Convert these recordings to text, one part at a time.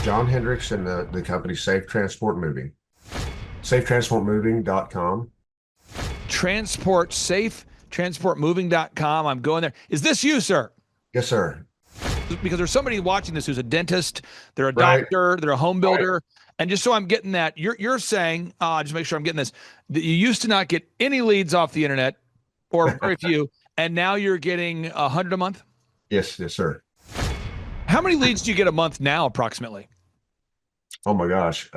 John Hendricks and the company Safe Transport Moving. SafeTransportMoving.com. SafeTransportMoving.com. I'm going there. Is this you, sir? Yes, sir. Because there's somebody watching this who's a dentist, they're a Right. doctor, they're a home builder. And just so I'm getting that, you're saying, just make sure I'm getting this, that you used to not get any leads off the internet or very few, and now you're getting 100 a month? Yes, yes, sir. How many leads do you get a month now, approximately? Oh my gosh.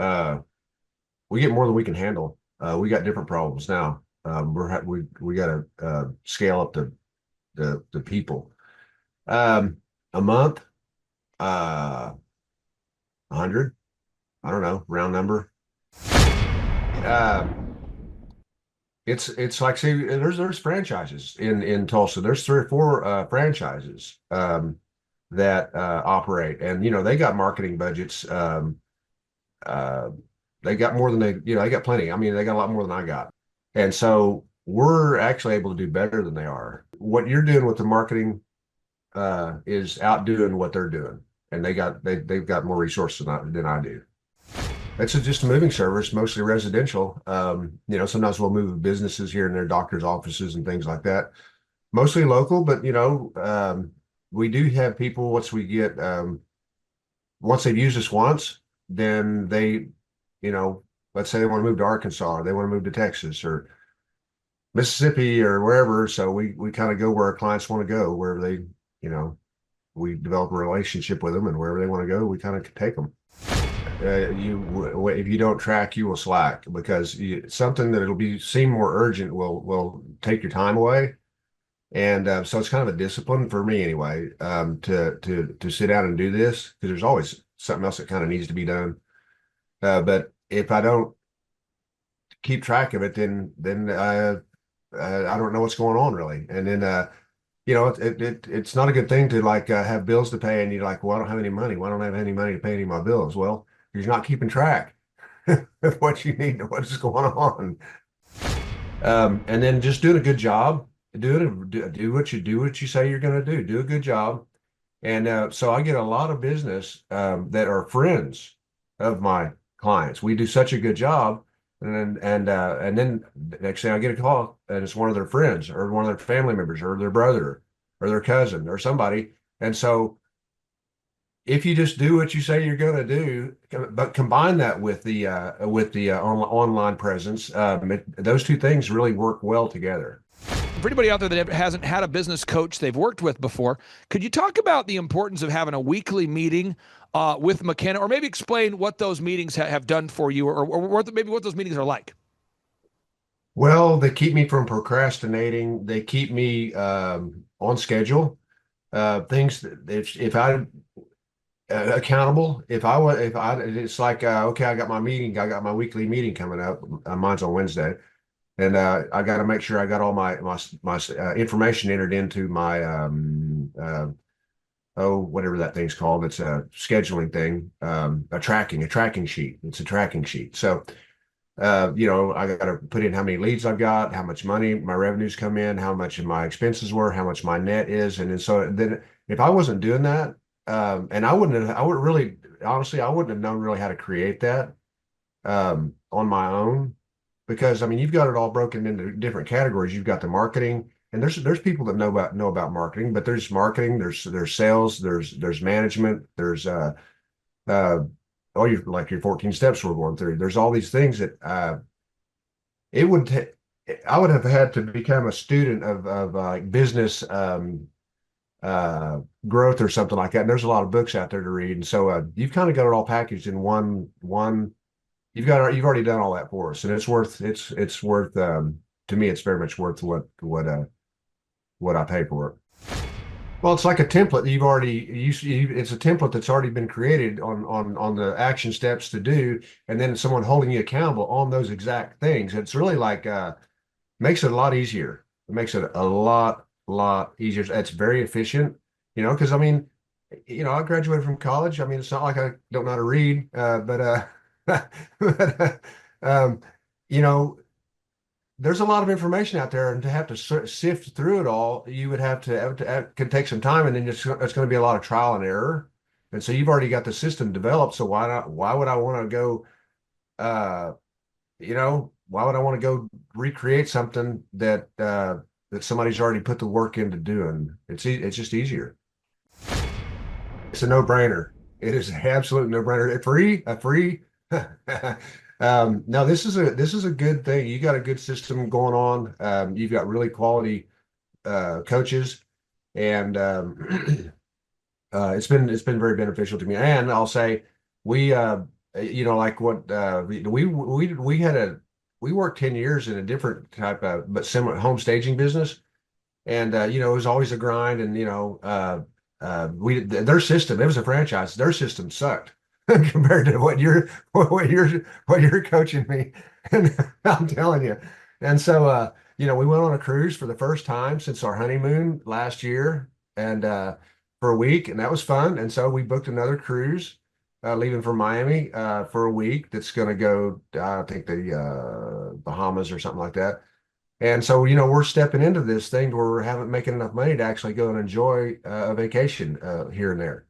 We get more than we can handle. We got different problems now. We got to scale up the people. A month, 100. I don't know, round number. Uh, it's like, see, there's franchises in Tulsa. There's three or four franchises that operate, and they got marketing budgets. Uh, they got more than they got plenty. I mean, they got a lot more than I got, and so we're actually able to do better than they are. What you're doing with the marketing is outdoing what they're doing, and they've got more resources than I do. It's just a moving service, mostly residential. Sometimes we'll move businesses here and there, doctors' offices and things like that. Mostly local, but we do have people. Once they've used us once, then let's say they want to move to Arkansas, or they want to move to Texas or Mississippi or wherever. So we kind of go where our clients want to go, wherever we develop a relationship with them, and wherever they want to go, we kind of take them. If you don't track, you will slack, because something that seem more urgent will take your time away. And so it's kind of a discipline for me anyway, to sit down and do this, because there's always something else that kind of needs to be done. But if I don't keep track of it, then I don't know what's going on really. And then it's not a good thing to have bills to pay, and you're like, well, I don't have any money. Well, I don't have any money to pay any of my bills. Well, you're not keeping track of what you need and what's going on. And then just doing a good job, do what you say you're going to do. Do a good job. And so I get a lot of business that are friends of my clients. We do such a good job, and then next thing I get a call, and it's one of their friends or one of their family members or their brother or their cousin or somebody. And so if you just do what you say you're going to do, but combine that with the online presence, those two things really work well together. For anybody out there that hasn't had a business coach they've worked with before, could you talk about the importance of having a weekly meeting with McKenna, or maybe explain what those meetings have done for you, or maybe what those meetings are like? Well, they keep me from procrastinating. They keep me on schedule. Things that if I accountable. It's like, okay, I got my weekly meeting coming up. Mine's on Wednesday, and I got to make sure I got all my information entered into my whatever that thing's called. It's a scheduling thing, a tracking sheet. It's a tracking sheet. So I got to put in how many leads I've got, how much money my revenues come in, how much of my expenses were, how much my net is, and then if I wasn't doing that, and I wouldn't really, honestly, I wouldn't have known really how to create that on my own, because I mean, you've got it all broken into different categories. You've got the marketing, and there's people that know about marketing, but there's marketing, there's sales, there's management, there's your 14 steps we're going through. There's all these things that it would I would have had to become a student of like business growth or something like that. And there's a lot of books out there to read, and so you've kind of got it all packaged in one. You've already done all that for us, and it's worth to me, it's very much worth what I pay for it. Well, it's like a template that it's a template that's already been created on the action steps to do, and then someone holding you accountable on those exact things. It's really like makes it a lot easier. It makes it a lot easier. It's very efficient, because I mean, I graduated from college. I mean, it's not like I don't know how to read, but you know, there's a lot of information out there, and to have to sift through it all, you would have to, it could take some time, and then it's going to be a lot of trial and error. And so you've already got the system developed. So why would I want to go, uh, why would I want to go recreate something that somebody's already put the work into doing? It's just easier. It's a no-brainer. It is an absolute no-brainer. A free. No, this is a good thing. You got a good system going on. You've got really quality coaches, and it's been very beneficial to me. And I'll say we like what we worked 10 years in a different type of but similar home staging business. And it was always a grind. And we their system, it was a franchise. Their system sucked compared to what you're coaching me. And I'm telling you. And so we went on a cruise for the first time since our honeymoon last year, and for a week, and that was fun. And so we booked another cruise, leaving from Miami for a week. That's going to go, I think, the Bahamas or something like that. And so, we're stepping into this thing where we're haven't making enough money to actually go and enjoy a vacation here and there.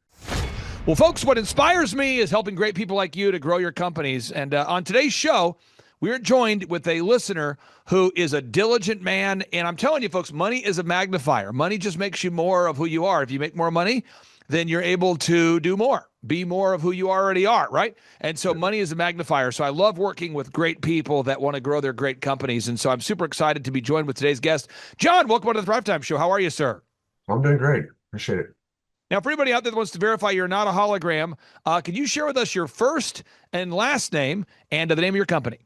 Well, folks, what inspires me is helping great people like you to grow your companies. And on today's show, we are joined with a listener who is a diligent man. And I'm telling you, folks, money is a magnifier. Money just makes you more of who you are. If you make more money, then you're able to do more, be more of who you already are, right? And so money is a magnifier. So I love working with great people that want to grow their great companies. And so I'm super excited to be joined with today's guest. John, welcome to the Thrivetime Show. How are you, sir? I'm doing great. Appreciate it. Now, for anybody out there that wants to verify you're not a hologram, can you share with us your first and last name and the name of your company?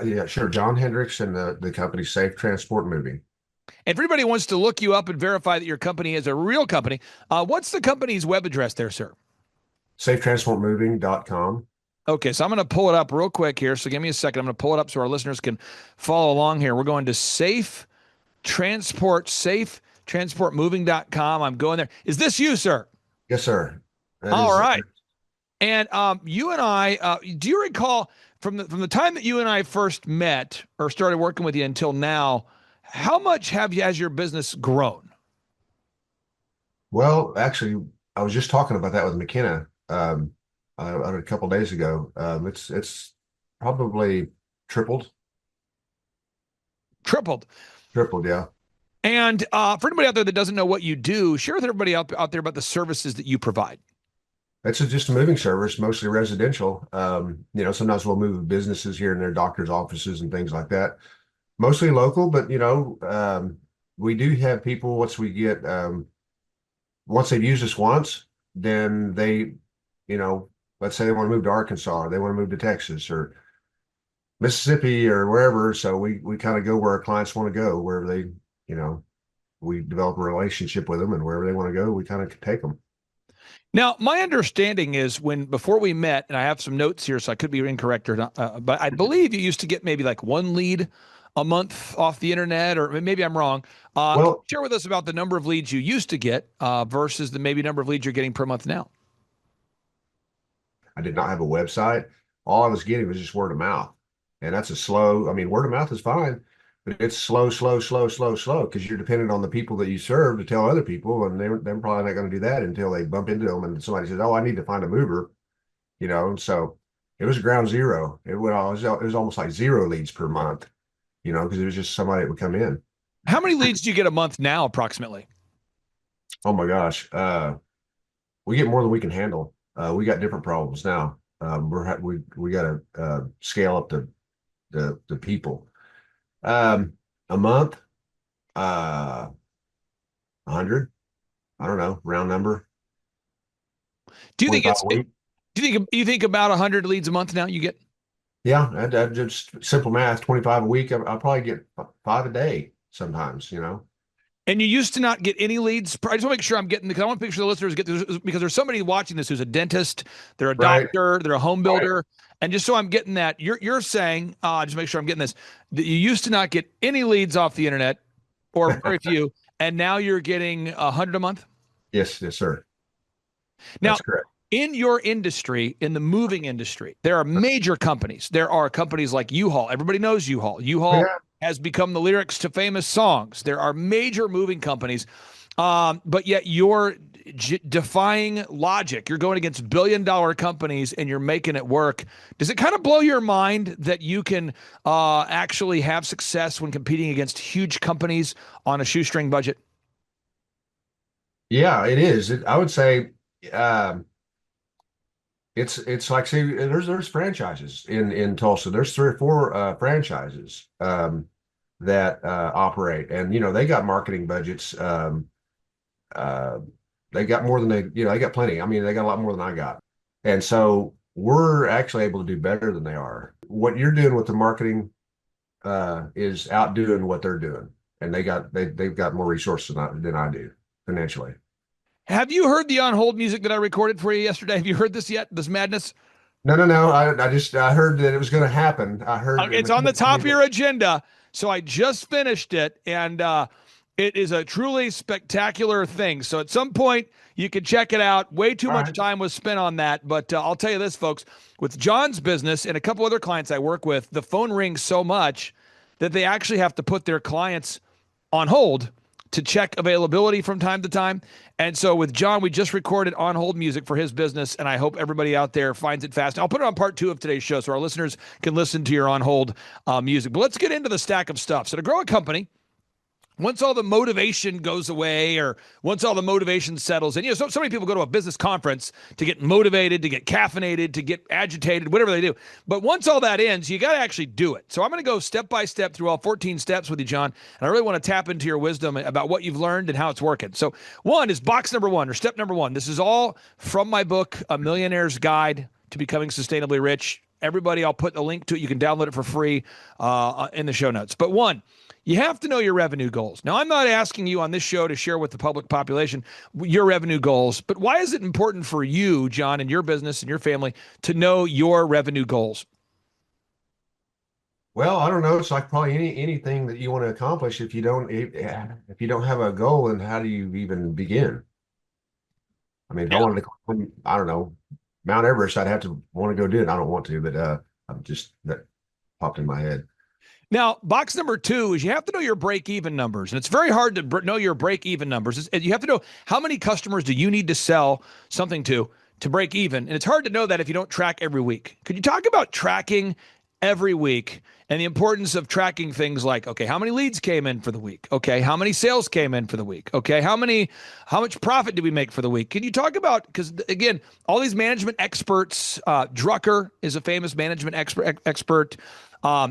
Yeah, sure. John Hendricks and the company Safe Transport Moving. And if anybody wants to look you up and verify that your company is a real company, what's the company's web address there, sir? SafeTransportMoving.com. Okay, so I'm going to pull it up real quick here. So give me a second. I'm going to pull it up so our listeners can follow along here. We're going to SafeTransportMoving.com. I'm going there. Is this you, sir? Yes, sir. All right. And you and I, do you recall from the time that you and I first met or started working with you until now, how much has your business grown? Well, actually, I was just talking about that with McKenna a couple days ago. It's probably tripled. Tripled. Tripled, yeah. And for anybody out there that doesn't know what you do, share with everybody out there about the services that you provide. It's just a moving service, mostly residential. Sometimes we'll move businesses here and there, doctors' offices and things like that. Mostly local, but we do have people. Once they've used us once, then let's say they want to move to Arkansas, or they want to move to Texas or Mississippi or wherever. So we kind of go where our clients want to go, wherever we develop a relationship with them, and wherever they want to go, we kind of take them. Now, my understanding is before we met, and I have some notes here, so I could be incorrect or not, but I believe you used to get maybe like one lead a month off the internet, or maybe I'm wrong. Well, share with us about the number of leads you used to get versus the maybe number of leads you're getting per month now. I did not have a website. All I was getting was just word of mouth. And that's word of mouth is fine, but it's slow, because you're dependent on the people that you serve to tell other people, and they're probably not going to do that until they bump into them and somebody says, "Oh, I need to find a mover," And so it was ground zero. It was almost like zero leads per month, because it was just somebody that would come in. How many leads do you get a month now, approximately? Oh my gosh, we get more than we can handle. We got different problems now. We got to scale up the people. A month, 100. I don't know, round number. Do you think about 100 leads a month now you get? Yeah, I just simple math, 25 a week. I'll probably get 5 a day sometimes, And you used to not get any leads. I just want to make sure I'm getting, because I want to make sure the listeners get this, because there's somebody watching this who's a dentist, they're a doctor, they're a home builder. Right. And just so I'm getting that, you're saying, just make sure I'm getting this, that you used to not get any leads off the internet, or very few, and now you're getting 100 a month? Yes, sir. Now, that's correct. In your industry, in the moving industry, there are major companies. There are companies like U-Haul. Everybody knows U-Haul. U-Haul has become the lyrics to famous songs. There are major moving companies. But yet you're defying logic. You're going against billion-dollar companies and you're making it work. Does it kind of blow your mind that you can actually have success when competing against huge companies on a shoestring budget? Yeah, it is. I would say um, it's like say there's franchises in Tulsa. There's three or four franchises that operate, and they got marketing budgets. Uh, they got more than they got plenty. I mean, they got a lot more than I got, and so we're actually able to do better than they are. What you're doing with the marketing is outdoing what they're doing, and they've got more resources than I do financially. Have you heard the on hold music that I recorded for you yesterday? Have you heard this yet? This madness? No, no, no. I heard that it was going to happen. I heard It's on the top of your agenda. So I just finished it, and it is a truly spectacular thing. So at some point, you can check it out. Way too All much right. time was spent on that. But I'll tell you this, folks, with John's business and a couple other clients I work with, the phone rings so much that they actually have to put their clients on hold to check availability from time to time. And so with John, we just recorded on hold music for his business, and I hope everybody out there finds it fast. I'll put it on part 2 of today's show so our listeners can listen to your on hold music. But let's get into the stack of stuff. So to grow a company, once all the motivation goes away or once all the motivation settles, and so many people go to a business conference to get motivated, to get caffeinated, to get agitated, whatever they do. But once all that ends, you got to actually do it. So I'm going to go step by step through all 14 steps with you, John. And I really want to tap into your wisdom about what you've learned and how it's working. So one is box number 1 or step number 1. This is all from my book, A Millionaire's Guide to Becoming Sustainably Rich. Everybody, I'll put a link to it. You can download it for free in the show notes. But one, you have to know your revenue goals. Now, I'm not asking you on this show to share with the public population your revenue goals, but why is it important for you, John, and your business and your family to know your revenue goals? Well, I don't know. It's like probably anything that you want to accomplish. If you don't have a goal, then how do you even begin? I mean, if I Yeah. wanted to climb, I don't know, Mount Everest, I'd have to want to go do it. I don't want to, but I'm just that popped in my head. Now, box number 2 is you have to know your break even numbers. And it's very hard to know your break even numbers. You have to know how many customers do you need to sell something to break even. And it's hard to know that if you don't track every week. Could you talk about tracking every week and the importance of tracking things like, okay, how many leads came in for the week? Okay, how many sales came in for the week? Okay, how much profit did we make for the week? Can you talk about, because again, all these management experts, Drucker is a famous management expert.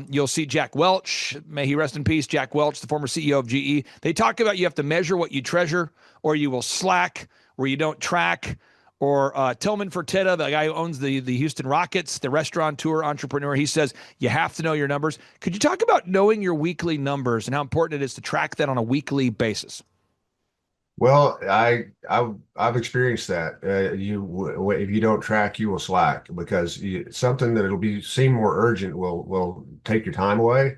You'll see Jack Welch, may he rest in peace, Jack Welch, the former CEO of GE. They talk about you have to measure what you treasure or you will slack, or you don't track. Or Tillman Fertitta, the guy who owns the Houston Rockets, the restaurateur entrepreneur, he says you have to know your numbers. Could you talk about knowing your weekly numbers and how important it is to track that on a weekly basis? Well, I've experienced that. If you don't track, you will slack because something that it'll be seem more urgent will take your time away.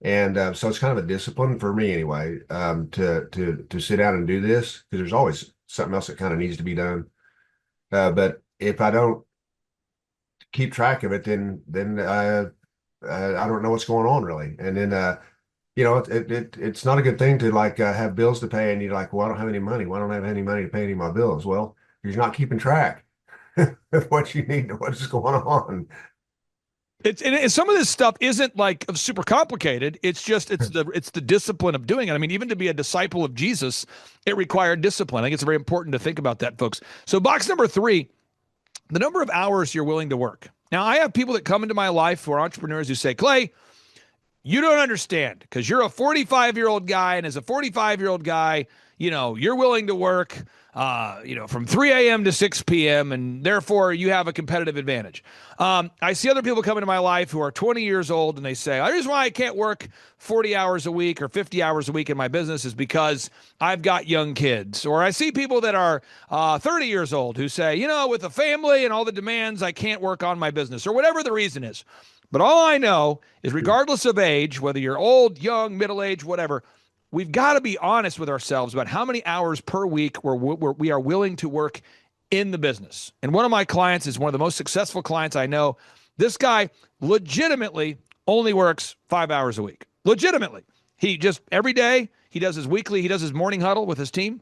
And so it's kind of a discipline for me anyway, to sit down and do this because there's always something else that kind of needs to be done. But if I don't keep track of it, then I don't know what's going on really. And then it's not a good thing to like have bills to pay and you're like, well, I don't have any money. Well, I don't have any money to pay any of my bills. Well, you're not keeping track of what you need, what's going on. And some of this stuff isn't like super complicated. It's just it's the discipline of doing it. I mean, even to be a disciple of Jesus, it required discipline. I think it's very important to think about that, folks. So box number 3, the number of hours you're willing to work. Now, I have people that come into my life who are entrepreneurs who say, Clay, you don't understand because you're a 45-year-old guy, and as a 45-year-old guy, you're willing to work, from 3 a.m. to 6 p.m., and therefore you have a competitive advantage. I see other people come into my life who are 20 years old, and they say, the reason why I can't work 40 hours a week or 50 hours a week in my business is because I've got young kids. Or I see people that are 30 years old who say, with a family and all the demands, I can't work on my business, or whatever the reason is. But all I know is regardless of age, whether you're old, young, middle-aged, whatever, we've got to be honest with ourselves about how many hours per week we are willing to work in the business. And one of my clients is one of the most successful clients I know. This guy legitimately only works 5 hours a week. Legitimately. He just every day he does his morning huddle with his team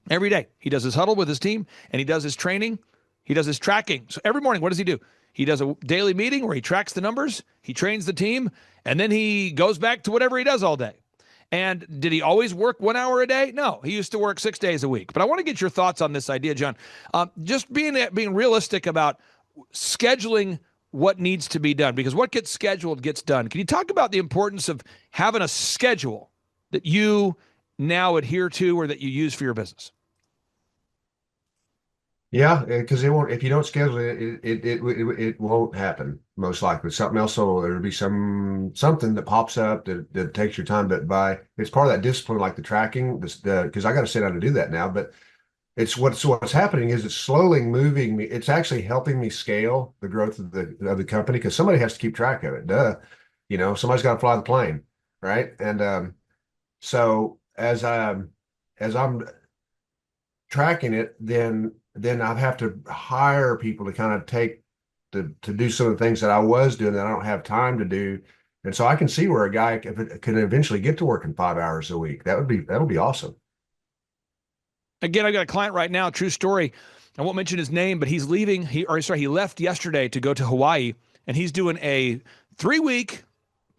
every day. He does his huddle with his team, and he does his training. He does his tracking. So every morning, what does he do? He does a daily meeting where he tracks the numbers, he trains the team, and then he goes back to whatever he does all day. And did he always work 1 hour a day? No, he used to work 6 days a week. But I want to get your thoughts on this idea, John. Just being realistic about scheduling what needs to be done, because what gets scheduled gets done. Can you talk about the importance of having a schedule that you now adhere to or that you use for your business? Yeah, because it won't. If you don't schedule it won't happen. Most likely, something else. So there'll be something that pops up that takes your time. But it's part of that discipline, like the tracking. Because I got to sit down to do that now. But it's what's happening is it's slowly moving me. It's actually helping me scale the growth of the company because somebody has to keep track of it. Duh, somebody's got to fly the plane, right? And so as I'm tracking it, then I have to hire people to kind of to do some of the things that I was doing that I don't have time to do. And so I can see where a guy can eventually get to working 5 hours a week. That would be awesome. Again, I got a client right now, true story. I won't mention his name, but he's leaving. He left yesterday to go to Hawaii, and he's doing a 3-week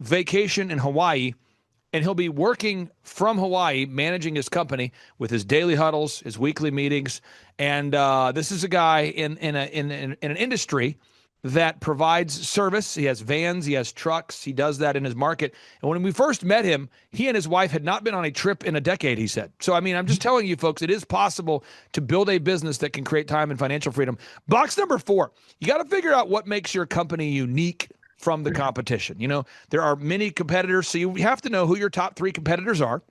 vacation in Hawaii. And he'll be working from Hawaii, managing his company with his daily huddles, his weekly meetings. And this is a guy in an industry that provides service. He has vans, he has trucks, he does that in his market. And when we first met him, he and his wife had not been on a trip in a decade, he said. So, I mean, I'm just telling you, folks, it is possible to build a business that can create time and financial freedom. Box number 4, you got to figure out what makes your company unique from the competition. There are many competitors, so you have to know who your top 3 competitors are.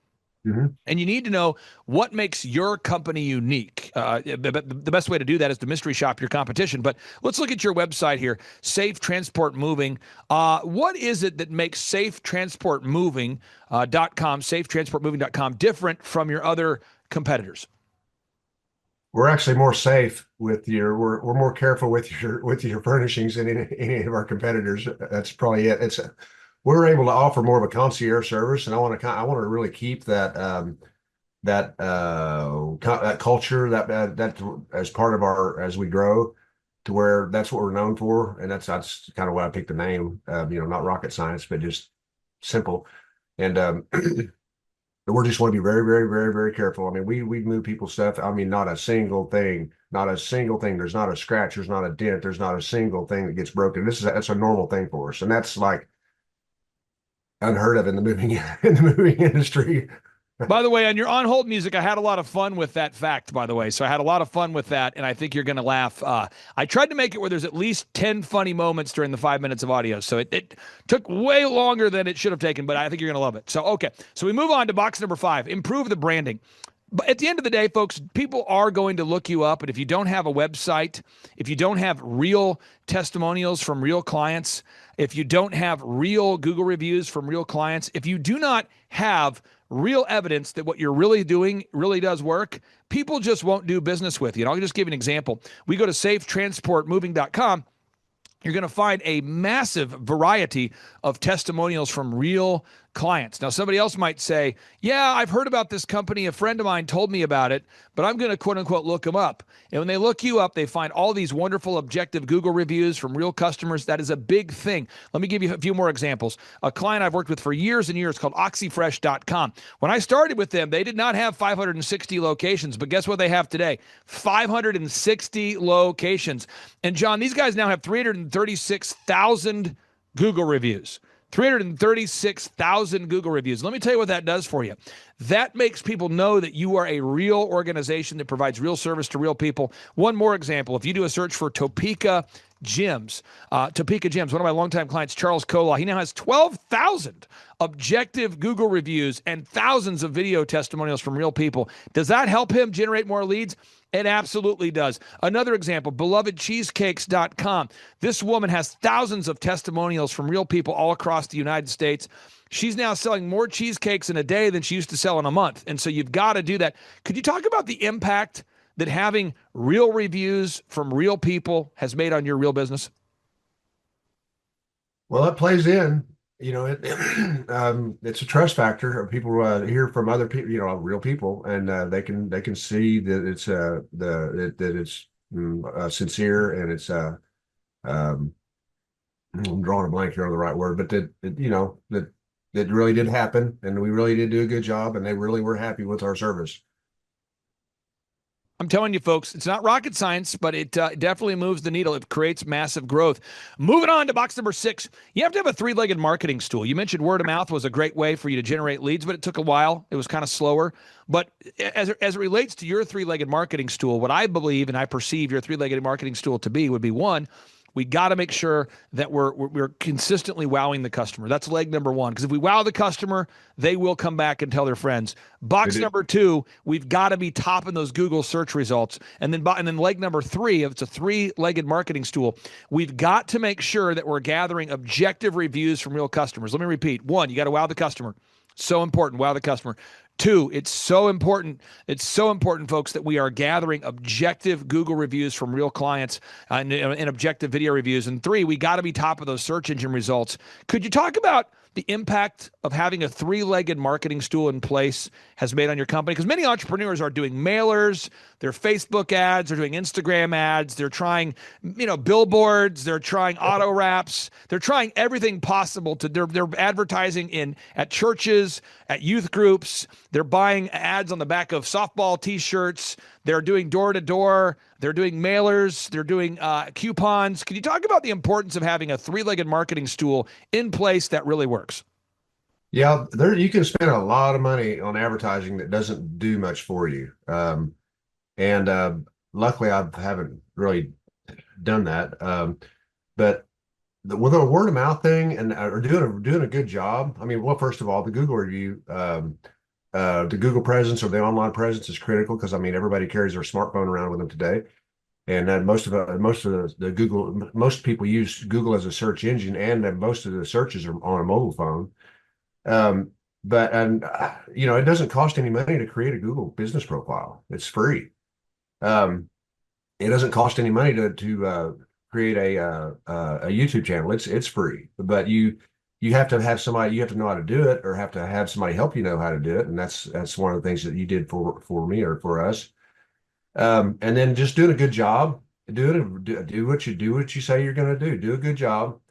Mm-hmm. And you need to know what makes your company unique. The best way to do that is to mystery shop your competition. But let's look at your website here, Safe Transport Moving. What is it that makes safetransportmoving.com different from your other competitors? We're actually more safe we're more careful with your furnishings than any of our competitors. That's probably it. We're able to offer more of a concierge service, and I want to really keep that that culture that as part of as we grow to where that's what we're known for, and that's kind of why I picked the name. Not rocket science, but just simple. And we just want to be very, very, very, very careful. I mean, we move people's stuff. I mean, not a single thing. There's not a scratch. There's not a dent. There's not a single thing that gets broken. That's a normal thing for us, and that's like unheard of in the moving industry. By the way, on your on hold music, I had a lot of fun with that fact, by the way. So I had a lot of fun with that, and I think you're going to laugh. I tried to make it where there's at least 10 funny moments during the 5 minutes of audio. So it took way longer than it should have taken, but I think you're going to love it. So, okay. So we move on to box number 5, improve the branding. But at the end of the day, folks, people are going to look you up. And if you don't have a website, if you don't have real testimonials from real clients, if you don't have real Google reviews from real clients, if you do not have real evidence that what you're really doing really does work, people just won't do business with you. And I'll just give you an example. We go to safetransportmoving.com. You're going to find a massive variety of testimonials from real clients. Now, somebody else might say, yeah, I've heard about this company. A friend of mine told me about it, but I'm going to quote unquote look them up. And when they look you up, they find all these wonderful objective Google reviews from real customers. That is a big thing. Let me give you a few more examples. A client I've worked with for years and years called oxyfresh.com. When I started with them, they did not have 560 locations, but guess what they have today? 560 locations. And John, these guys now have 336,000 Google reviews. 336,000 Google reviews. Let me tell you what that does for you. That makes people know that you are a real organization that provides real service to real people. One more example. If you do a search for Topeka Gyms, one of my longtime clients, Charles Kolaw, he now has 12,000 objective Google reviews and thousands of video testimonials from real people. Does that help him generate more leads? It absolutely does. Another example, belovedcheesecakes.com. This woman has thousands of testimonials from real people all across the United States. She's now selling more cheesecakes in a day than she used to sell in a month. And so you've got to do that. Could you talk about the impact that having real reviews from real people has made on your real business? Well, it plays in. it's a trust factor. People hear from other people, real people, and they can see that it's that it's sincere, and it's um, I'm drawing a blank here on the right word, but that it really did happen, and we really did do a good job, and they really were happy with our service. I'm telling you, folks, it's not rocket science, but it definitely moves the needle. It creates massive growth. Moving on to box number 6, you have to have a three-legged marketing stool. You mentioned word of mouth was a great way for you to generate leads, but it took a while. It was kind of slower. But as it relates to your three-legged marketing stool, what I believe and I perceive your three-legged marketing stool to be would be one, we got to make sure that we're consistently wowing the customer. That's leg number one. Because if we wow the customer, they will come back and tell their friends. They Box did. number 2, we've got to be topping those Google search results. And then leg number 3, if it's a three-legged marketing stool, we've got to make sure that we're gathering objective reviews from real customers. Let me repeat. 1, you got to wow the customer. So important. Wow the customer. 2, it's so important. It's so important, folks, that we are gathering objective Google reviews from real clients and objective video reviews. And 3, we got to be top of those search engine results. Could you talk about the impact of having a three-legged marketing stool in place has made on your company? Because many entrepreneurs are doing mailers, they're Facebook ads, they're doing Instagram ads, they're trying, billboards, they're trying auto wraps, they're trying everything possible they're advertising at churches, at youth groups, they're buying ads on the back of softball t-shirts, they're doing door to door, they're doing mailers, they're doing coupons. Can you talk about the importance of having a three-legged marketing stool in place that really works? Yeah, there you can spend a lot of money on advertising that doesn't do much for you. And luckily, I haven't really done that. But with a word of mouth thing and are doing a good job. I mean, well, first of all, the Google review, the Google presence or the online presence is critical because I mean everybody carries their smartphone around with them today, and most of the Google most people use Google as a search engine, and then most of the searches are on a mobile phone. Um, but and it doesn't cost any money to create a Google business profile. It's free. Um, it doesn't cost any money to create a YouTube channel. It's free, but you have to have somebody. You have to know how to do it, or have to have somebody help you know how to do it. And that's one of the things that you did for me or for us. And then just doing a good job. Do what you say you're going to do. Do a good job.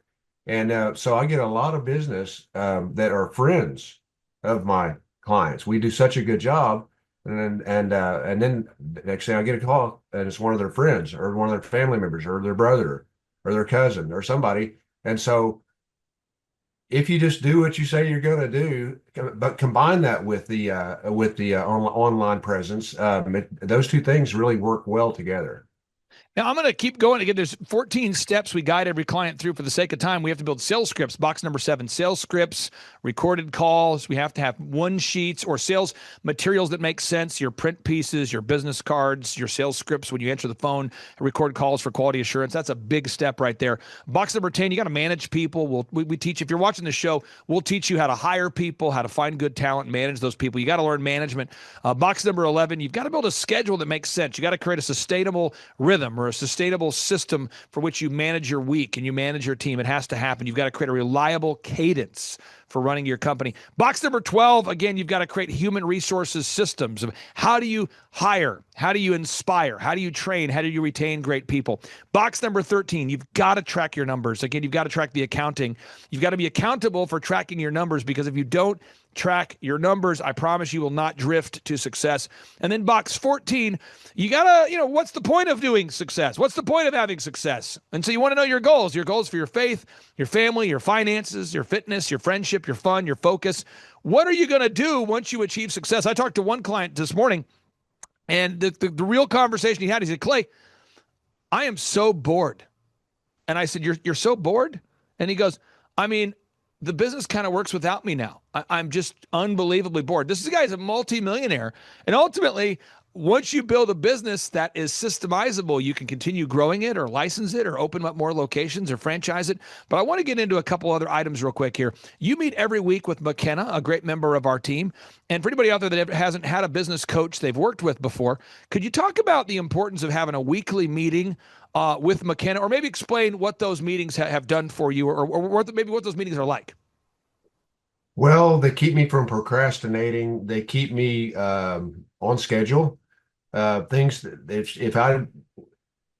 And so I get a lot of business that are friends of my clients. We do such a good job, and then next thing I get a call, and it's one of their friends or one of their family members or their brother or their cousin or somebody. And so if you just do what you say you're going to do, but combine that with the online presence, those two things really work well together. Now, I'm going to keep going. Again, there's 14 steps we guide every client through. For the sake of time, we have to build sales scripts. Box number 7, sales scripts, recorded calls. We have to have one sheets or sales materials that make sense, your print pieces, your business cards, your sales scripts when you answer the phone, record calls for quality assurance. That's a big step right there. Box number 10, you got to manage people. We teach, if you're watching the show, we'll teach you how to hire people, how to find good talent, manage those people. You got to learn management. Box number 11, you've got to build a schedule that makes sense. You got to create a sustainable rhythm or a sustainable system for which you manage your week and you manage your team. It has to happen. You've got to create a reliable cadence for running your company. Box number 12, again, you've got to create human resources systems of how do you hire? How do you inspire? How do you train? How do you retain great people? Box number 13, you've got to track your numbers. Again, you've got to track the accounting. You've got to be accountable for tracking your numbers, because if you don't track your numbers, I promise you will not drift to success. And then box 14, you gotta, what's the point of doing success? What's the point of having success? And so you want to know your goals for your faith, your family, your finances, your fitness, your friendship, your fun, your focus. What are you going to do once you achieve success? I talked to one client this morning, and the real conversation he said, Clay, I am so bored. And I said, you're so bored? And he goes, I mean, the business kind of works without me now. I'm just unbelievably bored. This guy is a multimillionaire. And ultimately, once you build a business that is systemizable, you can continue growing it or license it or open up more locations or franchise it. But I want to get into a couple other items real quick here. You meet every week with McKenna, a great member of our team. And for anybody out there that hasn't had a business coach they've worked with before, could you talk about the importance of having a weekly meeting with McKenna, or maybe explain what those meetings have done for you, or maybe what those meetings are like? Well, they keep me from procrastinating. They keep me on schedule. Things that if I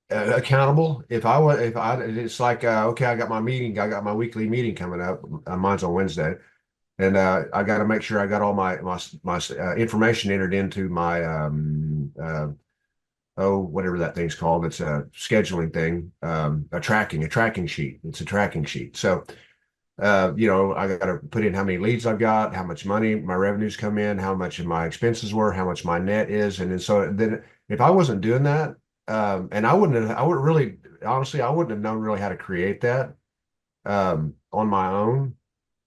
accountable. It's like okay, I got my meeting. I got my weekly meeting coming up. Mine's on Wednesday, and I got to make sure I got all my information entered into my oh, whatever that thing's called. It's a scheduling thing, a tracking sheet. It's a tracking sheet. So I got to put in how many leads I've got, how much money my revenues come in, how much of my expenses were, how much my net is, and then if I wasn't doing that, and I wouldn't really, honestly, I wouldn't have known really how to create that on my own,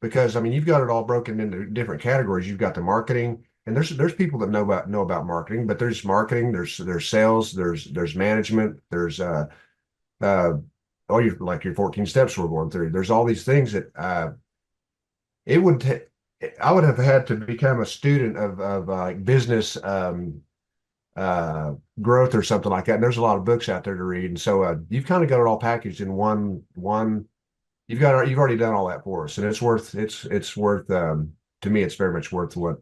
because I mean, you've got it all broken into different categories. You've got the marketing, and there's people that know about marketing, but there's marketing, there's sales, there's management, there's uh all your 14 steps we're going through. There's all these things that it would ta- I would have had to become a student of business uh growth or something like that. And there's a lot of books out there to read. And so you've kind of got it all packaged in one you've already done all that for us. And it's worth to me it's very much worth what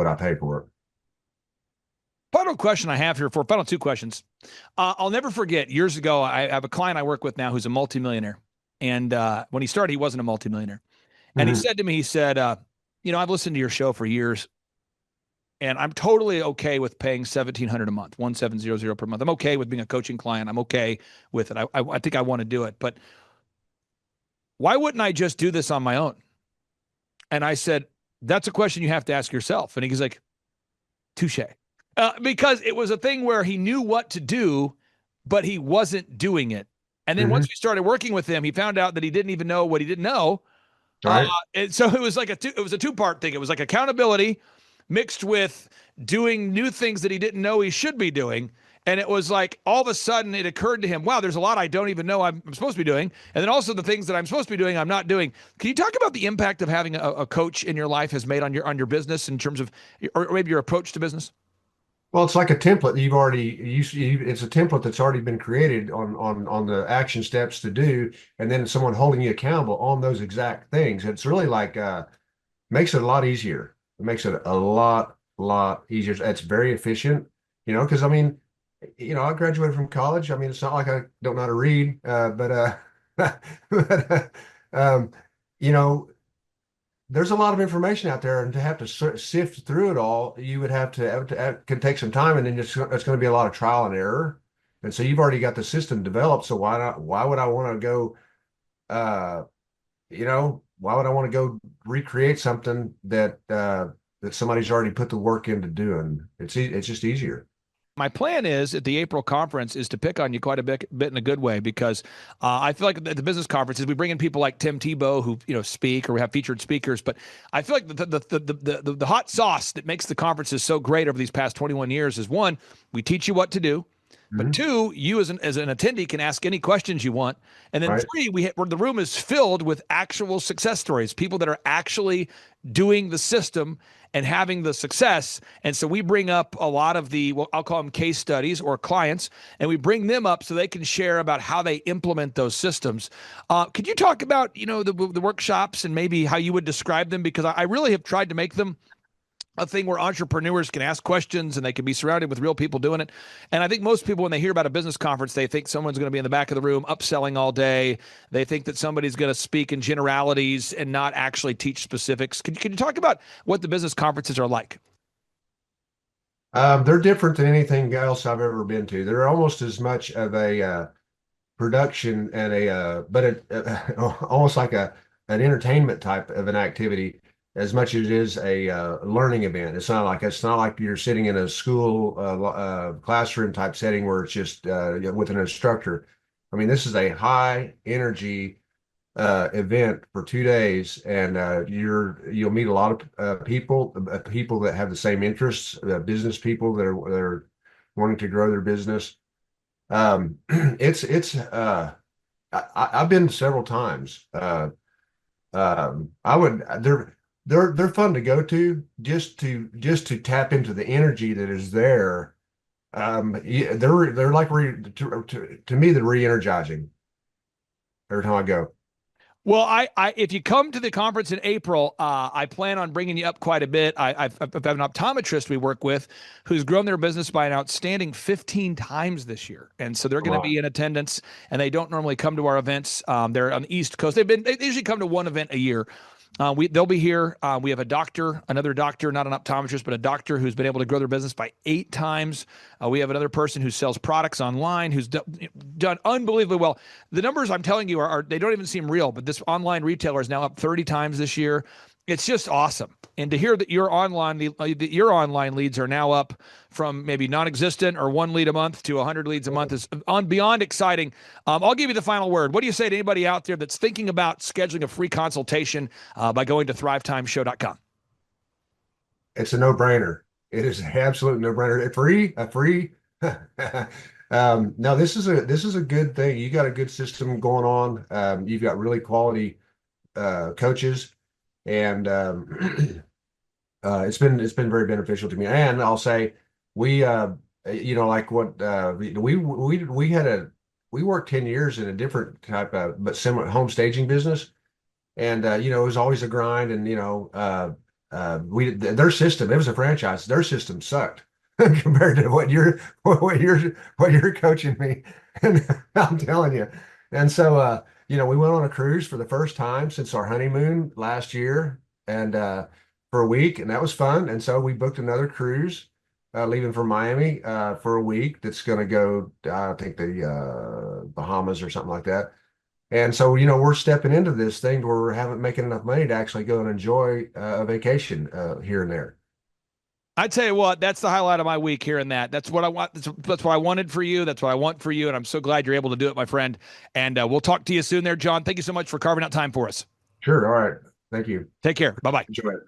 I pay for it. Final question I have here for final two questions. I'll never forget years ago, I have a client I work with now who's a multimillionaire. And when he started, he wasn't a multimillionaire. And he Hmm. said to me, he said, I've listened to your show for years and I'm totally okay with paying 1,700 a month, 1,700 per month. I'm okay with being a coaching client. I'm okay with it. I think I want to do it, but why wouldn't I just do this on my own? And I said, that's a question you have to ask yourself. And he's like, touche. Because it was a thing where he knew what to do, but he wasn't doing it. And then Hmm. once we started working with him, he found out that he didn't even know what he didn't know. Uh, Right. and so it was like it was a two-part thing. It was like accountability mixed with doing new things that he didn't know he should be doing. And it was like all of a sudden it occurred to him, wow, there's a lot I don't even know I'm supposed to be doing. And then also the things that I'm supposed to be doing, I'm not doing. Can you talk about the impact of having a coach in your life has made on your business in terms of, or maybe your approach to business? Well, it's like a template you've already it's a template that's already been created on the action steps to do, and then someone holding you accountable on those exact things. It's really like makes it a lot easier. It makes it a lot easier. It's very efficient, because I mean, I graduated from college. I mean, it's not like I don't know how to read, but um, you know, there's a lot of information out there, and to have to sift through it all, you would have to could take some time, and then it's going to be a lot of trial and error. And so you've already got the system developed. So why not? Why would I want to go? Uh, why would I want to go recreate something that somebody's already put the work into doing? It's just easier. My plan is at the April conference is to pick on you quite a bit in a good way because I feel like at the business conferences we bring in people like Tim Tebow who speak or we have featured speakers, but I feel like the hot sauce that makes the conferences so great over these past 21 years is one, we teach you what to do. But Hmm. two, you as an attendee can ask any questions you want. And then Right. three, the room is filled with actual success stories, people that are actually doing the system and having the success. And so we bring up a lot of well, I'll call them case studies or clients, and we bring them up so they can share about how they implement those systems. Could you talk about, the workshops and maybe how you would describe them? Because I really have tried to make them a thing where entrepreneurs can ask questions and they can be surrounded with real people doing it. And I think most people, when they hear about a business conference, they think someone's going to be in the back of the room upselling all day. They think that somebody's going to speak in generalities and not actually teach specifics. Can you talk about what the business conferences are like? They're different than anything else I've ever been to. They're almost as much of a production and but almost like an entertainment type of an activity as much as it is a learning event. It's not like you're sitting in a school classroom type setting where it's just with an instructor. I mean, this is a high energy event for 2 days, and you'll meet a lot of people that have the same interests, business people that are wanting to grow their business. It's I've been several times. I would they're fun to go to just to tap into the energy that is there. Yeah, they're like to me they're re-energizing every time I go. Well, if you come to the conference in April, I plan on bringing you up quite a bit. I've an optometrist we work with who's grown their business by an outstanding 15 times this year, and so they're going to Wow. be in attendance. And they don't normally come to our events. They're on the East Coast. They usually come to one event a year. They'll be here. We have another doctor, not an optometrist, but a doctor who's been able to grow their business by 8 times. We have another person who sells products online who's done unbelievably well. The numbers I'm telling you are they don't even seem real, but this online retailer is now up 30 times this year. It's just awesome. And to hear that your online leads are now up from maybe non-existent or 1 lead a month to 100 leads a month is beyond exciting. I'll give you the final word. What do you say to anybody out there that's thinking about scheduling a free consultation by going to thrivetimeshow.com? It's a no-brainer. It is an absolute no-brainer. A free. No, this is a good thing. You got a good system going on. You've got really quality coaches, and it's been very beneficial to me. And I'll say we like what we worked 10 years in a different type of but similar home staging business, and it was always a grind, and their system, it was a franchise, their system sucked compared to what you're coaching me. And I'm telling you. And so we went on a cruise for the first time since our honeymoon last year, and for a week, and that was fun. And so we booked another cruise leaving from Miami for a week that's going to go, I think, the Bahamas or something like that. And so, we're stepping into this thing where we haven't making enough money to actually go and enjoy a vacation here and there. I tell you what, that's the highlight of my week, hearing that. That's what I want. That's what I wanted for you. That's what I want for you. And I'm so glad you're able to do it, my friend. And we'll talk to you soon there, John. Thank you so much for carving out time for us. Sure. All right. Thank you. Take care. Bye-bye. Enjoy it.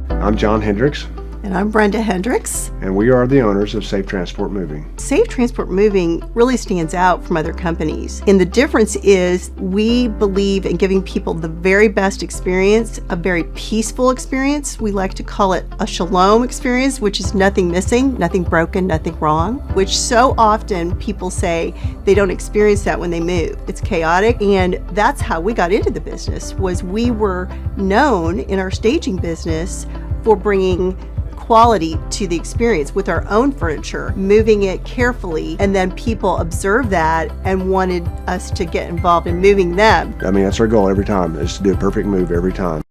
I'm John Hendricks. And I'm Brenda Hendricks. And we are the owners of Safe Transport Moving. Safe Transport Moving really stands out from other companies. And the difference is we believe in giving people the very best experience, a very peaceful experience. We like to call it a shalom experience, which is nothing missing, nothing broken, nothing wrong, which so often people say they don't experience that when they move. It's chaotic. And that's how we got into the business, was we were known in our staging business for bringing quality to the experience with our own furniture, moving it carefully, and then people observed that and wanted us to get involved in moving them. I mean, that's our goal every time, is to do a perfect move every time.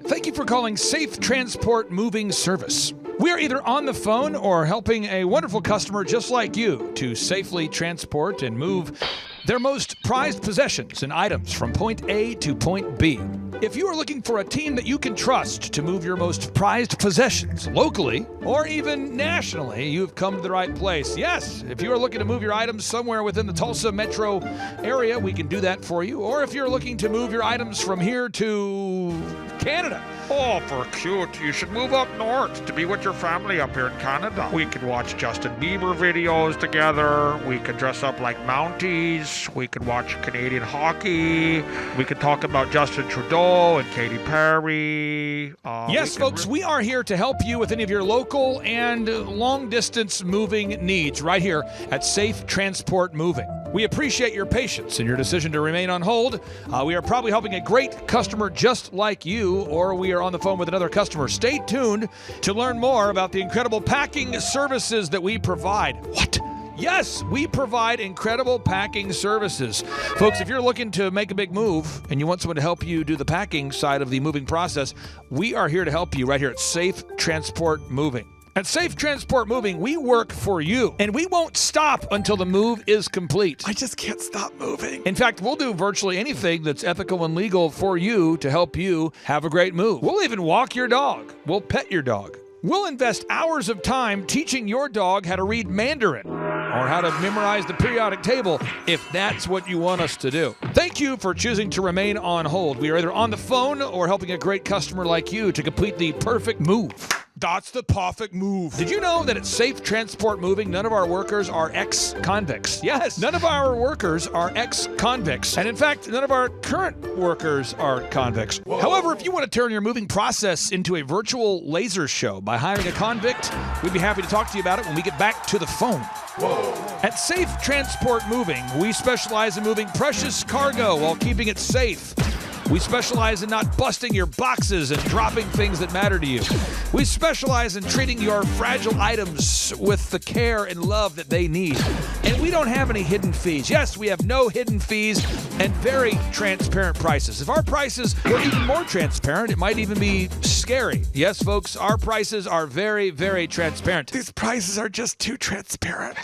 Thank you for calling Safe Transport Moving Service. We are either on the phone or helping a wonderful customer just like you to safely transport and move their most prized possessions and items from point A to point B. If you are looking for a team that you can trust to move your most prized possessions locally or even nationally, you've come to the right place. Yes, if you are looking to move your items somewhere within the Tulsa metro area, we can do that for you. Or if you're looking to move your items from here to Canada. Oh, for cute. You should move up north to be with your family up here in Canada. We could watch Justin Bieber videos together. We could dress up like Mounties. We could watch Canadian hockey. We could talk about Justin Trudeau and Katy Perry. Yes, folks, we are here to help you with any of your local and long-distance moving needs right here at Safe Transport Moving. We appreciate your patience and your decision to remain on hold. We are probably helping a great customer just like you, or we are on the phone with another customer. Stay tuned to learn more about the incredible packing services that we provide. What? Yes, we provide incredible packing services. Folks, if you're looking to make a big move and you want someone to help you do the packing side of the moving process, we are here to help you right here at Safe Transport Moving. At Safe Transport Moving, we work for you, and we won't stop until the move is complete. I just can't stop moving. In fact, we'll do virtually anything that's ethical and legal for you to help you have a great move. We'll even walk your dog. We'll pet your dog. We'll invest hours of time teaching your dog how to read Mandarin or how to memorize the periodic table if that's what you want us to do. Thank you for choosing to remain on hold. We are either on the phone or helping a great customer like you to complete the perfect move. That's the perfect move. Did you know that at Safe Transport Moving, none of our workers are ex-convicts? Yes, none of our workers are ex-convicts. And in fact, none of our current workers are convicts. Whoa. However, if you want to turn your moving process into a virtual laser show by hiring a convict, we'd be happy to talk to you about it when we get back to the phone. Whoa. At Safe Transport Moving, we specialize in moving precious cargo while keeping it safe. We specialize in not busting your boxes and dropping things that matter to you. We specialize in treating your fragile items with the care and love that they need. And we don't have any hidden fees. Yes, we have no hidden fees and very transparent prices. If our prices were even more transparent, it might even be scary. Yes, folks, our prices are very, very transparent. These prices are just too transparent.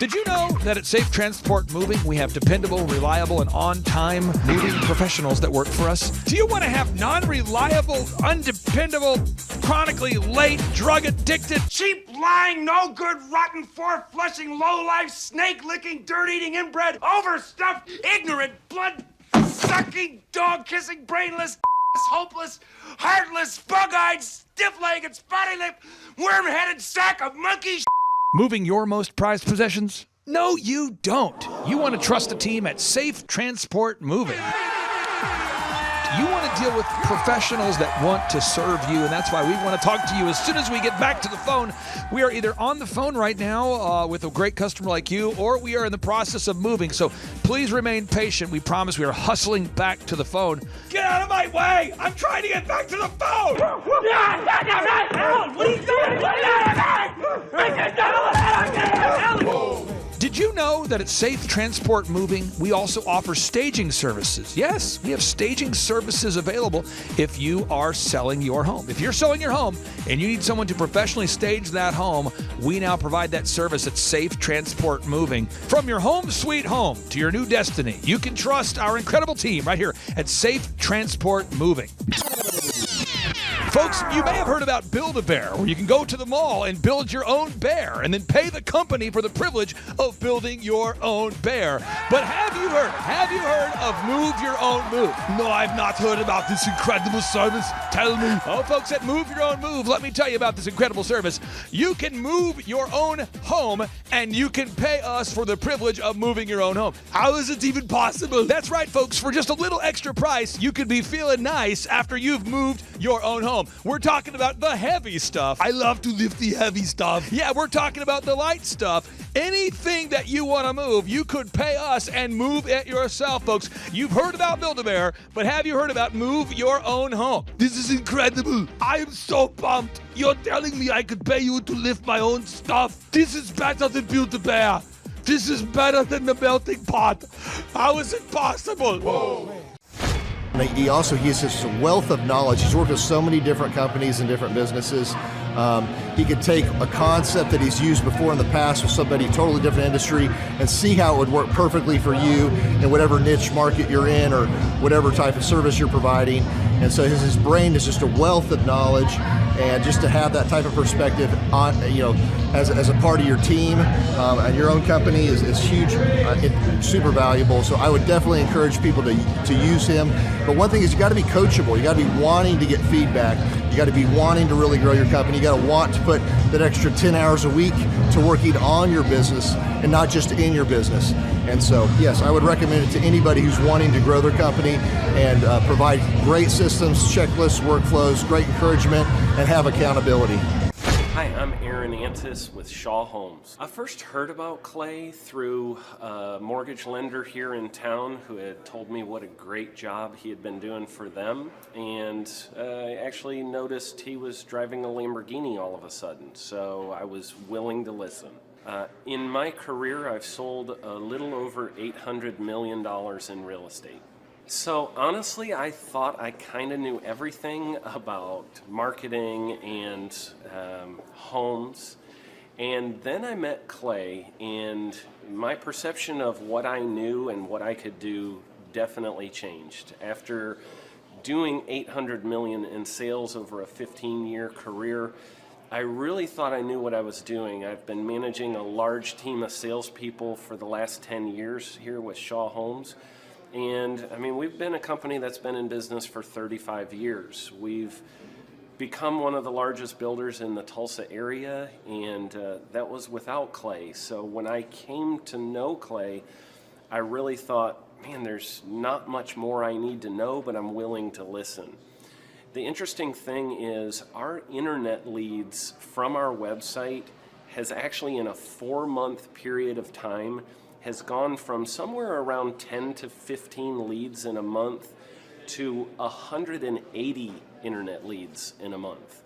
Did you know that at Safe Transport Moving, we have dependable, reliable, and on-time moving professionals that work for us? Do you want to have non-reliable, undependable, chronically late, drug-addicted, cheap, lying, no good, rotten, four-flushing, low-life, snake-licking, dirt-eating, inbred, overstuffed, ignorant, blood-sucking, dog-kissing, brainless, hopeless, heartless, bug-eyed, stiff-legged, spotty-lipped, worm-headed sack of monkey moving your most prized possessions? No, you don't. You want to trust a team at Safe Transport Moving. You want to deal with professionals that want to serve you, and that's why we want to talk to you as soon as we get back to the phone. We are either on the phone right now with a great customer like you, or we are in the process of moving. So please remain patient. We promise we are hustling back to the phone. Get out of my way! I'm trying to get back to the phone! Alan, what are you doing? Did you know that at Safe Transport Moving, we also offer staging services? Yes, we have staging services available if you are selling your home. If you're selling your home and you need someone to professionally stage that home, we now provide that service at Safe Transport Moving. From your home sweet home to your new destiny, you can trust our incredible team right here at Safe Transport Moving. Folks, you may have heard about Build-A-Bear, where you can go to the mall and build your own bear and then pay the company for the privilege of building your own bear. But have you heard of Move Your Own Move? No, I've not heard about this incredible service. Tell me. Oh, folks, at Move Your Own Move, let me tell you about this incredible service. You can move your own home, and you can pay us for the privilege of moving your own home. How is it even possible? That's right, folks. For just a little extra price, you could be feeling nice after you've moved your own home. We're talking about the heavy stuff. I love to lift the heavy stuff. Yeah, we're talking about the light stuff. Anything that you want to move, you could pay us and move it yourself, folks. You've heard about Build-A-Bear, but have you heard about Move Your Own Home? This is incredible. I am so pumped. You're telling me I could pay you to lift my own stuff? This is better than Build-A-Bear. This is better than the melting pot. How is it possible? Whoa. He has such a wealth of knowledge. He's worked with so many different companies and different businesses. He could take a concept that he's used before in the past with somebody totally different industry and see how it would work perfectly for you in whatever niche market you're in or whatever type of service you're providing. And so his brain is just a wealth of knowledge, and just to have that type of perspective on, as a part of your team and your own company is huge, super valuable. So I would definitely encourage people to use him. But one thing is, you got to be coachable. You got to be wanting to get feedback. You got to be wanting to really grow your company. You got to want to put that extra 10 hours a week to working on your business and not just in your business. And so, yes, I would recommend it to anybody who's wanting to grow their company and provide great systems, checklists, workflows, great encouragement, and have accountability. Hi, I'm Aaron Antis with Shaw Homes. I first heard about Clay through a mortgage lender here in town who had told me what a great job he had been doing for them, and I actually noticed he was driving a Lamborghini all of a sudden, so I was willing to listen. In my career, I've sold a little over $800 million in real estate. So honestly, I thought I kind of knew everything about marketing and homes. And then I met Clay, and my perception of what I knew and what I could do definitely changed. After doing $800 million in sales over a 15-year career, I really thought I knew what I was doing. I've been managing a large team of salespeople for the last 10 years here with Shaw Homes. And I mean, we've been a company that's been in business for 35 years. We've become one of the largest builders in the Tulsa area, and that was without Clay. So when I came to know Clay, I really thought, man, there's not much more I need to know, but I'm willing to listen. The interesting thing is our internet leads from our website has actually, in a 4-month period of time, has gone from somewhere around 10 to 15 leads in a month to 180 internet leads in a month.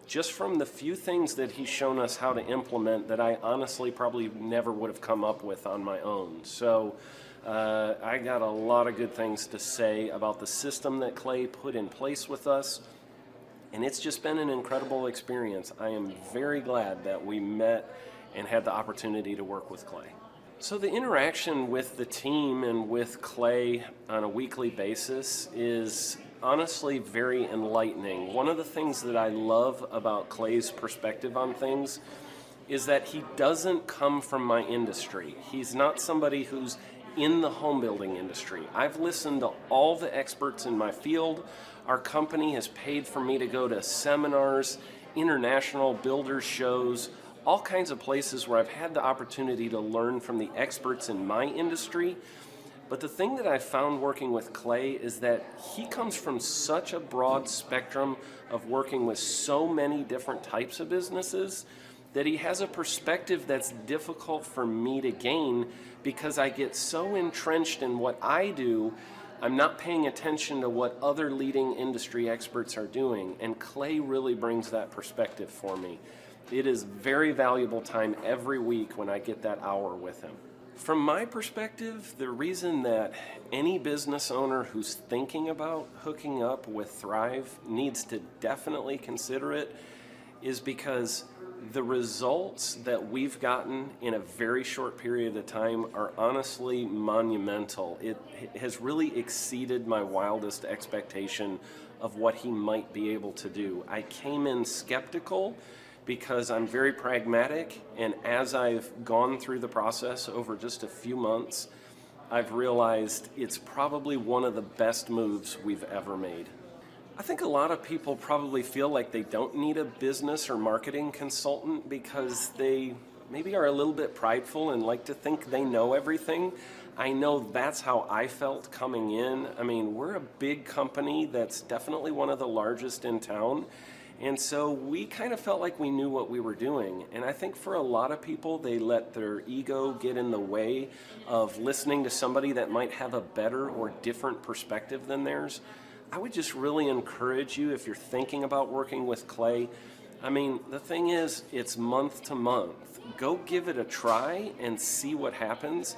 Just from the few things that he's shown us how to implement that I honestly probably never would have come up with on my own. So I got a lot of good things to say about the system that Clay put in place with us, and it's just been an incredible experience. I am very glad that we met and had the opportunity to work with Clay. So the interaction with the team and with Clay on a weekly basis is honestly very enlightening. One of the things that I love about Clay's perspective on things is that he doesn't come from my industry. He's not somebody who's in the home building industry. I've listened to all the experts in my field. Our company has paid for me to go to seminars, international builders shows, all kinds of places where I've had the opportunity to learn from the experts in my industry. But the thing that I found working with Clay is that he comes from such a broad spectrum of working with so many different types of businesses that he has a perspective that's difficult for me to gain because I get so entrenched in what I do, I'm not paying attention to what other leading industry experts are doing. And Clay really brings that perspective for me. It is very valuable time every week when I get that hour with him. From my perspective, the reason that any business owner who's thinking about hooking up with Thrive needs to definitely consider it is because the results that we've gotten in a very short period of time are honestly monumental. It has really exceeded my wildest expectation of what he might be able to do. I came in skeptical because I'm very pragmatic, and as I've gone through the process over just a few months, I've realized it's probably one of the best moves we've ever made. I think a lot of people probably feel like they don't need a business or marketing consultant because they maybe are a little bit prideful and like to think they know everything. I know that's how I felt coming in. I mean, we're a big company that's definitely one of the largest in town. And so we kind of felt like we knew what we were doing. And I think for a lot of people, they let their ego get in the way of listening to somebody that might have a better or different perspective than theirs. I would just really encourage you, if you're thinking about working with Clay, I mean, the thing is, it's month to month. Go give it a try and see what happens.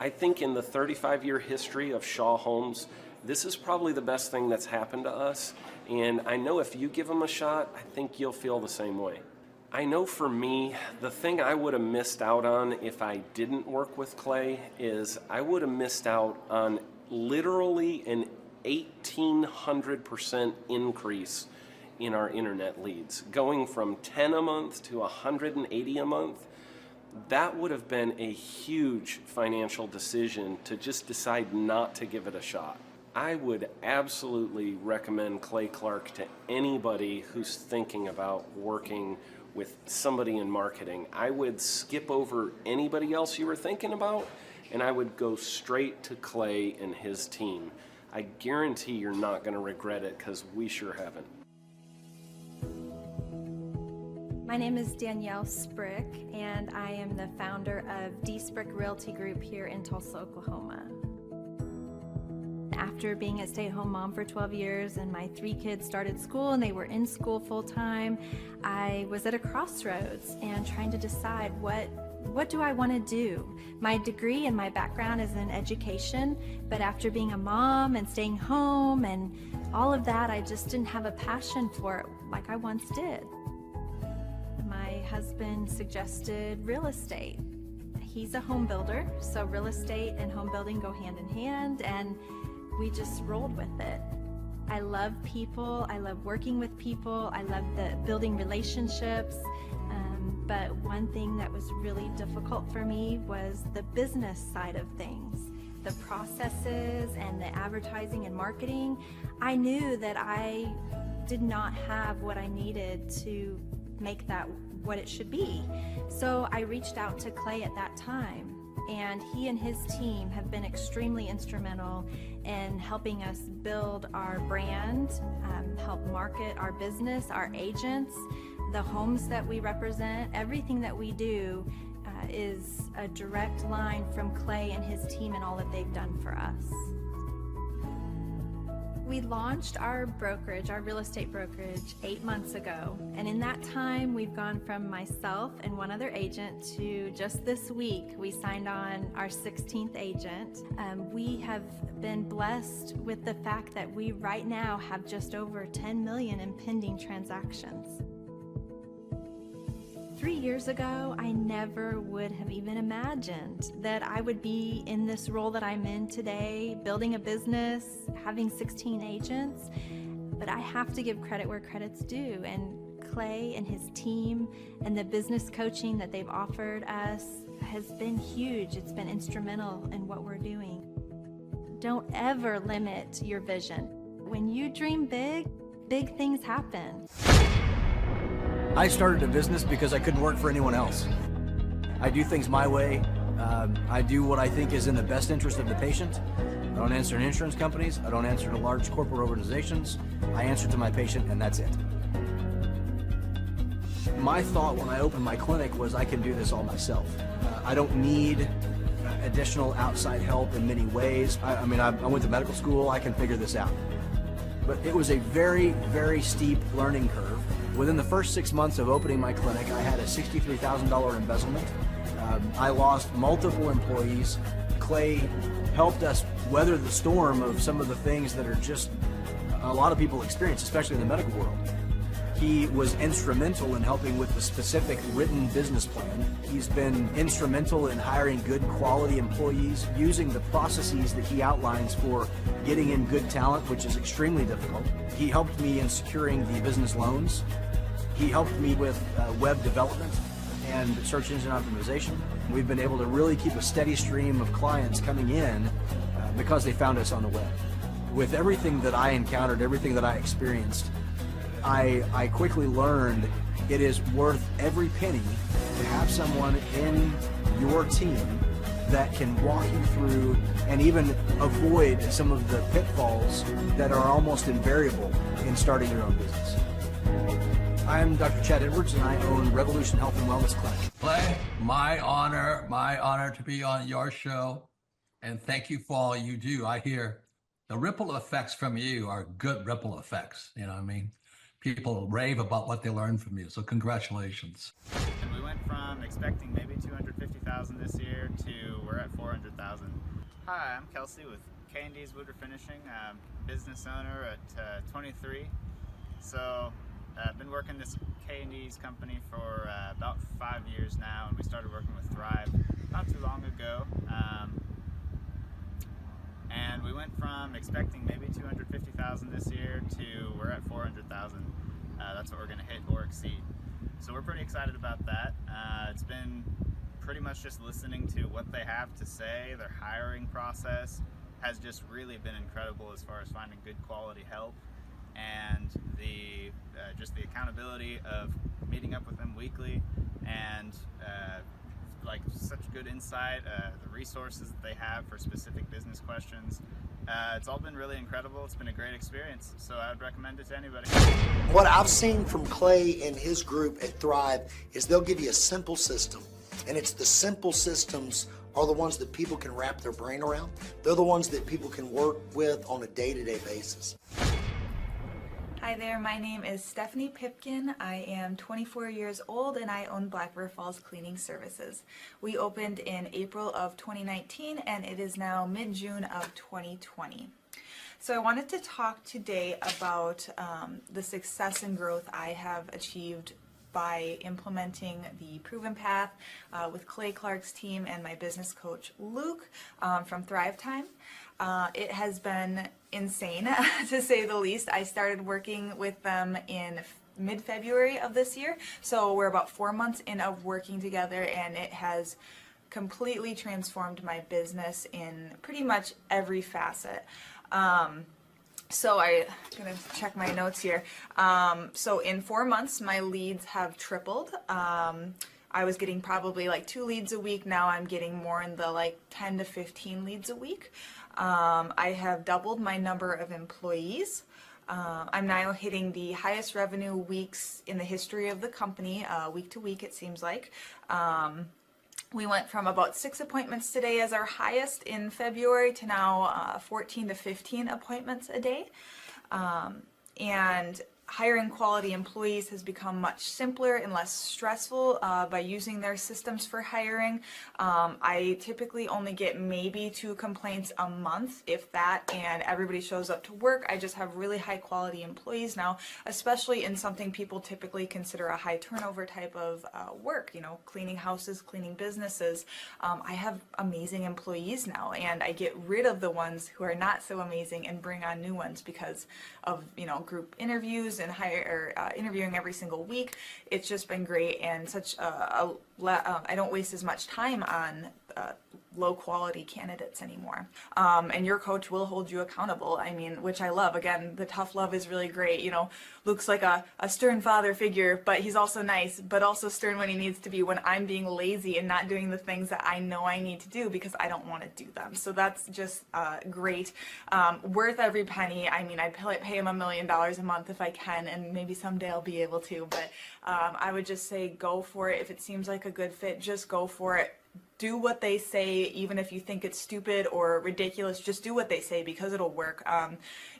I think in the 35-year history of Shaw Homes, this is probably the best thing that's happened to us. And I know if you give them a shot, I think you'll feel the same way. I know for me, the thing I would have missed out on if I didn't work with Clay is I would have missed out on literally an 1,800% increase in our internet leads. Going from 10 a month to 180 a month, that would have been a huge financial decision to just decide not to give it a shot. I would absolutely recommend Clay Clark to anybody who's thinking about working with somebody in marketing. I would skip over anybody else you were thinking about, and I would go straight to Clay and his team. I guarantee you're not going to regret it because we sure haven't. My name is Danielle Sprick, and I am the founder of D Sprick Realty Group here in Tulsa, Oklahoma. After being a stay-at-home mom for 12 years and my 3 kids started school and they were in school full-time, I was at a crossroads and trying to decide what do I want to do? My degree and my background is in education, but after being a mom and staying home and all of that, I just didn't have a passion for it like I once did. My husband suggested real estate. He's a home builder, so real estate and home building go hand in hand, and we just rolled with it. I love people, I love working with people, I love the building relationships, but one thing that was really difficult for me was the business side of things. The processes and the advertising and marketing. I knew that I did not have what I needed to make that what it should be. So I reached out to Clay at that time, and he and his team have been extremely instrumental in helping us build our brand, help market our business, our agents. The homes that we represent, everything that we do is a direct line from Clay and his team and all that they've done for us. We launched our brokerage, our real estate brokerage, 8 months ago. And in that time, we've gone from myself and one other agent to just this week, we signed on our 16th agent. We have been blessed with the fact that we right now have just over 10 million in pending transactions. 3 years ago, I never would have even imagined that I would be in this role that I'm in today, building a business, having 16 agents. But I have to give credit where credit's due. And Clay and his team and the business coaching that they've offered us has been huge. It's been instrumental in what we're doing. Don't ever limit your vision. When you dream big, big things happen. I started a business because I couldn't work for anyone else. I do things my way. I do what I think is in the best interest of the patient. I don't answer to insurance companies. I don't answer to large corporate organizations. I answer to my patient, and that's it. My thought when I opened my clinic was I can do this all myself. I don't need additional outside help in many ways. I went to medical school. I can figure this out. But it was a very, very steep learning curve. Within the first 6 months of opening my clinic, I had a $63,000 embezzlement. I lost multiple employees. Clay helped us weather the storm of some of the things that are just a lot of people experience, especially in the medical world. He was instrumental in helping with the specific written business plan. He's been instrumental in hiring good quality employees, using the processes that he outlines for getting in good talent, which is extremely difficult. He helped me in securing the business loans. He helped me with web development and search engine optimization. We've been able to really keep a steady stream of clients coming in because they found us on the web. With everything that I encountered, everything that I experienced, I quickly learned it is worth every penny to have someone in your team that can walk you through and even avoid some of the pitfalls that are almost invariable in starting your own business. I'm Dr. Chad Edwards, and I own Revolution Health and Wellness Clinic. Clay, my honor to be on your show, and thank you for all you do. I hear the ripple effects from you are good ripple effects, you know what I mean? People rave about what they learned from you, so congratulations. And we went from expecting maybe 250,000 this year to we're at 400,000. Hi, I'm Kelsey with K&D's Woodruff Finishing. I'm business owner at 23. So I've been working this K&D's company for about 5 years now, and we started working with Thrive not too long ago. And we went from expecting maybe 250,000 this year to we're at 400,000. That's what we're going to hit or exceed. So we're pretty excited about that. It's been pretty much just listening to what they have to say. Their hiring process has just really been incredible as far as finding good quality help, and the just the accountability of meeting up with them weekly, and like such good insight, the resources that they have for specific business questions. It's all been really incredible. It's been a great experience, so I would recommend it to anybody. What I've seen from Clay and his group at Thrive is they'll give you a simple system, and it's the simple systems are the ones that people can wrap their brain around. They're the ones that people can work with on a day-to-day basis. Hi there, my name is Stephanie Pipkin. I am 24 years old and I own Black River Falls Cleaning Services. We opened in April of 2019 and it is now mid-June of 2020. So I wanted to talk today about the success and growth I have achieved by implementing the Proven Path with Clay Clark's team and my business coach Luke from Thrivetime. It has been insane to say the least. I started working with them in mid-February of this year, so we're about 4 months in of working together, and it has completely transformed my business in pretty much every facet. So I'm gonna check my notes here. So in 4 months, my leads have tripled. I was getting probably like 2 leads a week. Now I'm getting more in the like 10 to 15 leads a week. I have doubled my number of employees. I'm now hitting the highest revenue weeks in the history of the company, week to week it seems like. We went from about 6 appointments today as our highest in February to now 14 to 15 appointments a day. And hiring quality employees has become much simpler and less stressful by using their systems for hiring. I typically only get maybe 2 complaints a month, if that, and everybody shows up to work. I just have really high quality employees now, especially in something people typically consider a high turnover type of work, you know, cleaning houses, cleaning businesses. I have amazing employees now, and I get rid of the ones who are not so amazing and bring on new ones because of, you know, group interviews and interviewing every single week. It's just been great, and such I don't waste as much time on low quality candidates anymore. And your coach will hold you accountable. I mean, which I love. Again, the tough love is really great. You know, Luke's like a stern father figure, but he's also nice, but also stern when he needs to be, when I'm being lazy and not doing the things that I know I need to do because I don't want to do them. So that's just great. Worth every penny. I mean, I'd pay him $1 million a month if I can, and maybe someday I'll be able to, but I would just say go for it. If it seems like a good fit, just go for it. Do what they say, even if you think it's stupid or ridiculous. Just do what they say because it'll work.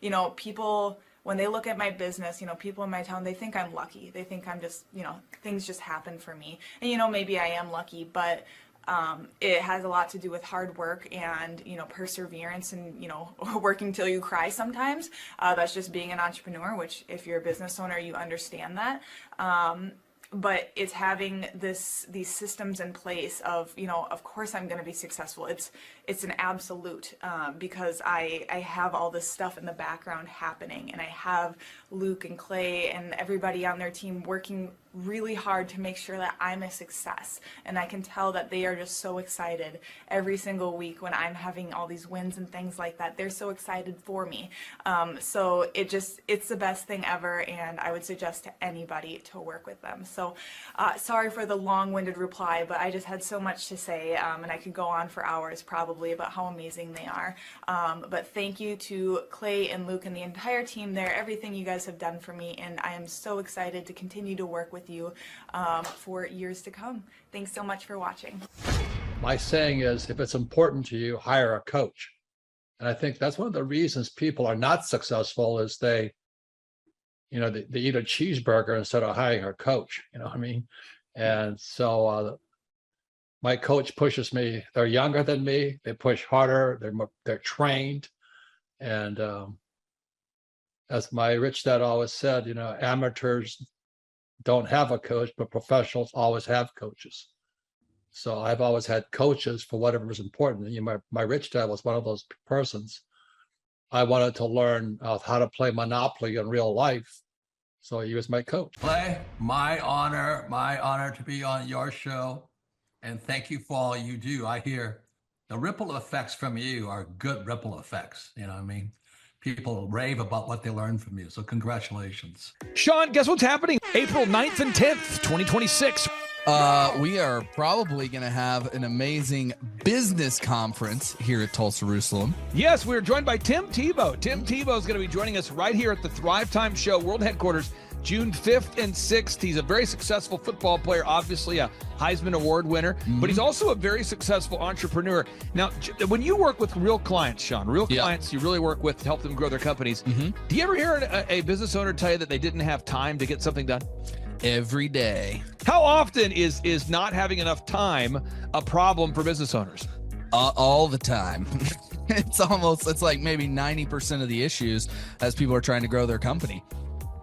You know, people, when they look at my business, you know, people in my town, they think I'm lucky. They think I'm just, you know, things just happen for me. And, you know, maybe I am lucky, but it has a lot to do with hard work and, you know, perseverance and, you know, working till you cry sometimes. That's just being an entrepreneur, which if you're a business owner, you understand that. But it's having these systems in place of, you know, of course I'm going to be successful. It's an absolute because I have all this stuff in the background happening, and I have Luke and Clay and everybody on their team working really hard to make sure that I'm a success. And I can tell that they are just so excited every single week when I'm having all these wins and things like that. They're so excited for me. So it's the best thing ever, and I would suggest to anybody to work with them. So sorry for the long-winded reply, but I just had so much to say, and I could go on for hours probably about how amazing they are. But thank you to Clay and Luke and the entire team there, everything you guys have done for me, and I am so excited to continue to work with you for years to come. Thanks so much for watching. My saying is, if it's important to you, hire a coach. And I think that's one of the reasons people are not successful is they eat a cheeseburger instead of hiring a coach, you know what I mean? And so my coach pushes me. They're younger than me. They push harder. They're trained. And as my rich dad always said, you know, amateurs don't have a coach, but professionals always have coaches. So I've always had coaches for whatever is important. And, you know, my rich dad was one of those persons. I wanted to learn how to play Monopoly in real life. So he was my coach. Clay, my honor to be on your show. And thank you for all you do. I hear the ripple effects from you are good ripple effects. You know what I mean? People rave about what they learned from you. So congratulations. Sean, guess what's happening? April 9th and 10th, 2026. We are probably going to have an amazing business conference here at Tulsa Jerusalem. Yes, we're joined by Tim Tebow. Tim Tebow is going to be joining us right here at the Thrivetime Show World Headquarters, June 5th and 6th. He's a very successful football player, obviously a Heisman Award winner, but he's also a very successful entrepreneur. Now, when you work with real clients, Sean, clients you really work with to help them grow their companies, do you ever hear a business owner tell you that they didn't have time to get something done? Every day. How often is not having enough time a problem for business owners? All the time. It's like maybe 90% of the issues as people are trying to grow their company.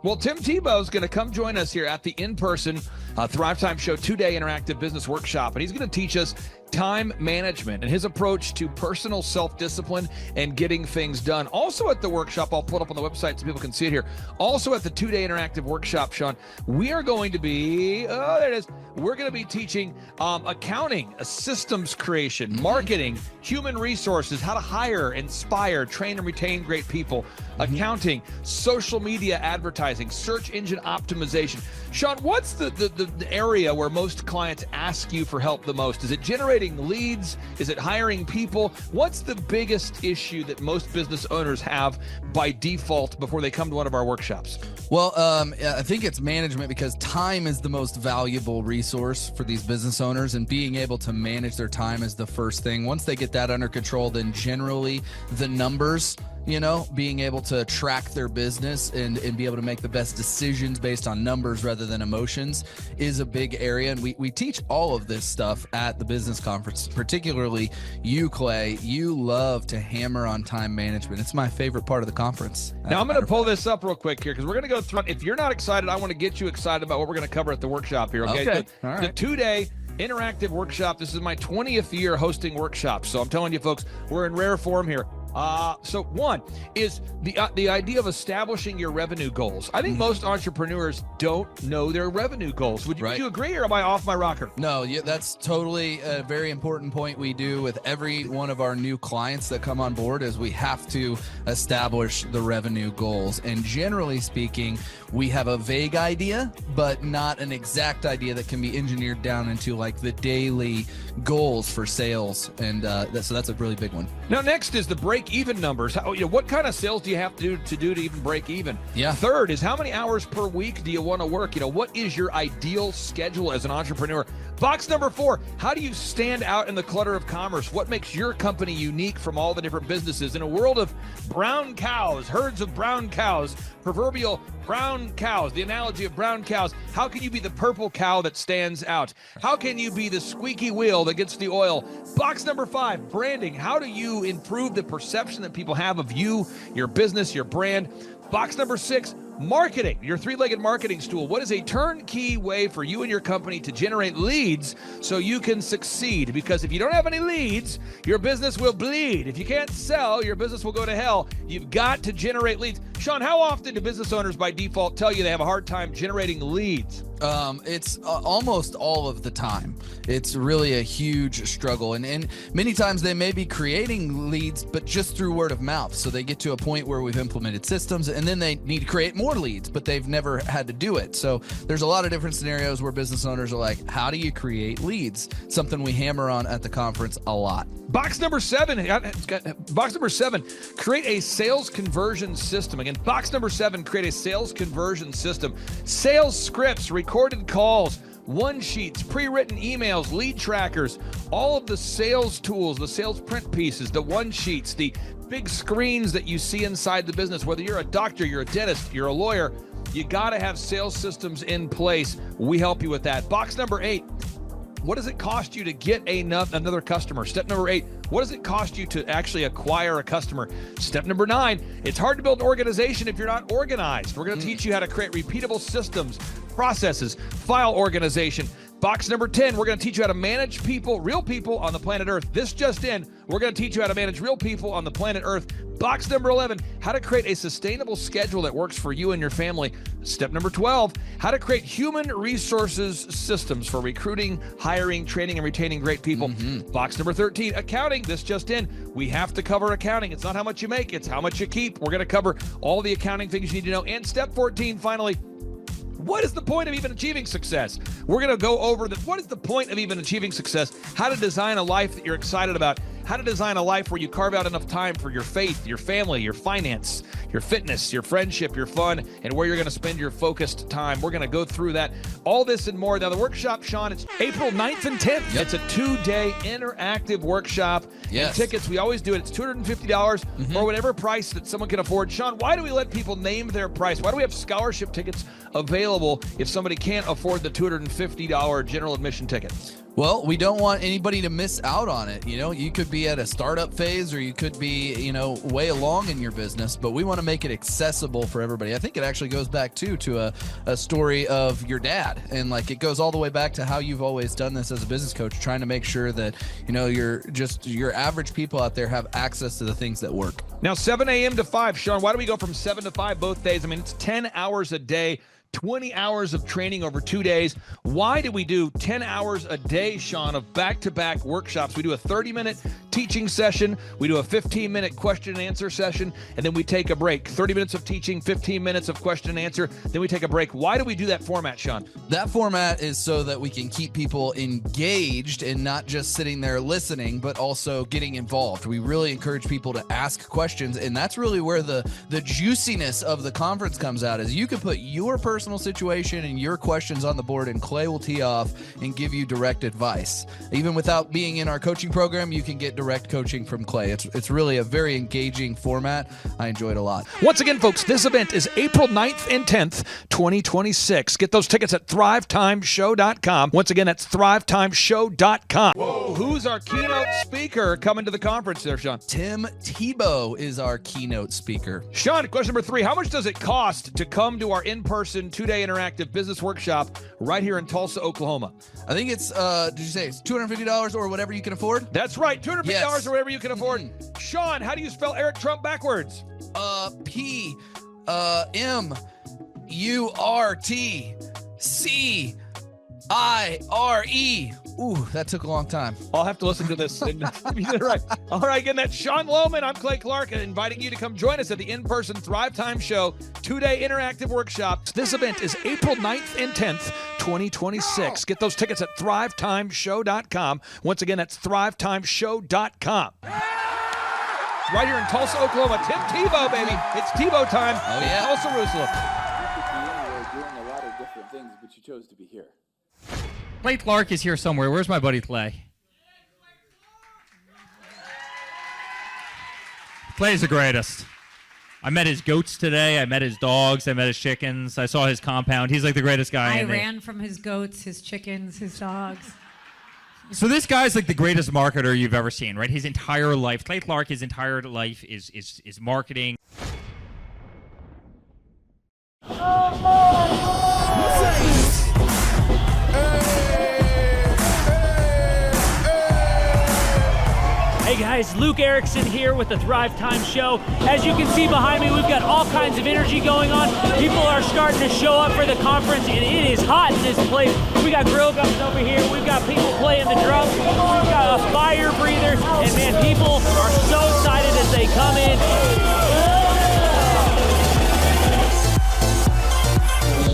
Well, Tim Tebow is going to come join us here at the in-person Thrivetime Show 2-day interactive business workshop, and he's going to teach us time management and his approach to personal self-discipline and getting things done. Also at the workshop, I'll put up on the website so people can see it here. Also at the 2-day interactive workshop, Sean, we are going to be, there it is. We're going to be teaching accounting, systems creation, marketing, human resources, how to hire, inspire, train, and retain great people, accounting, social media advertising, search engine optimization. Sean, what's the area where most clients ask you for help the most? Is it generating generating leads? Is it hiring people? What's the biggest issue that most business owners have by default before they come to one of our workshops? Well, I think it's management, because time is the most valuable resource for these business owners, and being able to manage their time is the first thing. Once they get that under control, then generally the numbers, being able to track their business and be able to make the best decisions based on numbers rather than emotions is a big area. And we teach all of this stuff at the business conference, particularly you, Clay. You love to hammer on time management. It's my favorite part of the conference. Now I'm going to pull this up real quick here, because we're going to go through. If you're not excited, I want to get you excited about what we're going to cover at the workshop here. Okay. All right. The 2-day interactive workshop. This is my 20th year hosting workshops. So I'm telling you folks, we're in rare form here. So one is the idea of establishing your revenue goals. I think most entrepreneurs don't know their revenue goals. Would you agree, or am I off my rocker? No, that's totally a very important point we do with every one of our new clients that come on board, is we have to establish the revenue goals. And generally speaking, we have a vague idea, but not an exact idea that can be engineered down into like the daily goals for sales. And so that's a really big one. Now, next is the break-even numbers. What kind of sales do you have to do to even break even? Yeah. Third is, how many hours per week do you want to work? What is your ideal schedule as an entrepreneur? Box number 4, how do you stand out in the clutter of commerce? What makes your company unique from all the different businesses? In a world of brown cows, herds of brown cows, proverbial brown cows, the analogy of brown cows, how can you be the purple cow that stands out? How can you be the squeaky wheel that gets the oil? Box number 5, branding. How do you improve the perception that people have of you, your business, your brand? Box number 6, marketing, your 3-legged marketing stool. What is a turnkey way for you and your company to generate leads so you can succeed? Because if you don't have any leads, your business will bleed. If you can't sell, your business will go to hell. You've got to generate leads. Sean, how often do business owners by default tell you they have a hard time generating leads? It's almost all of the time. It's really a huge struggle. And many times they may be creating leads, but just through word of mouth. So they get to a point where we've implemented systems, and then they need to create more leads, but they've never had to do it. So there's a lot of different scenarios where business owners are like, how do you create leads? Something we hammer on at the conference a lot. Box number 7, create a sales conversion system. Again, box number 7, create a sales conversion system. Sales scripts, recorded calls, one sheets, pre-written emails, lead trackers, all of the sales tools, the sales print pieces, the one sheets, the big screens that you see inside the business. Whether you're a doctor, you're a dentist, you're a lawyer, you got to have sales systems in place. We help you with that. Box number 8, what does it cost you to get another customer? Step number 8, what does it cost you to actually acquire a customer? Step number 9, it's hard to build an organization if you're not organized. We're going to teach you how to create repeatable systems, processes, file organization. Box number 10, we're going to teach you how to manage people, real people on the planet Earth. This just in, we're going to teach you how to manage real people on the planet Earth. Box number 11, how to create a sustainable schedule that works for you and your family. Step number 12, how to create human resources systems for recruiting, hiring, training, and retaining great people. Box number 13, accounting. This just in, we have to cover accounting. It's not how much you make, it's how much you keep. We're going to cover all the accounting things you need to know. And step 14, finally, what is the point of even achieving success? We're going to go over what is the point of even achieving success, how to design a life that you're excited about, how to design a life where you carve out enough time for your faith, your family, your finance, your fitness, your friendship, your fun, and where you're going to spend your focused time. We're going to go through that, all this and more. Now, the workshop, Sean, it's April 9th and 10th. It's a 2-day interactive workshop. Yes. And tickets, we always do it. It's $250 or whatever price that someone can afford. Sean, why do we let people name their price? Why do we have scholarship tickets available if somebody can't afford the $250 general admission ticket? Well, we don't want anybody to miss out on it. You could be at a startup phase, or you could be, way along in your business, but we want to make it accessible for everybody. I think it actually goes back to a story of your dad, and it goes all the way back to how you've always done this as a business coach, trying to make sure that, your average people out there have access to the things that work. Now, 7 a.m. to 5. Sean, why do we go from 7 to 5 both days? I mean, it's 10 hours a day, 20 hours of training over 2 days. Why do we do 10 hours a day, Sean, of back-to-back workshops? We do a 30-minute teaching session. We do a 15-minute question and answer session, and then we take a break. 30 minutes of teaching, 15 minutes of question and answer, then we take a break. Why do we do that format, Sean? That format is so that we can keep people engaged and not just sitting there listening, but also getting involved. We really encourage people to ask questions, and that's really where the juiciness of the conference comes out, is you can put your personal situation and your questions on the board, and Clay will tee off and give you direct advice. Even without being in our coaching program, you can get direct coaching from Clay. It's really a very engaging format. I enjoy it a lot. Once again, folks, this event is April 9th and 10th, 2026. Get those tickets at thrivetimeshow.com. Once again, that's thrivetimeshow.com. Whoa. Who's our keynote speaker coming to the conference there, Sean? Tim Tebow is our keynote speaker. Sean, question number 3. How much does it cost to come to our in-person 2-day interactive business workshop right here in Tulsa, Oklahoma? I think it's, did you say it's $250 or whatever you can afford? That's right, $250 or whatever you can afford. Sean, how do you spell Eric Trump backwards? P-M-U-R-T-C-I-R-E. Ooh, that took a long time. I'll have to listen to this. And you did it right. All right, again, that's Sean Lohman. I'm Clay Clark, and inviting you to come join us at the in-person Thrivetime Show 2-day interactive workshop. This event is April 9th and 10th, 2026. Get those tickets at thrivetimeshow.com. Once again, that's thrivetimeshow.com. Right here in Tulsa, Oklahoma, Tim Tebow, baby. It's Tebow time. Oh, yeah. Tulsa, Jerusalem. You could be anywhere doing a lot of different things, but you chose to be here. Clay Clark is here somewhere. Where's my buddy Clay? Clay's the greatest. I met his goats today. I met his dogs. I met his chickens. I saw his compound. He's like the greatest guy. I ran from his goats, his chickens, his dogs. So this guy's like the greatest marketer you've ever seen, right? His entire life, Clay Clark, his entire life is marketing. Hey guys, Luke Erickson here with the Thrivetime Show. As you can see behind me, we've got all kinds of energy going on. People are starting to show up for the conference, and it is hot in this place. We got grill guns over here. We've got people playing the drums. We've got a fire breather, and man, people are so excited as they come in.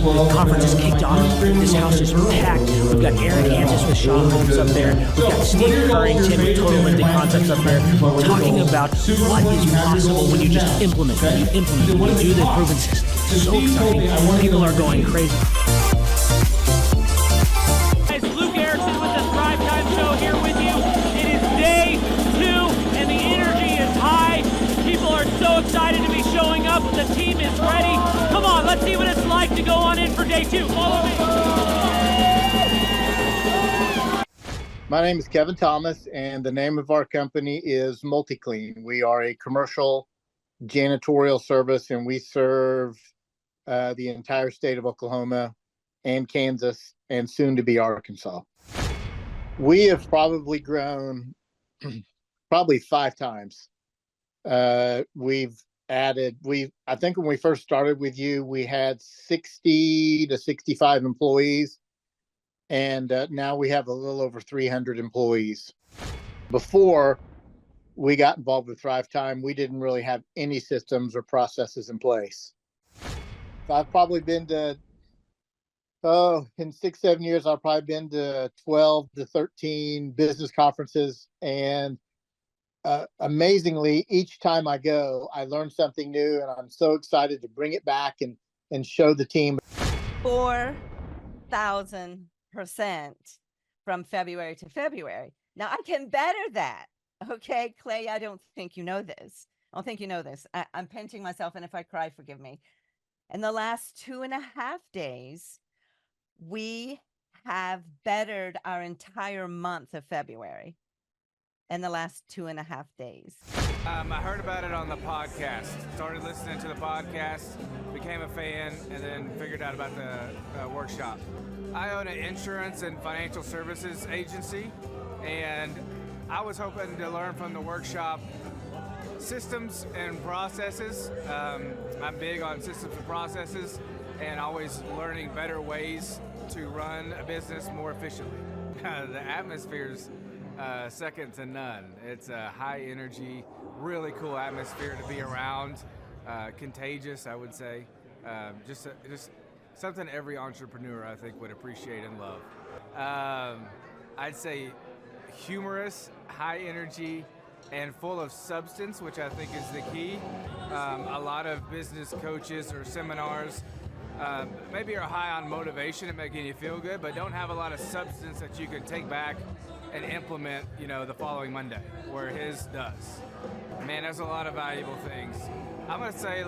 The conference is kicked off. This house is packed. We've got Eric Hansis with Shaw Homes up there. We've got Steve Currington with Total Lifting Concepts up there talking about what is possible when you just implement, when you do the proven system. It's so exciting. People are going crazy. Guys, Luke Erickson with the Thrivetime Show here with you. It is day 2 and the energy is high. People are so excited to be showing up. The team is ready. Come on, let's see what it's like to go on in for day 2. Follow me. My name is Kevin Thomas, and the name of our company is MultiClean. We are a commercial janitorial service, and we serve the entire state of Oklahoma and Kansas, and soon to be Arkansas. We have probably grown probably 5 times. We've added, I think when we first started with you, we had 60 to 65 employees, and now we have a little over 300 employees. Before we got involved with Thrivetime, we didn't really have any systems or processes in place. I've probably been to, in 6-7 years, I've probably been to 12 to 13 business conferences, and amazingly, each time I go, I learn something new, and I'm so excited to bring it back and show the team. 4,000% from February to February. Now I can better that. Okay, Clay, I don't think you know this. I don't think you know this. I'm pinching myself, and if I cry, forgive me. In the last 2.5 days, we have bettered our entire month of February. In the last 2.5 days. I heard about it on the podcast. Started listening to the podcast, became a fan, and then figured out about the workshop. I own an insurance and financial services agency, and I was hoping to learn from the workshop systems and processes. I'm big on systems and processes, and always learning better ways to run a business more efficiently. The atmosphere's second to none. It's a high energy, really cool atmosphere to be around. Contagious, I would say. Just something every entrepreneur, I think, would appreciate and love. I'd say humorous, high energy, and full of substance, which I think is the key. A lot of business coaches or seminars maybe are high on motivation and making you feel good, but don't have a lot of substance that you can take back and implement, the following Monday, where his does. Man, there's a lot of valuable things. I'm gonna say,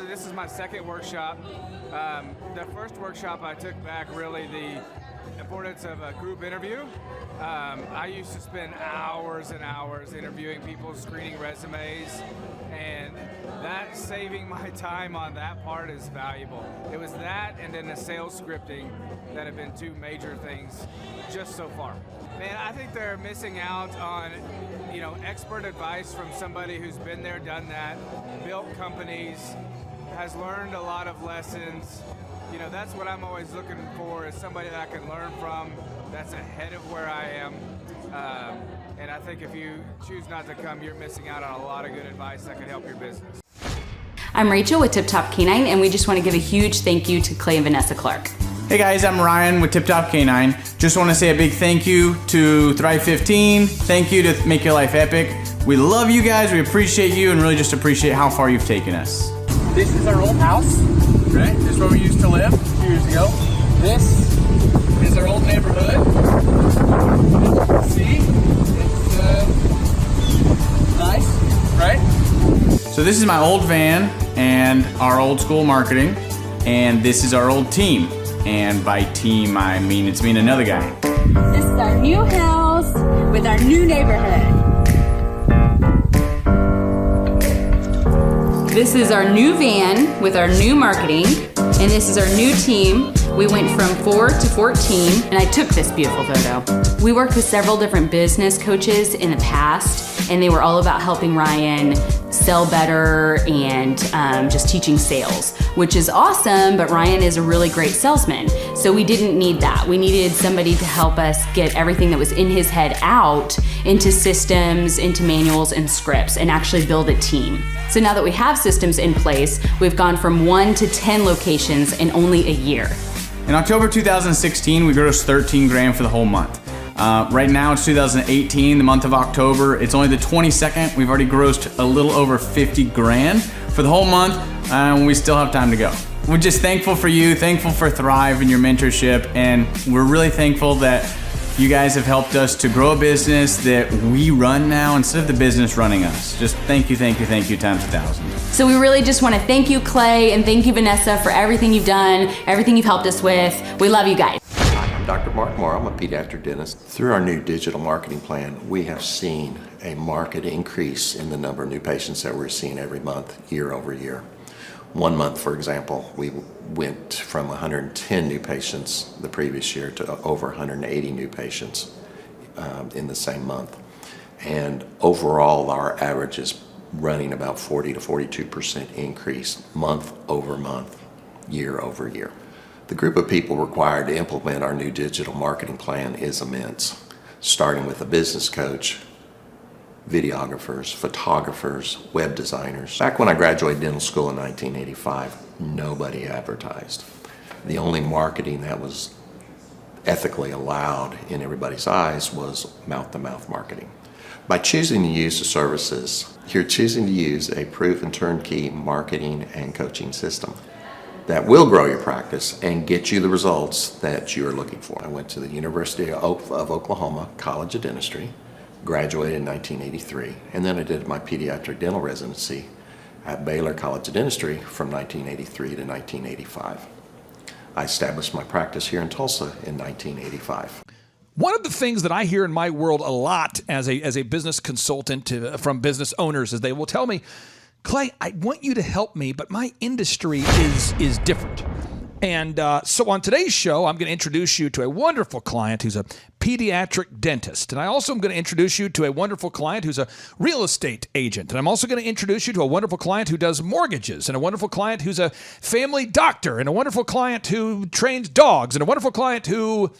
this is my second workshop. The first workshop I took back really the importance of a group interview. I used to spend hours and hours interviewing people, screening resumes, and that saving my time on that part is valuable. It was that and then the sales scripting that have been two major things just so far. Man, I think they're missing out on, expert advice from somebody who's been there, done that, built companies, has learned a lot of lessons. That's what I'm always looking for, is somebody that I can learn from that's ahead of where I am. And I think if you choose not to come, you're missing out on a lot of good advice that could help your business. I'm Rachel with Tip Top Canine, and we just want to give a huge thank you to Clay and Vanessa Clark. Hey guys, I'm Ryan with Tip Top Canine. Just want to say a big thank you to Thrive 15. Thank you to Make Your Life Epic. We love you guys, we appreciate you, and really just appreciate how far you've taken us. This is our old house, right? This is where we used to live a few years ago. This is our old neighborhood. See? It's nice, right? So this is my old van and our old school marketing, and this is our old team. And by team, I mean it's me and another guy. This is our new house with our new neighborhood. This is our new van with our new marketing, and this is our new team. We went from 4 to 14, and I took this beautiful photo. We worked with several different business coaches in the past, and they were all about helping Ryan sell better and just teaching sales, which is awesome, but Ryan is a really great salesman. So we didn't need that. We needed somebody to help us get everything that was in his head out into systems, into manuals and scripts, and actually build a team. So now that we have systems in place, we've gone from 1 to 10 locations in only a year. In October 2016, we grossed 13 grand for the whole month. Right now it's 2018, the month of October. It's only the 22nd. We've already grossed a little over 50 grand for the whole month, and we still have time to go. We're just thankful for you, thankful for Thrive and your mentorship, and we're really thankful that you guys have helped us to grow a business that we run now instead of the business running us. Just thank you times 1,000. So we really just want to thank you, Clay, and thank you, Vanessa, for everything you've done, everything you've helped us with. We love you guys. I'm Dr. Mark Moore. I'm a pediatric dentist. Through our new digital marketing plan, we have seen a marked increase in the number of new patients that we're seeing every month, year over year. One month, for example, we went from 110 new patients the previous year to over 180 new patients in the same month. And overall, our average is running about 40 to 42% increase month over month, year over year. The group of people required to implement our new digital marketing plan is immense, starting with a business coach, videographers, photographers, web designers. Back when I graduated dental school in 1985, nobody advertised. The only marketing that was ethically allowed in everybody's eyes was mouth-to-mouth marketing. By choosing to use the services, you're choosing to use a proven turnkey marketing and coaching system that will grow your practice and get you the results that you're looking for. I went to the University of Oklahoma College of Dentistry, graduated in 1983, and then I did my pediatric dental residency at Baylor College of Dentistry from 1983 to 1985. I established my practice here in Tulsa in 1985. One of the things that I hear in my world a lot as a business consultant from business owners is they will tell me, Clay, I want you to help me, but my industry is different. And so on today's show, I'm going to introduce you to a wonderful client who's a pediatric dentist. And I also am going to introduce you to a wonderful client who's a real estate agent. And I'm also going to introduce you to a wonderful client who does mortgages, and a wonderful client who's a family doctor, and a wonderful client who trains dogs, and a wonderful client who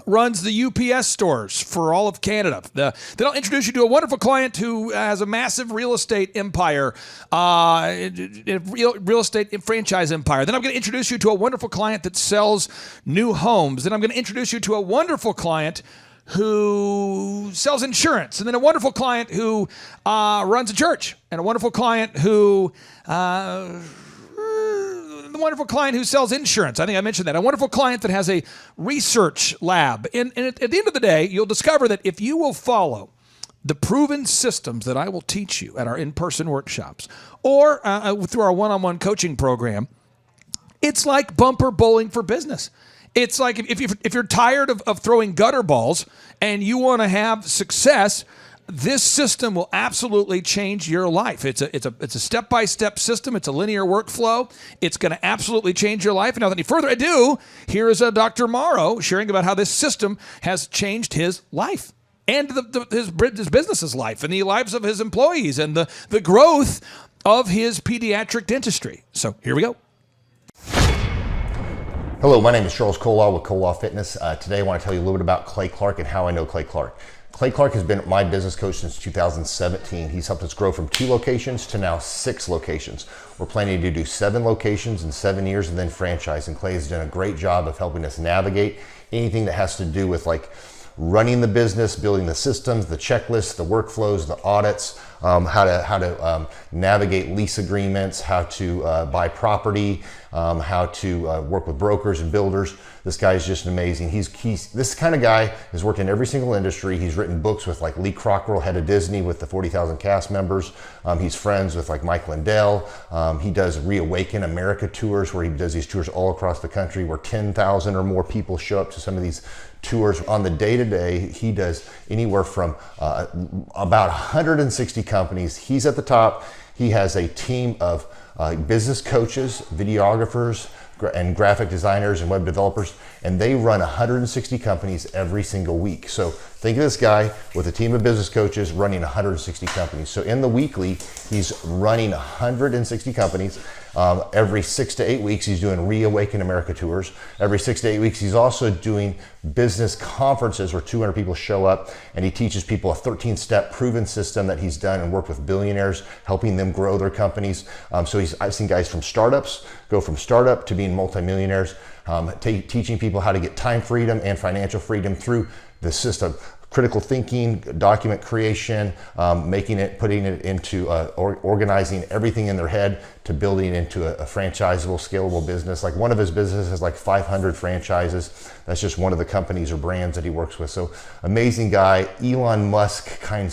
runs the UPS stores for all of Canada. Then I'll introduce you to a wonderful client who has a massive real estate empire, real estate franchise empire. Then I'm going to introduce you to a wonderful client that sells new homes. Then I'm going to introduce you to a wonderful client who sells insurance, and then a wonderful client who runs a church, and a wonderful client who the wonderful client who sells insurance. I think I mentioned that. A wonderful client that has a research lab. And at the end of the day, you'll discover that if you will follow the proven systems that I will teach you at our in-person workshops or through our one-on-one coaching program, it's like bumper bowling for business. It's like if you're tired of throwing gutter balls and you want to have success, this system will absolutely change your life. It's a step-by-step system. It's a linear workflow. It's going to absolutely change your life. And without any further ado, here is Dr. Morrow sharing about how this system has changed his life and his business's life and the lives of his employees and the growth of his pediatric dentistry. So here we go. Hello, my name is Charles Colaw with Colaw Fitness. Today I want to tell you a little bit about Clay Clark and how I know Clay Clark. Clay Clark has been my business coach since 2017. He's helped us grow from 2 locations to now 6 locations. We're planning to do 7 locations in 7 years and then franchise. And Clay has done a great job of helping us navigate anything that has to do with like running the business, building the systems, the checklists, the workflows, the audits, how to navigate lease agreements, how to buy property, how to work with brokers and builders. This guy is just amazing. He's this kind of guy has worked in every single industry. He's written books with like Lee Cockrell, head of Disney, with the 40,000 cast members. He's friends with like Mike Lindell. He does Reawaken America tours where he does these tours all across the country where 10,000 or more people show up to some of these tours. On the day-to-day, he does anywhere from about 160 companies. He's at the top. He has a team of business coaches, videographers, and graphic designers and web developers, and they run 160 companies every single week. So think of this guy with a team of business coaches running 160 companies. So in the weekly, he's running 160 companies. Every 6 to 8 weeks, he's doing Reawaken America tours. Every 6 to 8 weeks, he's also doing business conferences where 200 people show up, and he teaches people a 13-step proven system that he's done and worked with billionaires, helping them grow their companies. So I've seen guys from startups go from startup to being multimillionaires, teaching people how to get time freedom and financial freedom through the system. Critical thinking, document creation, putting it into organizing everything in their head to building into a franchisable, scalable business. Like one of his businesses has like 500 franchises. That's just one of the companies or brands that he works with. So amazing guy, Elon Musk kind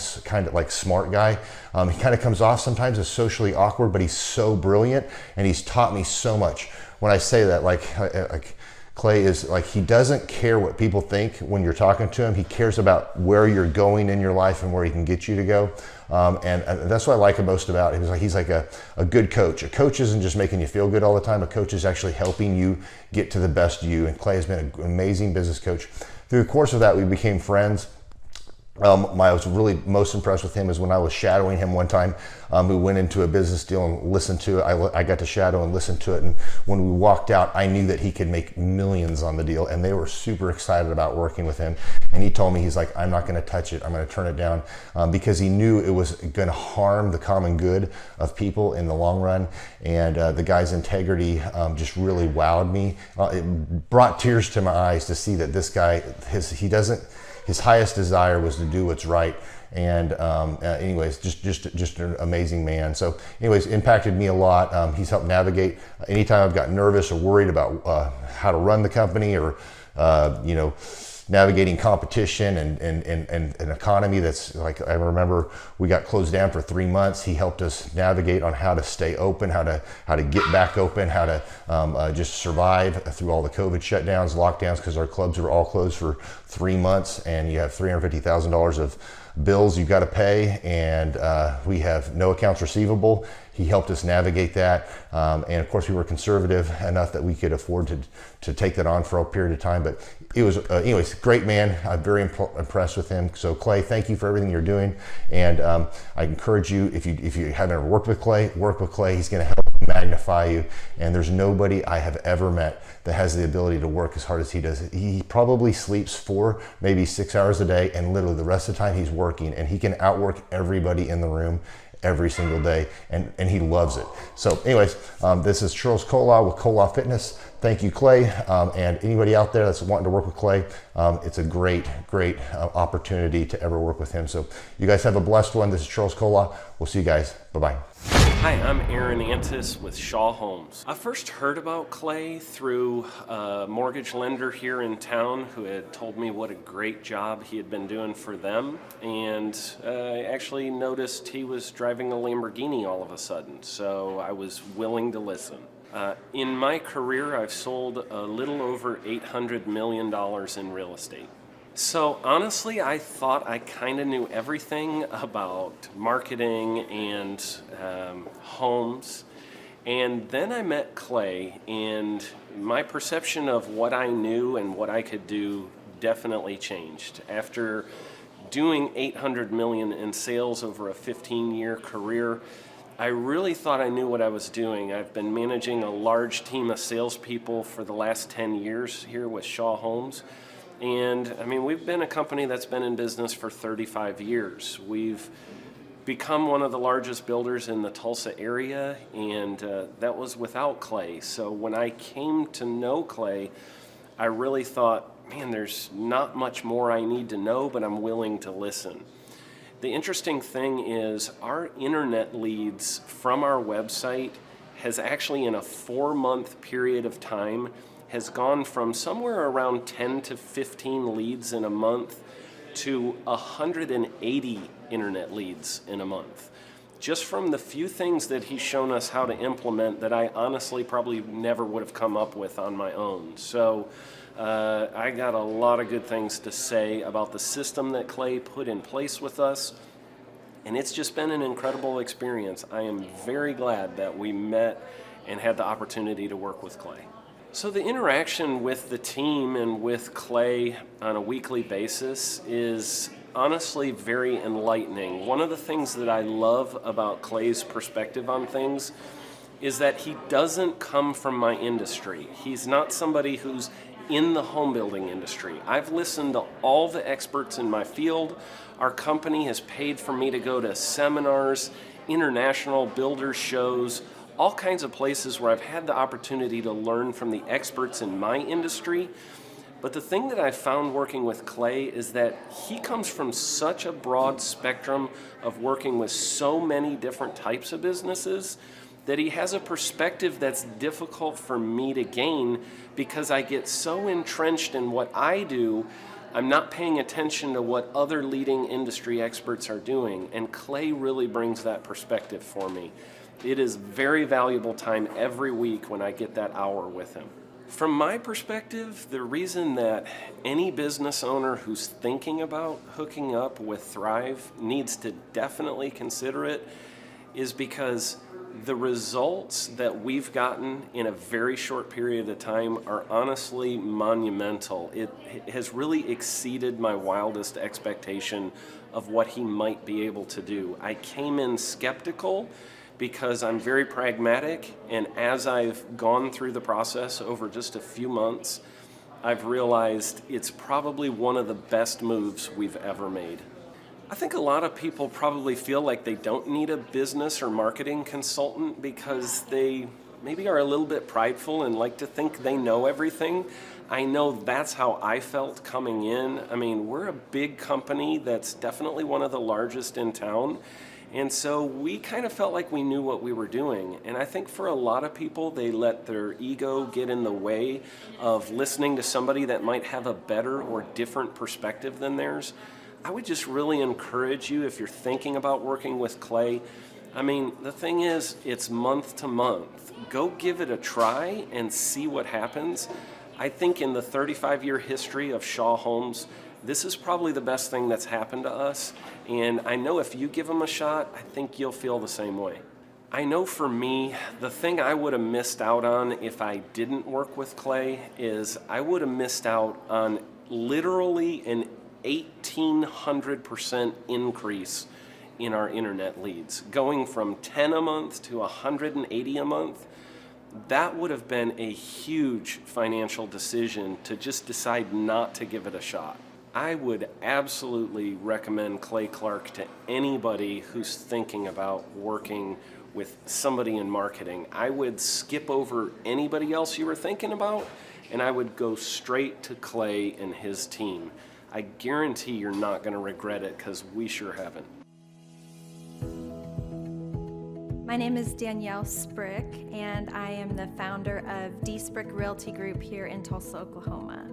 of like smart guy. He kind of comes off sometimes as socially awkward, but he's so brilliant and he's taught me so much. When I say that, like Clay is like, he doesn't care what people think when you're talking to him. He cares about where you're going in your life and where he can get you to go. And that's what I like most about him. He's like a good coach. A coach isn't just making you feel good all the time. A coach is actually helping you get to the best you. And Clay has been an amazing business coach. Through the course of that, we became friends. I was really most impressed with him is when I was shadowing him one time. We went into a business deal and listened to it. I got to shadow and listen to it. And when we walked out, I knew that he could make millions on the deal. And they were super excited about working with him. And he told me, he's like, I'm not going to touch it. I'm going to turn it down because he knew it was going to harm the common good of people in the long run. And the guy's integrity just really wowed me. It brought tears to my eyes to see that this guy, his highest desire was to do what's right. And anyways, just an amazing man. So anyways, impacted me a lot. He's helped navigate anytime I've got nervous or worried about how to run the company or, navigating competition and an economy that's like, I remember we got closed down for 3 months. He helped us navigate on how to stay open, how to get back open, how to just survive through all the COVID shutdowns, lockdowns, because our clubs were all closed for 3 months, and you have $350,000 of bills you got to pay, and we have no accounts receivable. He helped us navigate that, and of course we were conservative enough that we could afford to take that on for a period of time. But it was, anyways, great man. I'm very impressed with him. So Clay, thank you for everything you're doing, and I encourage you, if you haven't ever worked with Clay, work with Clay. He's going to help magnify you, and there's nobody I have ever met that has the ability to work as hard as he does. He probably sleeps 4, maybe 6 hours a day, and literally the rest of the time he's working, and he can outwork everybody in the room every single day, and he loves it. So anyways, this is Charles Kola with Kola Fitness. Thank you, Clay, and anybody out there that's wanting to work with Clay, it's a great opportunity to ever work with him. So you guys have a blessed one. This is Charles Kola. We'll see you guys. Bye-bye. Hi, I'm Aaron Antis with Shaw Homes. I first heard about Clay through a mortgage lender here in town who had told me what a great job he had been doing for them, and I actually noticed he was driving a Lamborghini all of a sudden, so I was willing to listen. In my career, I've sold a little over $800 million in real estate. So honestly, I thought I kind of knew everything about marketing and homes. And then I met Clay, and my perception of what I knew and what I could do definitely changed. After doing $800 million in sales over a 15-year career, I really thought I knew what I was doing. I've been managing a large team of salespeople for the last 10 years here with Shaw Homes. And I mean, we've been a company that's been in business for 35 years. We've become one of the largest builders in the Tulsa area, and that was without Clay. So when I came to know Clay, I really thought, man, there's not much more I need to know, but I'm willing to listen. The interesting thing is our internet leads from our website has actually, in a 4-month period of time, has gone from somewhere around 10 to 15 leads in a month to 180 internet leads in a month. Just from the few things that he's shown us how to implement that I honestly probably never would have come up with on my own. So I got a lot of good things to say about the system that Clay put in place with us, and it's just been an incredible experience. I am very glad that we met and had the opportunity to work with Clay. So the interaction with the team and with Clay on a weekly basis is honestly very enlightening. One of the things that I love about Clay's perspective on things is that he doesn't come from my industry. He's not somebody who's in the home building industry. I've listened to all the experts in my field. Our company has paid for me to go to seminars, international builder shows, all kinds of places where I've had the opportunity to learn from the experts in my industry. But the thing that I've found working with Clay is that he comes from such a broad spectrum of working with so many different types of businesses that he has a perspective that's difficult for me to gain because I get so entrenched in what I do, I'm not paying attention to what other leading industry experts are doing. And Clay really brings that perspective for me. It is very valuable time every week when I get that hour with him. From my perspective, the reason that any business owner who's thinking about hooking up with Thrive needs to definitely consider it is because the results that we've gotten in a very short period of time are honestly monumental. It has really exceeded my wildest expectation of what he might be able to do. I came in skeptical because I'm very pragmatic, and as I've gone through the process over just a few months, I've realized it's probably one of the best moves we've ever made. I think a lot of people probably feel like they don't need a business or marketing consultant because they maybe are a little bit prideful and like to think they know everything. I know that's how I felt coming in. I mean, we're a big company that's definitely one of the largest in town. And so we kind of felt like we knew what we were doing. And I think for a lot of people, they let their ego get in the way of listening to somebody that might have a better or different perspective than theirs. I would just really encourage you, if you're thinking about working with Clay, I mean, the thing is, it's month to month. Go give it a try and see what happens. I think in the 35-year history of Shaw Homes, This is probably the best thing that's happened to us, and I know if you give them a shot, I think you'll feel the same way. I know for me, the thing I would have missed out on if I didn't work with Clay is I would have missed out on literally an 1,800% increase in our internet leads. Going from 10 a month to 180 a month, that would have been a huge financial decision to just decide not to give it a shot. I would absolutely recommend Clay Clark to anybody who's thinking about working with somebody in marketing. I would skip over anybody else you were thinking about, and I would go straight to Clay and his team. I guarantee you're not going to regret it, because we sure haven't. My name is Danielle Sprick, and I am the founder of D Sprick Realty Group here in Tulsa, Oklahoma.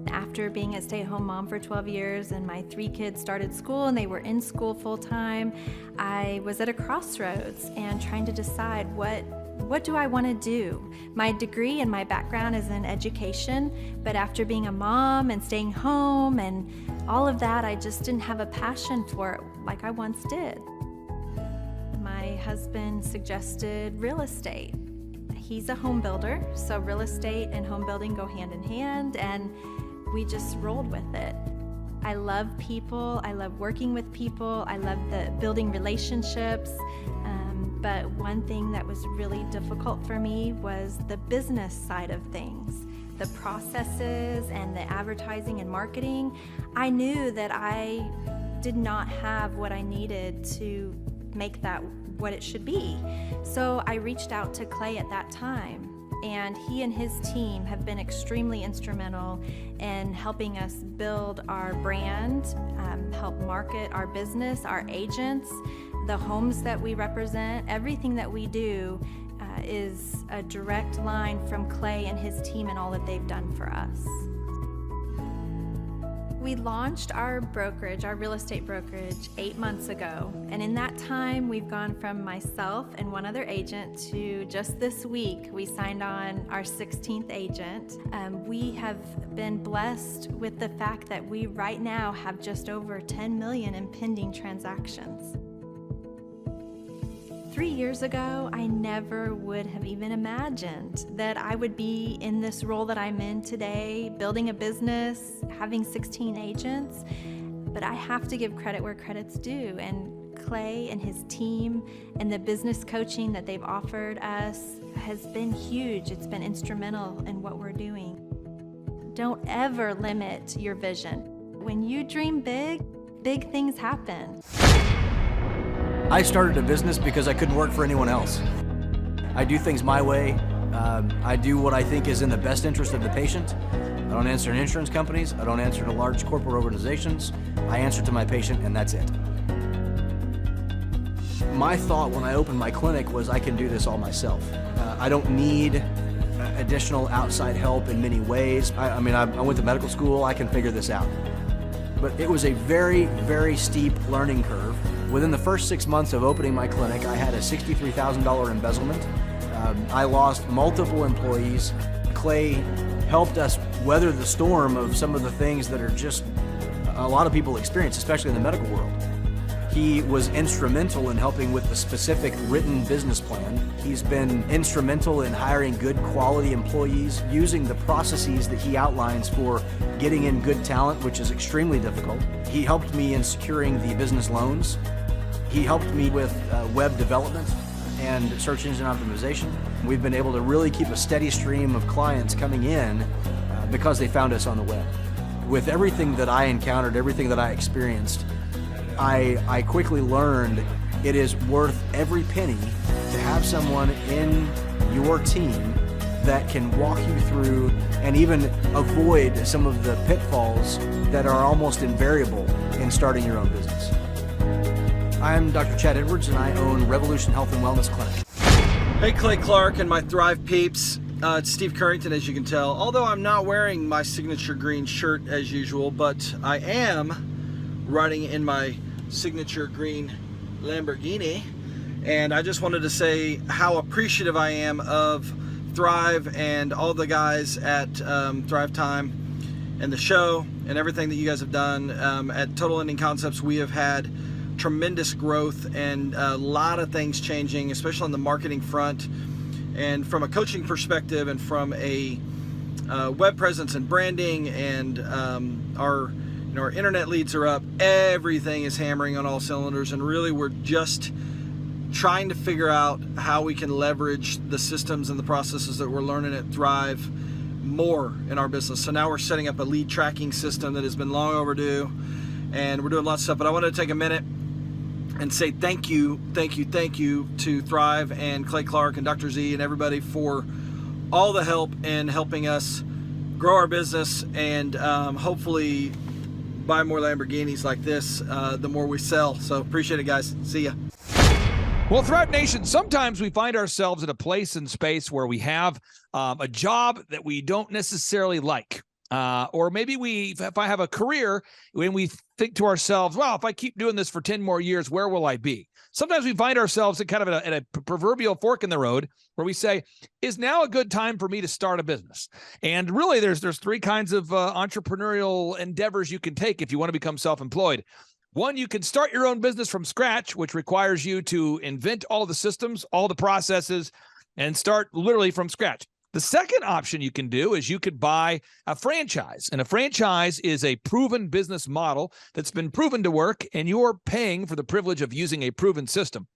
After being a stay-at-home mom for 12 years and my 3 kids started school and they were in school full-time, I was at a crossroads and trying to decide what do I want to do? My degree and my background is in education, but after being a mom and staying home and all of that, I just didn't have a passion for it like I once did. My husband suggested real estate. He's a home builder, so real estate and home building go hand in hand, and we just rolled with it. I love people, I love working with people, I love the building relationships, but one thing that was really difficult for me was the business side of things. The processes and the advertising and marketing. I knew that I did not have what I needed to make that what it should be. So I reached out to Clay at that time, and he and his team have been extremely instrumental in helping us build our brand, help market our business, our agents, the homes that we represent. Everything that we do is a direct line from Clay and his team and all that they've done for us. We launched our brokerage, our real estate brokerage, 8 months ago. And in that time, we've gone from myself and one other agent to just this week, we signed on our 16th agent. We have been blessed with the fact that we right now have just over 10 million in pending transactions. 3 years ago, I never would have even imagined that I would be in this role that I'm in today, building a business, having 16 agents. But I have to give credit where credit's due. And Clay and his team and the business coaching that they've offered us has been huge. It's been instrumental in what we're doing. Don't ever limit your vision. When you dream big, big things happen. I started a business because I couldn't work for anyone else. I do things my way. I do what I think is in the best interest of the patient. I don't answer to insurance companies. I don't answer to large corporate organizations. I answer to my patient, and that's it. My thought when I opened my clinic was I can do this all myself. I don't need additional outside help in many ways. I went to medical school. I can figure this out. But it was a very, very steep learning curve. Within the first 6 months of opening my clinic, I had a $63,000 embezzlement. I lost multiple employees. Clay helped us weather the storm of some of the things that are just a lot of people experience, especially in the medical world. He was instrumental in helping with the specific written business plan. He's been instrumental in hiring good quality employees, using the processes that he outlines for getting in good talent, which is extremely difficult. He helped me in securing the business loans. He helped me with web development and search engine optimization. We've been able to really keep a steady stream of clients coming in because they found us on the web. With everything that I encountered, everything that I experienced, I quickly learned it is worth every penny to have someone in your team that can walk you through and even avoid some of the pitfalls that are almost invariable in starting your own business. I'm Dr. Chad Edwards, and I own Revolution Health and Wellness Clinic. Hey, Clay Clark and my Thrive peeps. It's Steve Currington, as you can tell. Although I'm not wearing my signature green shirt as usual, but I am riding in my signature green Lamborghini. And I just wanted to say how appreciative I am of Thrive and all the guys at Thrivetime. and the show and everything that you guys have done. At Total Ending Concepts, we have had tremendous growth and a lot of things changing, especially on the marketing front, and from a coaching perspective, and from a web presence and branding, and our internet leads are up. Everything is hammering on all cylinders, and really we're just trying to figure out how we can leverage the systems and the processes that we're learning at Thrive more in our business. So now we're setting up a lead tracking system that has been long overdue, and we're doing lots of stuff. But I wanted to take a minute and say thank you to Thrive and Clay Clark and Dr. Z and everybody for all the help in helping us grow our business, and hopefully buy more Lamborghinis like this the more we sell. So appreciate it, guys. See ya. Well, Thrive Nation, sometimes we find ourselves in a place and space where we have a job that we don't necessarily like. Or maybe if I have a career, when we think to ourselves, well, if I keep doing this for 10 more years, where will I be? Sometimes we find ourselves at kind of at a proverbial fork in the road where we say, is now a good time for me to start a business? And really, there's three kinds of entrepreneurial endeavors you can take if you want to become self-employed. One, you can start your own business from scratch, which requires you to invent all the systems, all the processes, and start literally from scratch. The second option you can do is you could buy a franchise, and a franchise is a proven business model that's been proven to work, and you're paying for the privilege of using a proven system.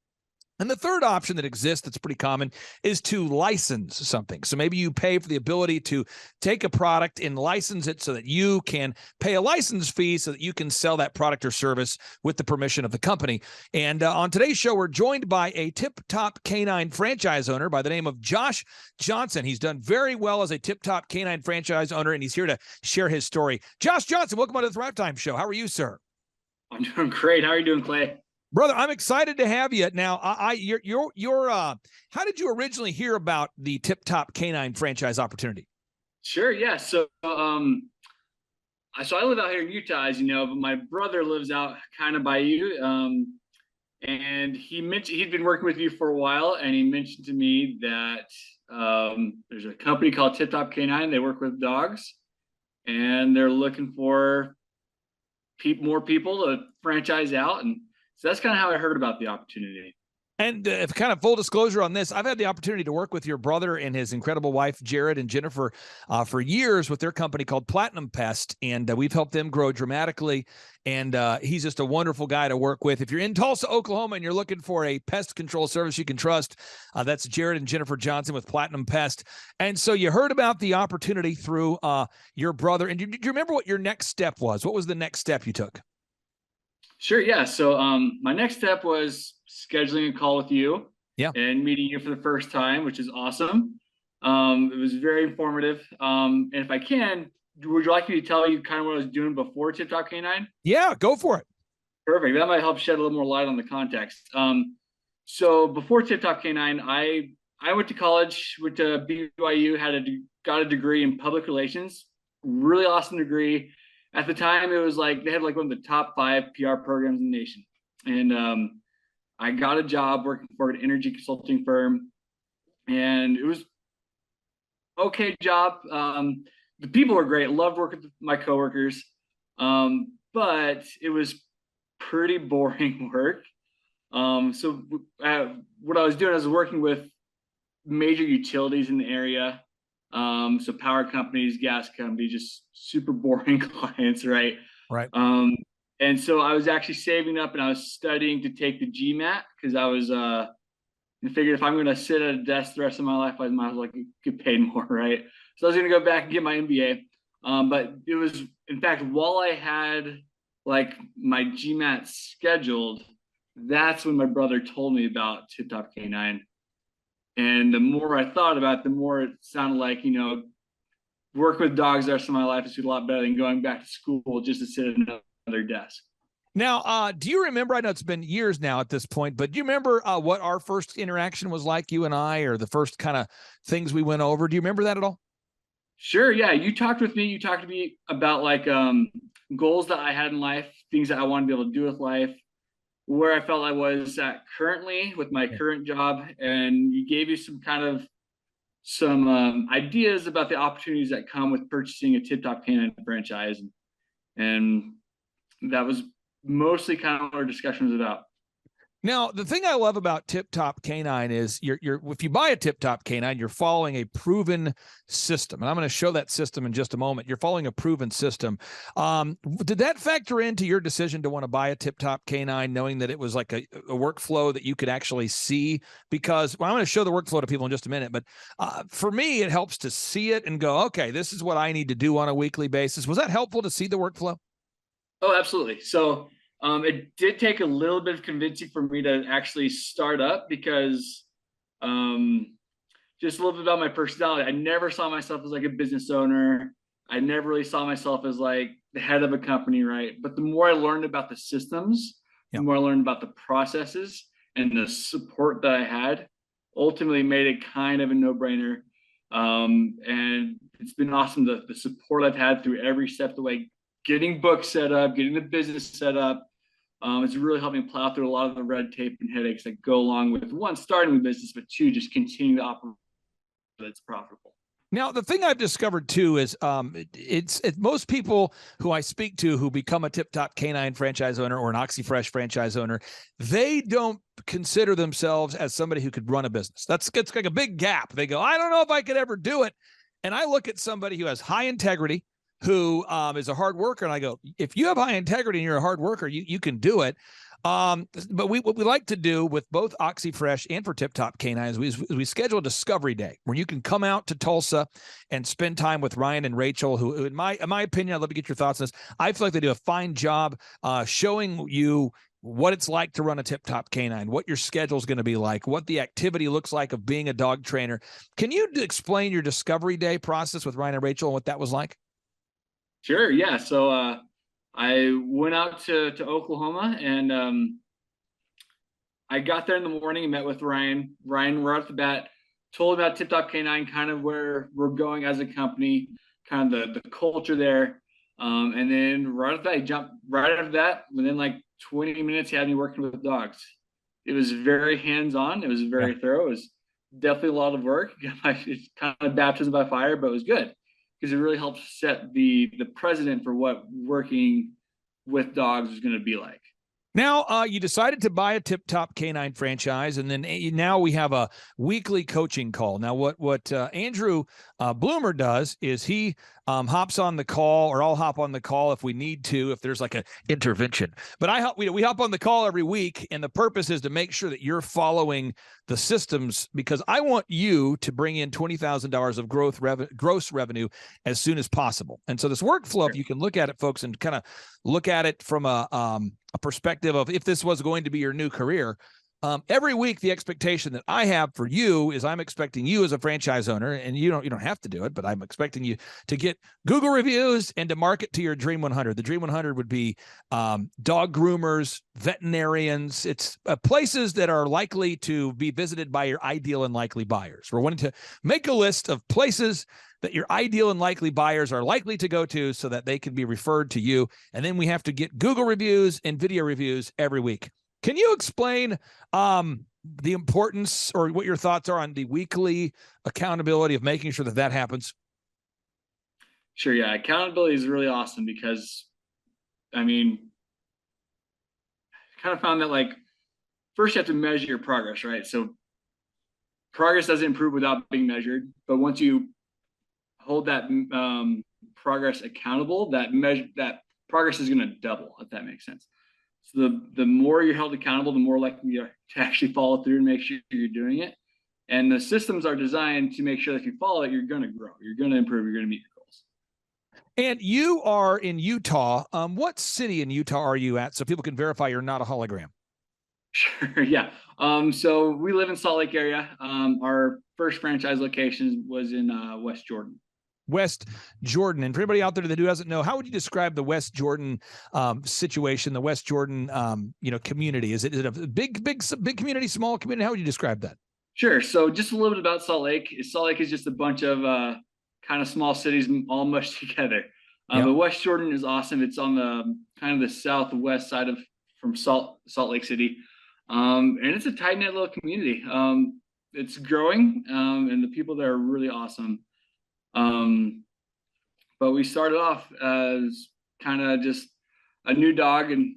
And the third option that exists that's pretty common is to license something. So maybe you pay for the ability to take a product and license it so that you can pay a license fee so that you can sell that product or service with the permission of the company. And on today's show, we're joined by a tip-top canine franchise owner by the name of Josh Johnson. He's done very well as a tip-top canine franchise owner, and he's here to share his story. Josh Johnson, welcome to the Thrivetime Show. How are you, sir? I'm doing great. How are you doing, Clay? Brother, I'm excited to have you. Now, how did you originally hear about the Tip Top Canine franchise opportunity? Sure, yeah. So I live out here in Utah, as you know, but my brother lives out kind of by you. And he mentioned he'd been working with you for a while, and he mentioned to me that there's a company called Tip Top Canine. They work with dogs, and they're looking for more people to franchise out. And so that's kind of how I heard about the opportunity. And if kind of full disclosure on this, I've had the opportunity to work with your brother and his incredible wife, Jared and Jennifer, for years with their company called Platinum Pest. And we've helped them grow dramatically. And he's just a wonderful guy to work with. If you're in Tulsa, Oklahoma, and you're looking for a pest control service you can trust, that's Jared and Jennifer Johnson with Platinum Pest. And so you heard about the opportunity through your brother. And do you remember what your next step was? What was the next step you took? Sure, yeah. So my next step was scheduling a call with you, and meeting you for the first time, which is awesome. It was very informative. And if I can, would you like me to tell you kind of what I was doing before Tip Top Canine? Yeah, go for it. Perfect. That might help shed a little more light on the context. So before Tip Top Canine, I went to college, went to BYU, got a degree in public relations. Really awesome degree. At the time, it was like they had like one of the top 5 PR programs in the nation. And I got a job working for an energy consulting firm, and it was okay job. The people were great. Loved working with my coworkers, but it was pretty boring work. So what I was doing, I was working with major utilities in the area. So power companies, gas companies, just super boring clients, right? Right. And so I was actually saving up, and I was studying to take the GMAT, because I was I figured if I'm going to sit at a desk the rest of my life, I might as well get paid more, right? So I was going to go back and get my MBA. But it was, in fact, while I had like my GMAT scheduled, that's when my brother told me about Tip Top Canine. And the more I thought about it, the more it sounded like, work with dogs the rest of my life is a lot better than going back to school just to sit at another desk. Now, do you remember, I know it's been years now at this point, but do you remember what our first interaction was like, you and I, or the first kind of things we went over? Do you remember that at all? Sure. Yeah. You talked to me about like goals that I had in life, things that I wanted to be able to do with life, where I felt I was at currently with my current job. And you gave you some kind of some ideas about the opportunities that come with purchasing a Tip Top Canine franchise, and that was mostly kind of what our discussion was about. Now, the thing I love about Tip Top Canine is you're if you buy a Tip Top Canine, you're following a proven system. And I'm going to show that system in just a moment. You're following a proven system. Did that factor into your decision to want to buy a Tip Top Canine, knowing that it was like a workflow that you could actually see? Because I'm going to show the workflow to people in just a minute. But for me, it helps to see it and go, okay, this is what I need to do on a weekly basis. Was that helpful to see the workflow? Oh, absolutely. So it did take a little bit of convincing for me to actually start up because just a little bit about my personality. I never saw myself as like a business owner. I never really saw myself as like the head of a company, right? But the more I learned about the systems, the more I learned about the processes and the support that I had, ultimately made it kind of a no-brainer. And it's been awesome, the support I've had through every step of the way, getting books set up, getting the business set up. It's really helped me plow through a lot of the red tape and headaches that go along with, one, starting the business, but two, just continue to operate that's profitable. Now, the thing I've discovered too is it's most people who I speak to who become a Tip Top Canine franchise owner or an OxyFresh franchise owner, they don't consider themselves as somebody who could run a business. It's like a big gap. They go, I don't know if I could ever do it. And I look at somebody who has high integrity, who is a hard worker, and I go, if you have high integrity and you're a hard worker, you can do it. But what we like to do with both OxyFresh and for Tip Top Canines is we schedule a discovery day where you can come out to Tulsa and spend time with Ryan and Rachel, who in my opinion, I'd love to get your thoughts on this. I feel like they do a fine job showing you what it's like to run a Tip Top Canine, what your schedule is going to be like, what the activity looks like of being a dog trainer. Can you explain your discovery day process with Ryan and Rachel and what that was like? Sure. Yeah. So I went out to Oklahoma and I got there in the morning and met with Ryan. Ryan, right off the bat, told about Tip Top Canine, kind of where we're going as a company, kind of the culture there. And then right after that, he jumped right after that. Within like 20 minutes, he had me working with dogs. It was very hands-on. It was very thorough. It was definitely a lot of work. It's kind of baptism by fire, but it was good, because it really helps set the precedent for what working with dogs is going to be like. Now, you decided to buy a Tip Top Canine franchise, and then now we have a weekly coaching call. Now, what Andrew Bloomer does is he hops on the call, or I'll hop on the call if we need to, if there's like an intervention. But we hop on the call every week, and the purpose is to make sure that you're following the systems, because I want you to bring in $20,000 of gross revenue as soon as possible. And so this workflow, if you can look at it, folks, and kind of look at it from a perspective of if this was going to be your new career. Every week, the expectation that I have for you is I'm expecting you as a franchise owner, and you don't have to do it, but I'm expecting you to get Google reviews and to market to your Dream 100. The Dream 100 would be dog groomers, veterinarians. It's places that are likely to be visited by your ideal and likely buyers. We're wanting to make a list of places that your ideal and likely buyers are likely to go to so that they can be referred to you. And then we have to get Google reviews and video reviews every week. Can you explain the importance, or what your thoughts are on the weekly accountability of making sure that happens? Sure. Yeah. Accountability is really awesome because, I mean, I kind of found that, like, first you have to measure your progress, right? So progress doesn't improve without being measured, but once you hold that progress accountable, that progress is going to double, if that makes sense. So the more you're held accountable, the more likely you are to actually follow through and make sure you're doing it. And the systems are designed to make sure that if you follow it, you're going to grow, you're going to improve, you're going to meet your goals. And you are in Utah. What city in Utah are you at, so people can verify you're not a hologram? Sure. Yeah. So we live in Salt Lake area. Our first franchise location was in West Jordan. West Jordan. And for anybody out there that doesn't know, how would you describe the West Jordan situation, the West Jordan community? Is it a big community, small community? How would you describe that? Sure. So just a little bit about Salt Lake. Salt Lake is just a bunch of kind of small cities all mushed together. But West Jordan is awesome. It's on the kind of the southwest side from Salt Lake City. And it's a tight-knit little community. it's growing, and the people there are really awesome. But we started off as kind of just a new dog and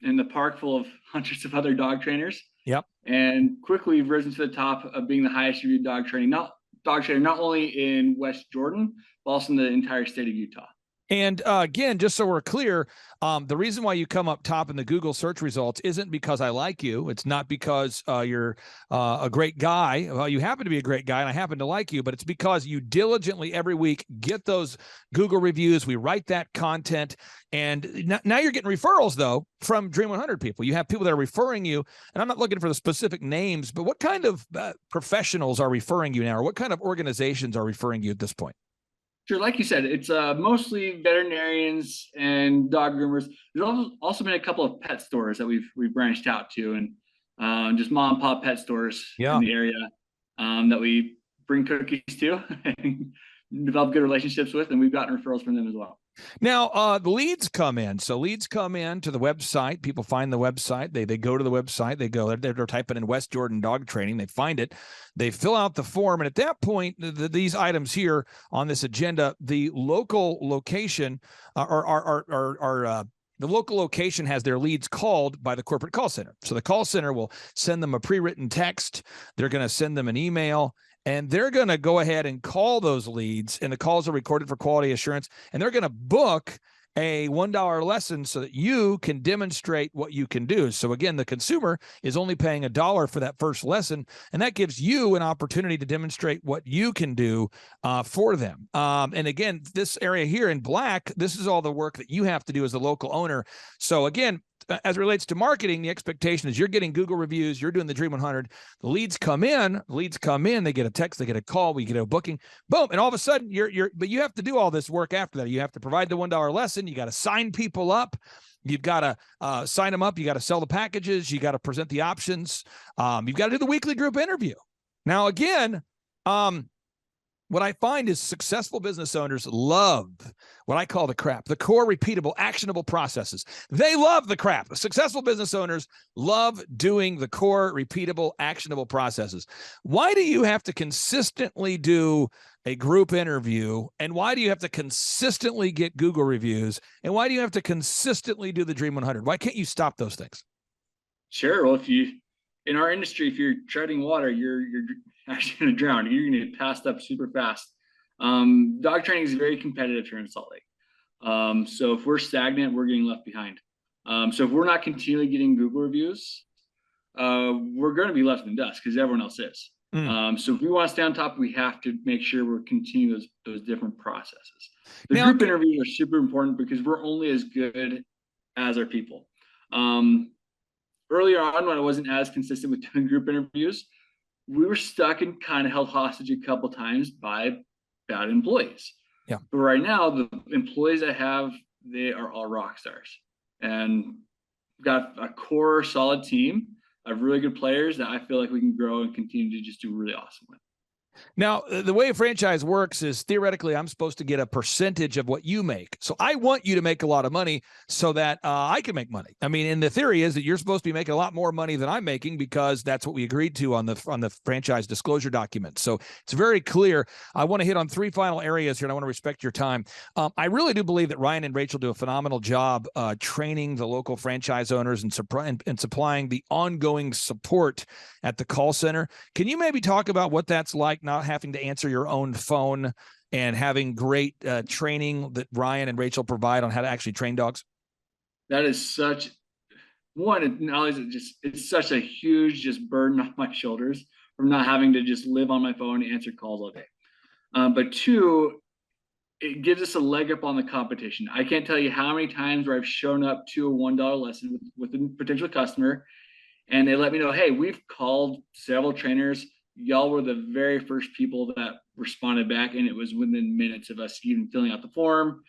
in the park full of hundreds of other dog trainers. Yep. And quickly we've risen to the top of being the highest reviewed dog trainer, not only in West Jordan, but also in the entire state of Utah. And again, just so we're clear, the reason why you come up top in the Google search results isn't because I like you. It's not because you're a great guy. Well, you happen to be a great guy, and I happen to like you, but it's because you diligently every week get those Google reviews. We write that content, and now you're getting referrals, though, from Dream 100 people. You have people that are referring you, and I'm not looking for the specific names, but what kind of professionals are referring you now, or what kind of organizations are referring you at this point? Sure, like you said, it's mostly veterinarians and dog groomers. There's also been a couple of pet stores that we've branched out to, and just mom and pop pet stores in the area that we bring cookies to and develop good relationships with, and we've gotten referrals from them as well. Now, the leads come in. So leads come in to the website. People find the website. They go to the website. They're typing in West Jordan dog training. They find it. They fill out the form. And at that point, these items here on this agenda, the local location the local location has their leads called by the corporate call center. So the call center will send them a pre-written text. They're going to send them an email. And they're going to go ahead and call those leads, and the calls are recorded for quality assurance, and they're going to book a $1 lesson so that you can demonstrate what you can do. So again, the consumer is only paying $1 for that first lesson, and that gives you an opportunity to demonstrate what you can do for them. And again, this area here in black, this is all the work that you have to do as a local owner. So again, as it relates to marketing, the expectation is you're getting Google reviews, you're doing the Dream 100, the leads come in, they get a text, they get a call, we get a booking, boom, and all of a sudden but you have to do all this work after that. You have to provide the $1 lesson, you got to sign people up, you've got to sign them up, you got to sell the packages, you got to present the options, you've got to do the weekly group interview. Now, again, what I find is successful business owners love what I call the crap, the core, repeatable, actionable processes. They love the crap. Successful business owners love doing the core, repeatable, actionable processes. Why do you have to consistently do a group interview? And why do you have to consistently get Google reviews? And why do you have to consistently do the Dream 100? Why can't you stop those things? Sure. Well, in our industry, if you're treading water, you're actually going to drown. You're going to get passed up super fast. Dog training is very competitive here in Salt Lake. So if we're stagnant, we're getting left behind. So if we're not continually getting Google reviews, we're going to be left in the dust because everyone else is. So if we want to stay on top, we have to make sure we're continuing those different processes. The group interviews are super important because we're only as good as our people. Earlier on, when I wasn't as consistent with doing group interviews, we were stuck and kind of held hostage a couple times by bad employees. Yeah. But right now, the employees I have, they are all rock stars, and got a core solid team of really good players that I feel like we can grow and continue to just do really awesome with. Now, the way a franchise works is theoretically I'm supposed to get a percentage of what you make. So I want you to make a lot of money so that I can make money. I mean, and the theory is that you're supposed to be making a lot more money than I'm making because that's what we agreed to on the franchise disclosure document. So it's very clear. I want to hit on three final areas here, and I want to respect your time. I really do believe that Ryan and Rachel do a phenomenal job training the local franchise owners and supplying the ongoing support at the call center. Can you maybe talk about what that's like, not having to answer your own phone and having great training that Ryan and Rachel provide on how to actually train dogs? That is such it's such a huge just burden off my shoulders from not having to just live on my phone and answer calls all day. But two, it gives us a leg up on the competition. I can't tell you how many times where I've shown up to a $1 lesson with a potential customer, and they let me know, hey, we've called several trainers. Y'all were the very first people that responded back, and it was within minutes of us even filling out the form.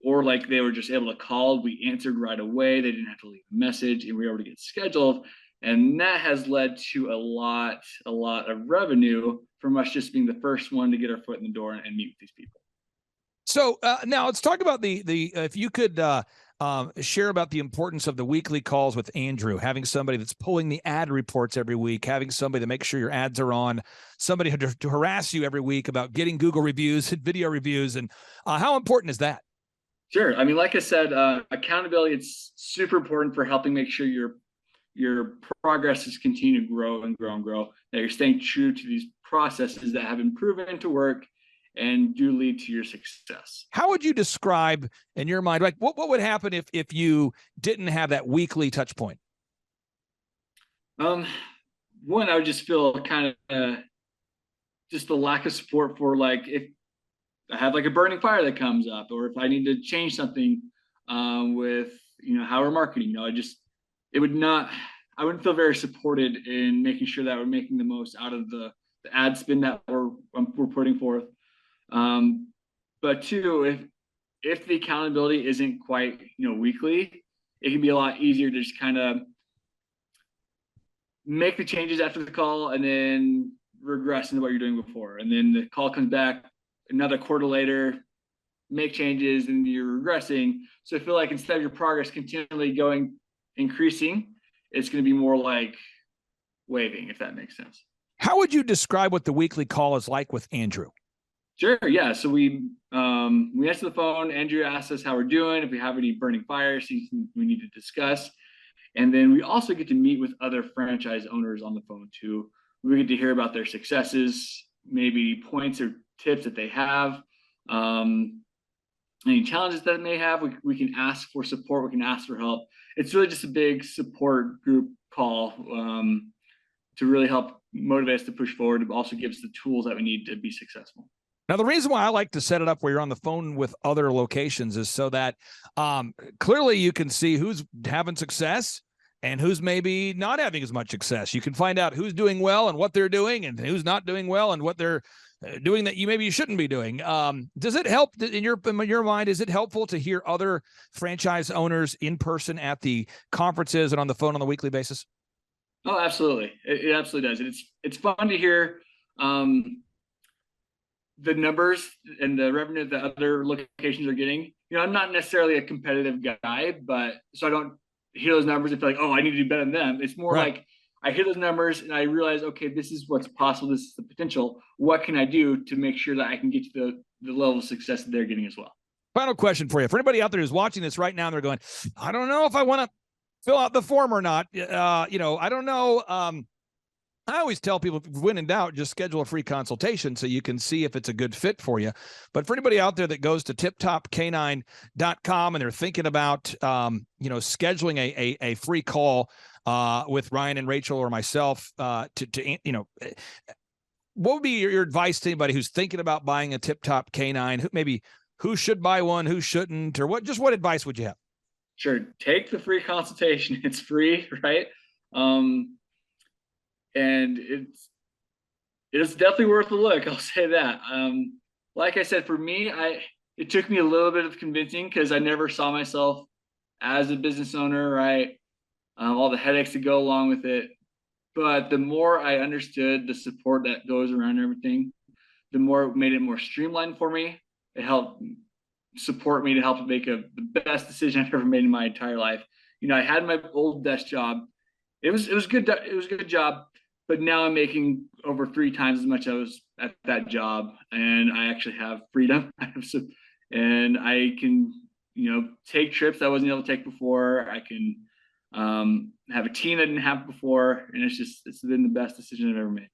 Or like they were just able to call. We answered right away. They didn't have to leave a message, and we were able to get scheduled. And that has led to a lot of revenue from us just being the first one to get our foot in the door and meet with these people. So now let's talk about the if you could share about the importance of the weekly calls with Andrew, having somebody that's pulling the ad reports every week, having somebody to make sure your ads are on, somebody to harass you every week about getting Google reviews and video reviews. And how important is that? Sure. I mean, like I said, accountability, it's super important for helping make sure your progress is continuing to grow and grow and grow, that you're staying true to these processes that have been proven to work and do lead to your success. How would you describe in your mind, like what would happen if you didn't have that weekly touch point? One, I would just feel kind of just the lack of support for, like, if I have like a burning fire that comes up, or if I need to change something with, how we're marketing, I wouldn't feel very supported in making sure that we're making the most out of the ad spend that we're putting forth. But two, if the accountability isn't quite, weekly, it can be a lot easier to just kind of make the changes after the call and then regress into what you're doing before. And then the call comes back another quarter later, make changes, and you're regressing. So I feel like instead of your progress continually increasing, it's going to be more like waving, if that makes sense. How would you describe what the weekly call is like with Andrew? Sure. Yeah. So we answer the phone. Andrew asks us how we're doing, if we have any burning fires, things we need to discuss. And then we also get to meet with other franchise owners on the phone too. We get to hear about their successes, maybe points or tips that they have, any challenges that they may have. We can ask for support. We can ask for help. It's really just a big support group call to really help motivate us to push forward. It also gives the tools that we need to be successful. Now, the reason why I like to set it up where you're on the phone with other locations is so that clearly you can see who's having success and who's maybe not having as much success. You can find out who's doing well and what they're doing, and who's not doing well and what they're doing that you shouldn't be doing. Does it help in your mind? Is it helpful to hear other franchise owners in person at the conferences and on the phone on a weekly basis? Oh, absolutely. It absolutely does. It's fun to hear the numbers and the revenue that other locations are getting. I'm not necessarily a competitive guy, but so I don't hear those numbers and feel like, oh, I need to do better than them. It's more like I hear those numbers and I realize, okay, this is what's possible. This is the potential. What can I do to make sure that I can get to the level of success that they're getting as well? Final question for you. For anybody out there who's watching this right now and they're going, I don't know if I want to fill out the form or not. I don't know. I always tell people, when in doubt, just schedule a free consultation so you can see if it's a good fit for you. But for anybody out there that goes to tiptopcanine.com and they're thinking about, scheduling a free call with Ryan and Rachel or myself, what would be your advice to anybody who's thinking about buying a Tip Top Canine? Who should buy one, who shouldn't, or what advice would you have? Sure. Take the free consultation. It's free, right? And it's definitely worth a look. I'll say that. Like I said, for me, it took me a little bit of convincing because I never saw myself as a business owner, right? All the headaches that go along with it. But the more I understood the support that goes around everything, the more it made it more streamlined for me. It helped support me to help make the best decision I've ever made in my entire life. I had my old desk job. It was good. It was a good job. But now I'm making over 3 times as much as I was at that job, and I actually have freedom. And I can, take trips I wasn't able to take before. I can have a team I didn't have before, and it's been the best decision I've ever made.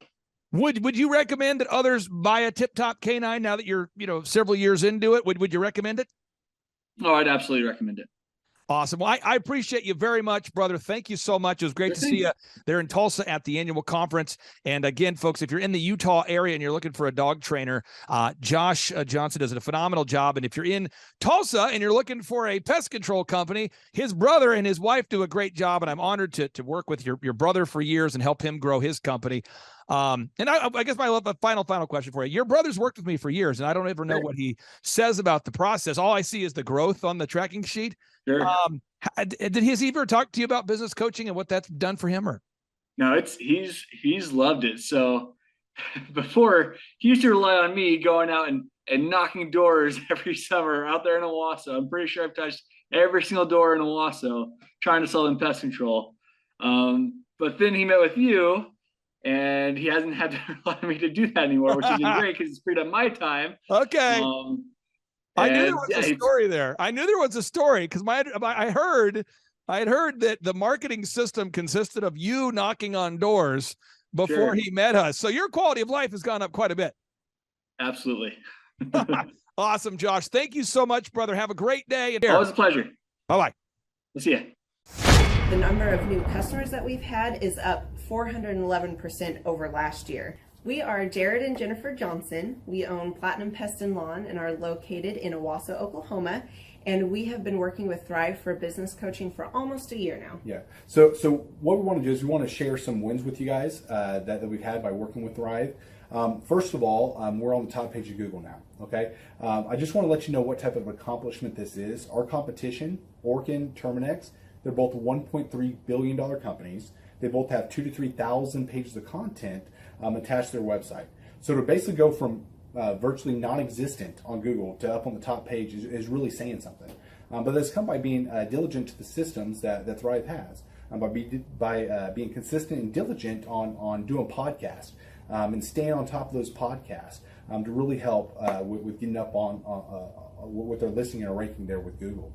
Would you recommend that others buy a Tip Top Canine now that you're several years into it? Would you recommend it? Oh, I'd absolutely recommend it. Awesome. Well, I appreciate you very much, brother. Thank you so much. It was great to see you there in Tulsa at the annual conference. And again, folks, if you're in the Utah area and you're looking for a dog trainer, Josh Johnson does a phenomenal job. And if you're in Tulsa and you're looking for a pest control company, his brother and his wife do a great job. And I'm honored to work with your brother for years and help him grow his company. And I guess my final question for you. Your brother's worked with me for years, and I don't ever know what he says about the process. All I see is the growth on the tracking sheet. Sure. Did he ever talk to you about business coaching and what that's done for him? Or no, he's loved it. So before, he used to rely on me going out and knocking doors every summer out there in Owasso. I'm pretty sure I've touched every single door in Owasso trying to sell them pest control. But then he met with you, and he hasn't had to allow me to do that anymore, which has been great because it's freed up my time. Okay. I knew there was a story there. I knew there was a story because I had heard that the marketing system consisted of you knocking on doors before he met us. So your quality of life has gone up quite a bit. Absolutely. Awesome, Josh. Thank you so much, brother. Have a great day. Always a pleasure. Bye-bye. We'll see you. The number of new customers that we've had is up 411% over last year. We are Jared and Jennifer Johnson. We own Platinum Pest and Lawn and are located in Owasso, Oklahoma. And we have been working with Thrive for business coaching for almost a year now. Yeah. So what we want to do is we want to share some wins with you guys that we've had by working with Thrive. First of all, we're on the top page of Google now. Okay. I just want to let you know what type of accomplishment this is. Our competition, Orkin, Terminex, they're both $1.3 billion companies. They both have 2,000 to 3,000 pages of content attached to their website. So to basically go from virtually non-existent on Google to up on the top page is really saying something. But that's come by being diligent to the systems that Thrive has, by being consistent and diligent on doing podcasts and staying on top of those podcasts to really help with getting up on with their listing and ranking there with Google.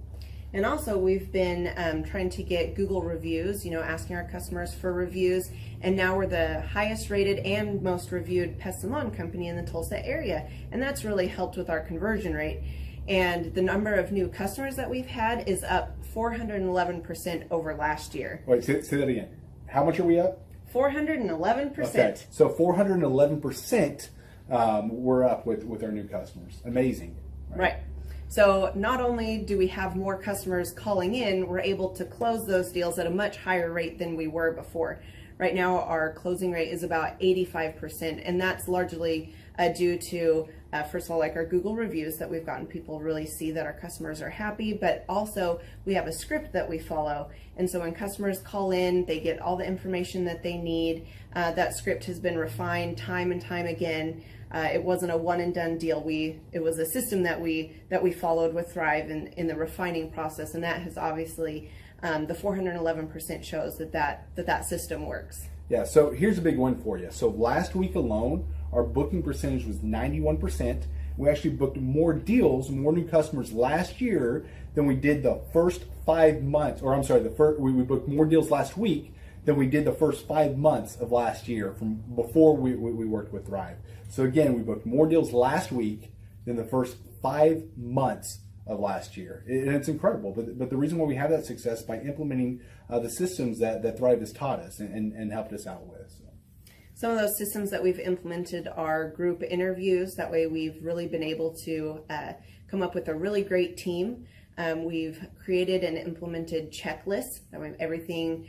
And also we've been trying to get Google reviews, asking our customers for reviews. And now we're the highest rated and most reviewed pest and lawn company in the Tulsa area. And that's really helped with our conversion rate. And the number of new customers that we've had is up 411% over last year. Wait, say that again. How much are we up? 411%. Okay, so 411% we're up with our new customers. Amazing. Right. So not only do we have more customers calling in, we're able to close those deals at a much higher rate than we were before. Right now, our closing rate is about 85%, and that's largely due to, first of all, like our Google reviews that we've gotten. People really see that our customers are happy, but also we have a script that we follow. And so when customers call in, they get all the information that they need. That script has been refined time and time again. It wasn't a one and done deal. It was a system that we followed with Thrive in the refining process, and that has obviously the 411% shows that system works. Yeah. So here's a big one for you. So last week alone, our booking percentage was 91%. We actually booked more deals, more new customers last year than we did the first 5 months. Or I'm sorry, we booked more deals last week than we did the first 5 months of last year from before we worked with Thrive. So again, we booked more deals last week than the first 5 months of last year. And it's incredible. But the reason why we have that success is by implementing the systems that Thrive has taught us and helped us out with. So. Some of those systems that we've implemented are group interviews. That way we've really been able to come up with a really great team. We've created and implemented checklists. That way everything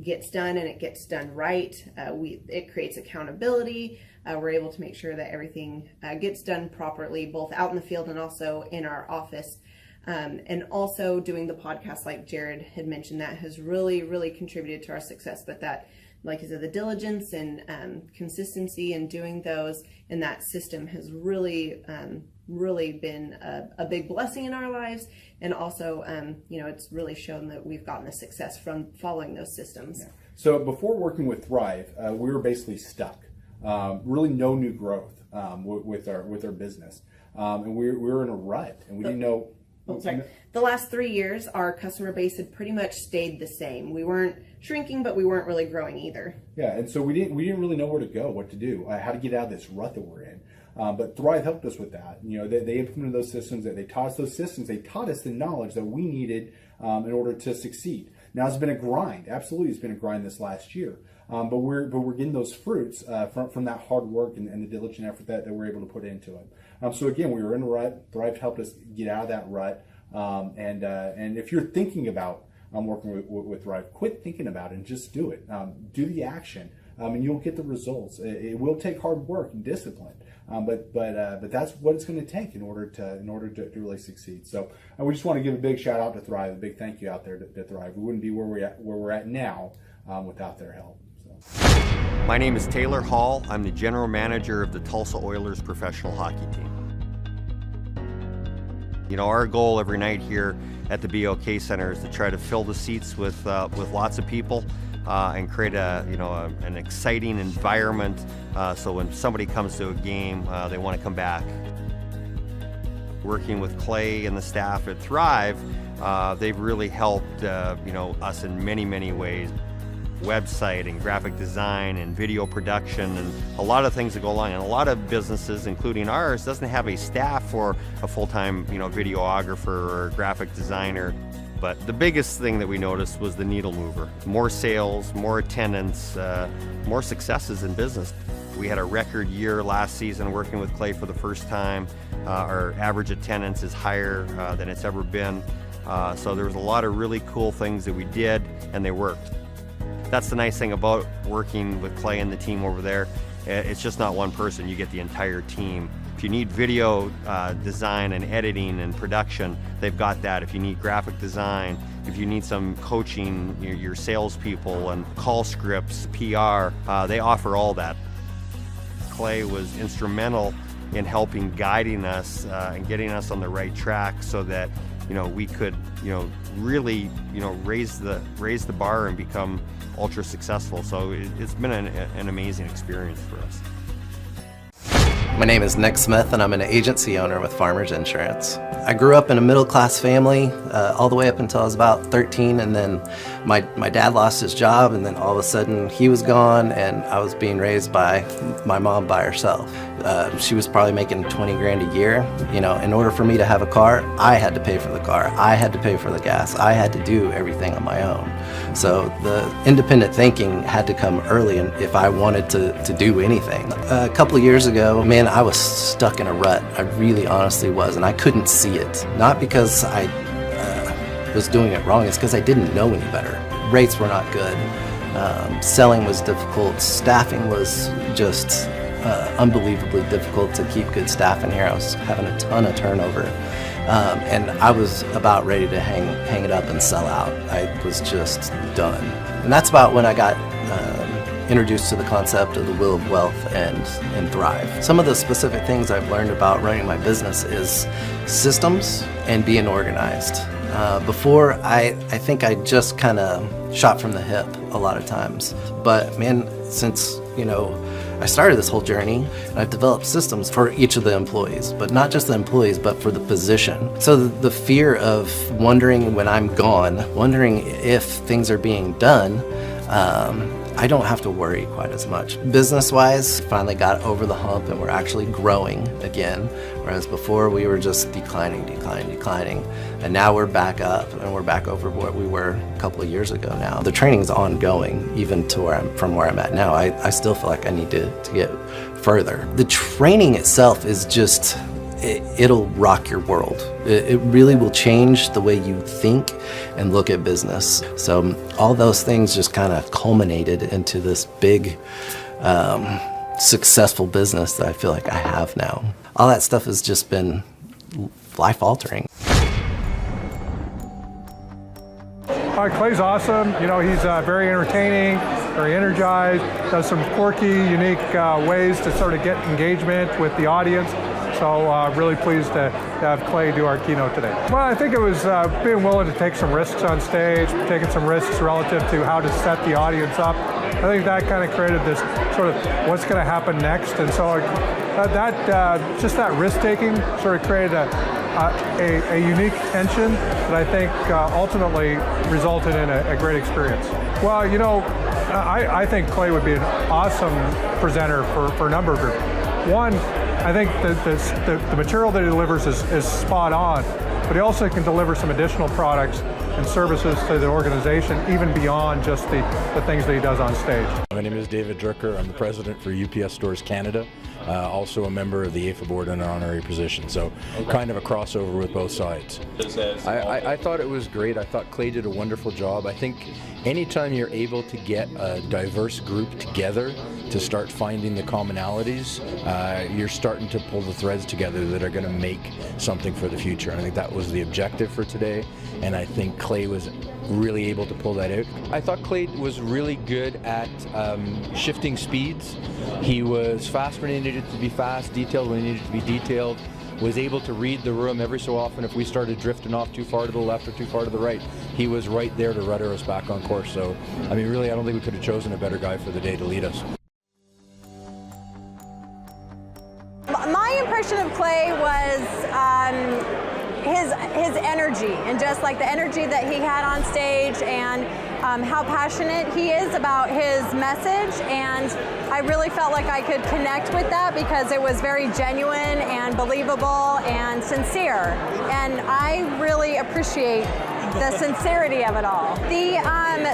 gets done and it gets done right. It creates accountability. We're able to make sure that everything gets done properly, both out in the field and also in our office. And also doing the podcast, like Jared had mentioned, that has really, really contributed to our success. But that, like I said, the diligence and consistency in doing those and that system has really, really been a big blessing in our lives. And also, it's really shown that we've gotten the success from following those systems. Yeah. So before working with Thrive, we were basically stuck. Really no new growth with our business. And we were in a rut and we didn't know. The last 3 years, our customer base had pretty much stayed the same. We weren't shrinking, but we weren't really growing either. Yeah, and so we didn't really know where to go, what to do, how to get out of this rut that we're in. But Thrive helped us with that. They implemented those systems. They taught us those systems. They taught us the knowledge that we needed in order to succeed. Now it's been a grind. Absolutely, it's been a grind this last year. But we're getting those fruits from that hard work and the diligent effort that we're able to put into it. So again, we were in a rut. Thrive helped us get out of that rut. And if you're thinking about working with Thrive, quit thinking about it and just do it. Do the action, and you'll get the results. It will take hard work and discipline, but that's what it's going to take in order to really succeed. So we just want to give a big shout out to Thrive, a big thank you out there to Thrive. We wouldn't be where we're at now without their help. My name is Taylor Hall. I'm the general manager of the Tulsa Oilers professional hockey team. You know, our goal every night here at the BOK Center is to try to fill the seats with lots of people and create an exciting environment so when somebody comes to a game, they want to come back. Working with Clay and the staff at Thrive, they've really helped us in many ways. Website and graphic design and video production and a lot of things that go along. And a lot of businesses, including ours, doesn't have a staff for a full-time videographer or graphic designer. But the biggest thing that we noticed was the needle mover. More sales, more attendance, more successes in business. We had a record year last season working with Clay for the first time. Our average attendance is higher than it's ever been. So there was a lot of really cool things that we did, and they worked. That's the nice thing about working with Clay and the team over there. It's just not one person, you get the entire team. If you need video design and editing and production, they've got that. If you need graphic design, if you need some coaching, your salespeople and call scripts, PR, they offer all that. Clay was instrumental in helping guiding us and getting us on the right track so that we could really raise the bar and become ultra successful. So it's been an amazing experience for us. My name is Nick Smith and I'm an agency owner with Farmers Insurance. I grew up in a middle-class family all the way up until I was about 13, and then my dad lost his job, and then all of a sudden he was gone and I was being raised by my mom by herself. She was probably making 20 grand a year. In order for me to have a car, I had to pay for the car, I had to pay for the gas, I had to do everything on my own. So the independent thinking had to come early, and if I wanted to do anything. A couple of years ago, man, I was stuck in a rut. I really honestly was, and I couldn't see it. Not because I was doing it wrong, it's because I didn't know any better. Rates were not good. Selling was difficult. Staffing was just unbelievably difficult to keep good staff in here. I was having a ton of turnover. And I was about ready to hang it up and sell out. I was just done. And that's about when I got introduced to the concept of the Wheel of Wealth and Thrive. Some of the specific things I've learned about running my business is systems and being organized. Before, I think I just kind of shot from the hip a lot of times. But man, since I started this whole journey, and I've developed systems for each of the employees, but not just the employees, but for the position. So the fear of wondering when I'm gone, wondering if things are being done, I don't have to worry quite as much. Business-wise, finally got over the hump and we're actually growing again, whereas before we were just declining. And now we're back up and we're back over what we were a couple of years ago now. The training's ongoing, even to from where I'm at now. I still feel like I need to get further. The training itself is just, it'll rock your world. It really will change the way you think and look at business. So all those things just kind of culminated into this big, successful business that I feel like I have now. All that stuff has just been life-altering. Clay's awesome. He's very entertaining, very energized, does some quirky, unique ways to sort of get engagement with the audience. So really pleased to have Clay do our keynote today. Well, I think it was being willing to take some risks on stage, taking some risks relative to how to set the audience up. I think that kind of created this sort of what's going to happen next. And so just that risk-taking sort of created a unique tension that I think ultimately resulted in a great experience. Well, I think Clay would be an awesome presenter for a number of groups. One, I think the material that he delivers is spot on, but he also can deliver some additional products and services to the organization, even beyond just the things that he does on stage. My name is David Drucker. I'm the president for UPS Stores Canada, also a member of the AFA board in an honorary position, so kind of a crossover with both sides. I thought it was great. I thought Clay did a wonderful job. I think anytime you're able to get a diverse group together to start finding the commonalities, you're starting to pull the threads together that are going to make something for the future. And I think that was the objective for today, and I think Clay was really able to pull that out. I thought Clay was really good at shifting speeds. He was fast when he needed to be fast, detailed when he needed to be detailed. was able to read the room every so often. If we started drifting off too far to the left or too far to the right, he was right there to rudder us back on course. So, I mean, really, I don't think we could have chosen a better guy for the day to lead us. My impression of Clay was his energy, and just like the energy that he had on stage, and how passionate he is about his message. And I really felt like I could connect with that because it was very genuine and believable and sincere. And I really appreciate the sincerity of it all.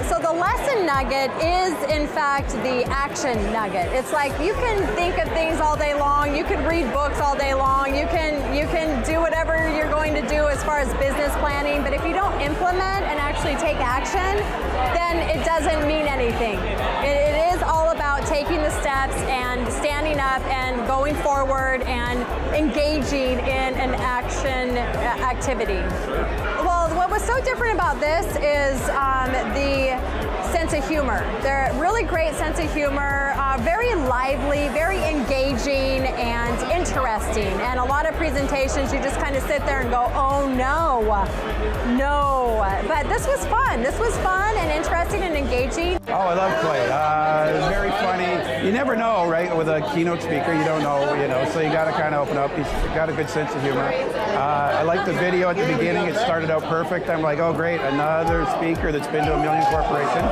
So the lesson nugget is in fact the action nugget. It's like you can think of things all day long, you can read books all day long, you can do whatever you're going to do as far as business planning, but if you don't implement and actually take action, then it doesn't mean anything. It is all about taking the steps and standing up and going forward and engaging in an action activity. Well, what was so different about this is the sense of humor. They're really great sense of humor, very lively, very engaging and interesting. And a lot of presentations, you just kind of sit there and go, oh no. But this was fun. This was fun and interesting and engaging. Oh, I love Clay. It was very funny. You never know, right? With a keynote speaker, you don't know, so you got to kind of open up. He's got a good sense of humor. I like the video at the beginning. It started out perfect. I'm like, oh great, another speaker that's been to a million corporations.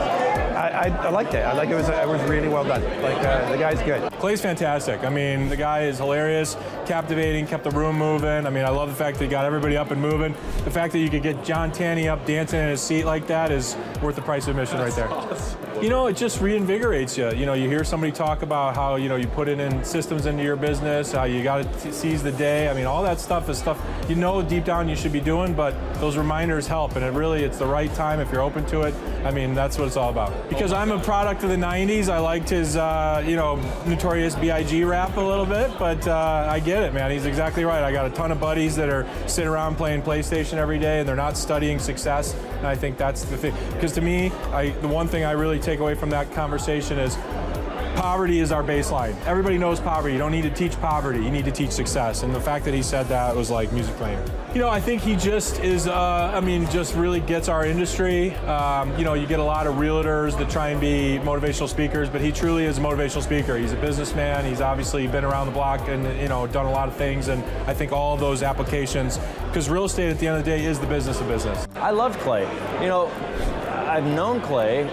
I liked it. It was really well done. The guy's good. Clay's fantastic. I mean, the guy is hilarious, captivating, kept the room moving. I mean, I love the fact that he got everybody up and moving. The fact that you could get John Tanney up dancing in his seat like that is worth the price of admission right there. Awesome. It just reinvigorates you. You hear somebody talk about how, you put in systems into your business, how you got to seize the day. I mean, all that stuff is stuff deep down you should be doing, but those reminders help, and it's the right time if you're open to it. I mean, that's what it's all about. Because I'm a product of the 90s, I liked his, Notorious B.I.G. rap a little bit, but I get it, man. He's exactly right. I got a ton of buddies that are sitting around playing PlayStation every day, and they're not studying success, and I think that's the thing. Because to me, the one thing I really take away from that conversation is poverty is our baseline. Everybody knows poverty. You don't need to teach poverty. You need to teach success. And the fact that he said that was like music playing. I think he just is, just really gets our industry. You get a lot of realtors that try and be motivational speakers, but he truly is a motivational speaker. He's a businessman. He's obviously been around the block and, done a lot of things. And I think all of those applications, because real estate at the end of the day is the business of business. I loved Clay. I've known Clay